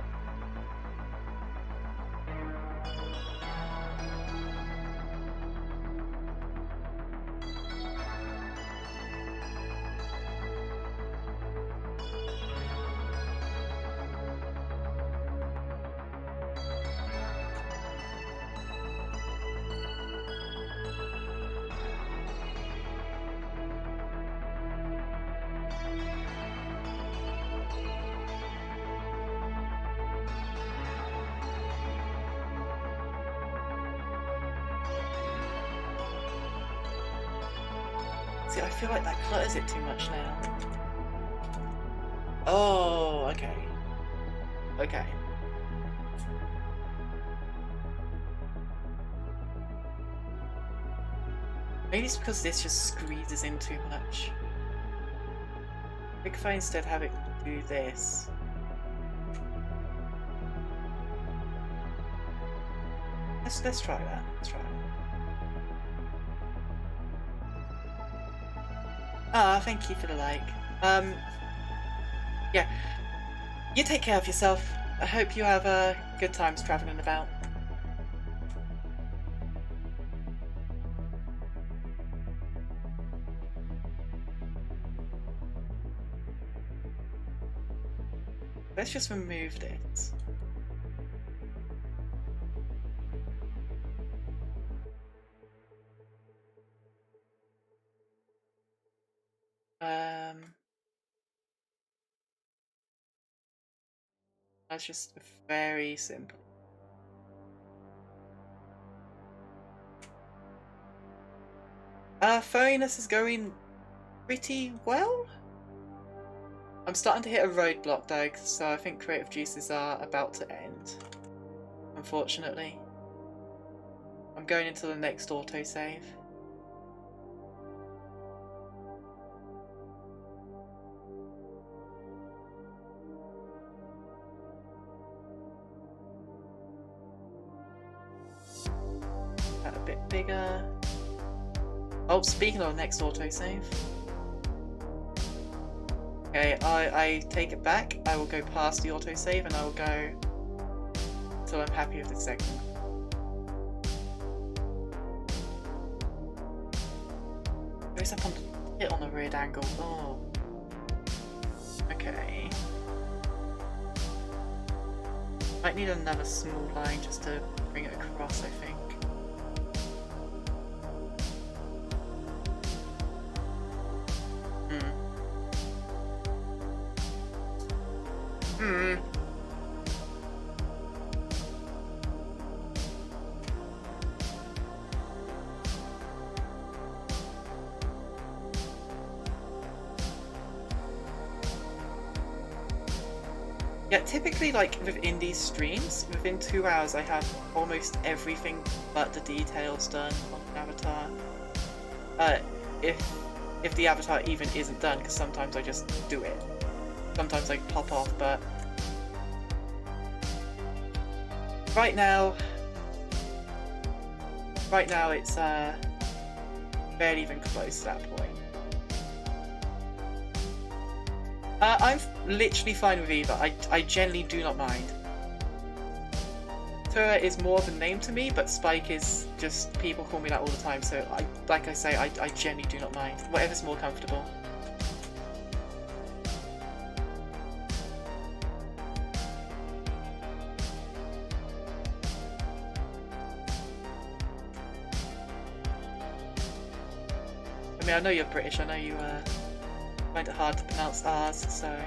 See, I feel like that clutters it too much now. Oh, okay. Okay. Maybe it's because this just squeezes in too much. I think if I instead have it do this. Let's try that. Let's try that. Ah, thank you for the like. Yeah. You take care of yourself. I hope you have good times travelling about. Let's just remove this. That's just very simple. Furriness is going pretty well. I'm starting to hit a roadblock though, so I think creative juices are about to end. Unfortunately. I'm going into the next autosave. That a bit bigger. Oh, speaking of next autosave. Okay, I take it back. I will go past the autosave and I will go until I'm happy with the segment. Goes up on the hit on a weird angle. Oh. Okay. Might need another small line just to bring it across, I think. Yeah, typically, like with indie streams, within 2 hours I have almost everything but the details done on the avatar. If the avatar even isn't done, because sometimes I just do it. Sometimes I pop off, but right now it's barely even close to that point. I'm literally fine with either. I generally do not mind. Tura is more of a name to me, but Spike is just, people call me that all the time, so like I say, I generally do not mind. Whatever's more comfortable. I mean, I know you're British, I know you find it hard to pronounce R's, so...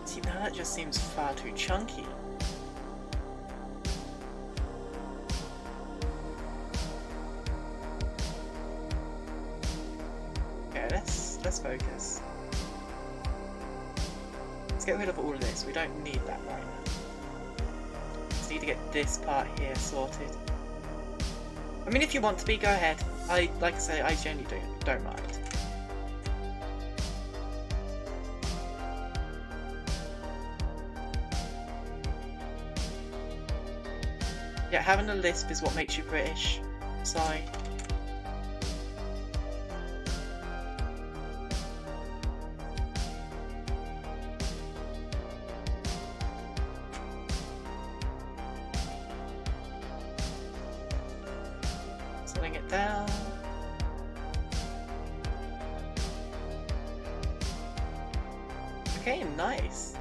See, now that just seems far too chunky. Let's get rid of all of this. We don't need that right now. Just need to get this part here sorted. I mean, if you want to be, go ahead. Like I say, I genuinely don't mind. Yeah, having a lisp is what makes you British. Sorry. Slowing it down. Okay, nice.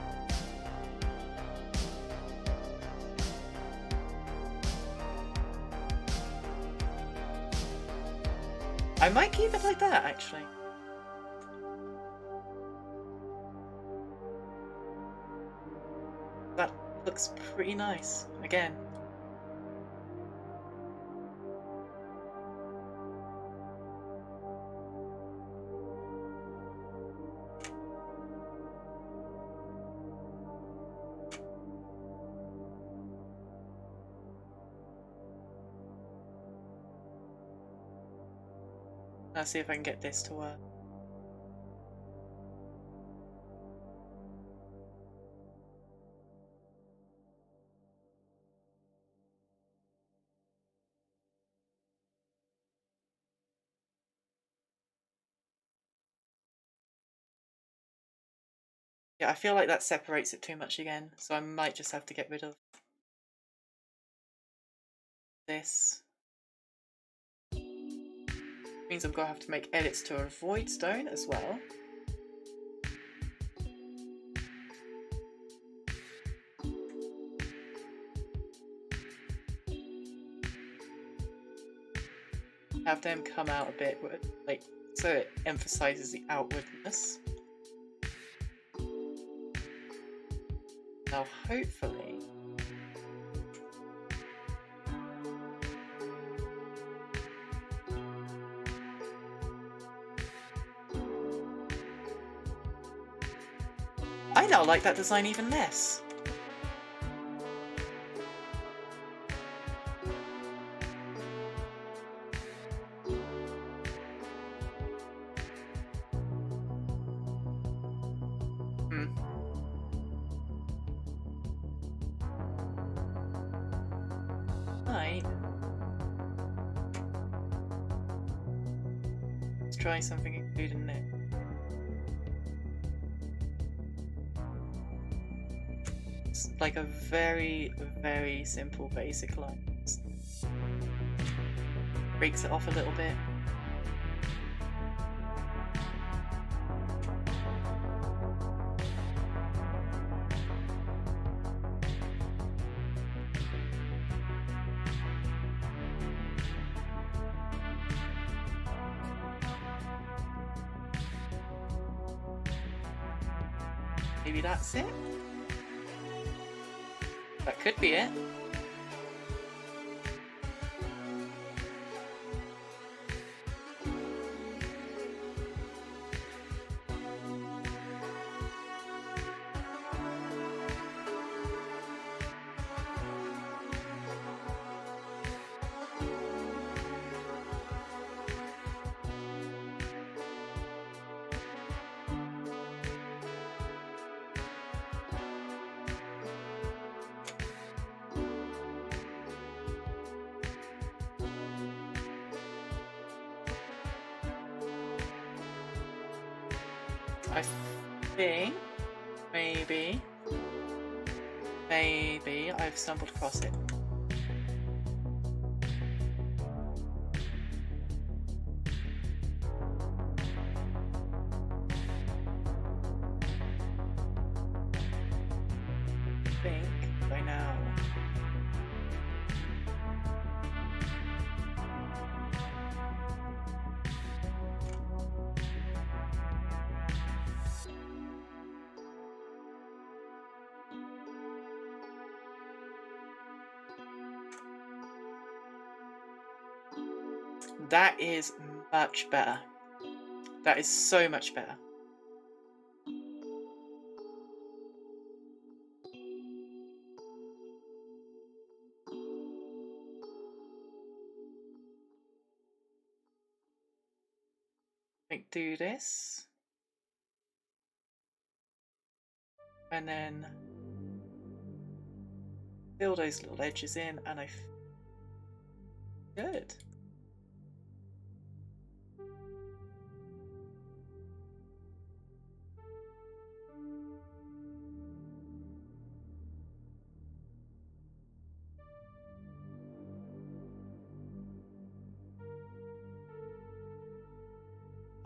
I might keep it like that, actually. That looks pretty nice, again. Let's see if I can get this to work. Yeah, I feel like that separates it too much again, so I might just have to get rid of this. Means I'm gonna have to make edits to a void stone as well. Have them come out a bit, like, so it emphasizes the outwardness. Now, hopefully, I now like that design even less. Let's try something including it. It's like a very, very simple basic line. Breaks it off a little bit. Maybe that's it? That could be it. I think maybe I've stumbled across it. I think by now. That is much better. That is so much better. like do this. And then fill those little edges in, and good.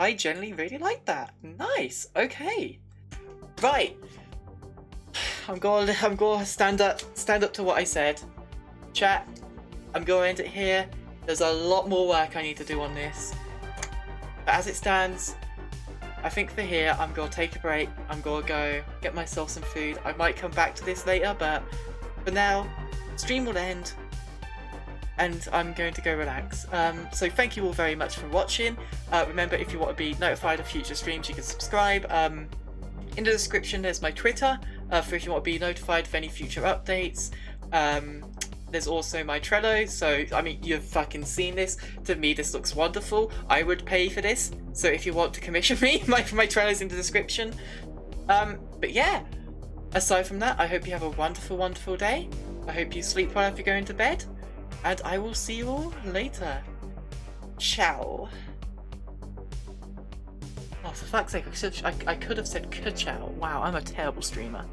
I generally really like that. Nice. Okay. Right. I'm gonna stand up to what I said. Chat. I'm gonna end it here. There's a lot more work I need to do on this. But as it stands, I think for here I'm gonna take a break. I'm gonna go get myself some food. I might come back to this later, but for now, stream will end. And I'm going to go relax. So thank you all very much for watching. Remember, if you want to be notified of future streams, you can subscribe. In the description there's my Twitter, for if you want to be notified of any future updates. There's also my Trello, so I mean, you've fucking seen this. To me this looks wonderful. I would pay for this, so if you want to commission me, my Trello's in the description. But yeah, aside from that, I hope you have a wonderful, wonderful day. I hope you sleep well if you're going to bed. And I will see you all later. Ciao. Oh, for fuck's sake, I could have said ka-chow. Wow, I'm a terrible streamer.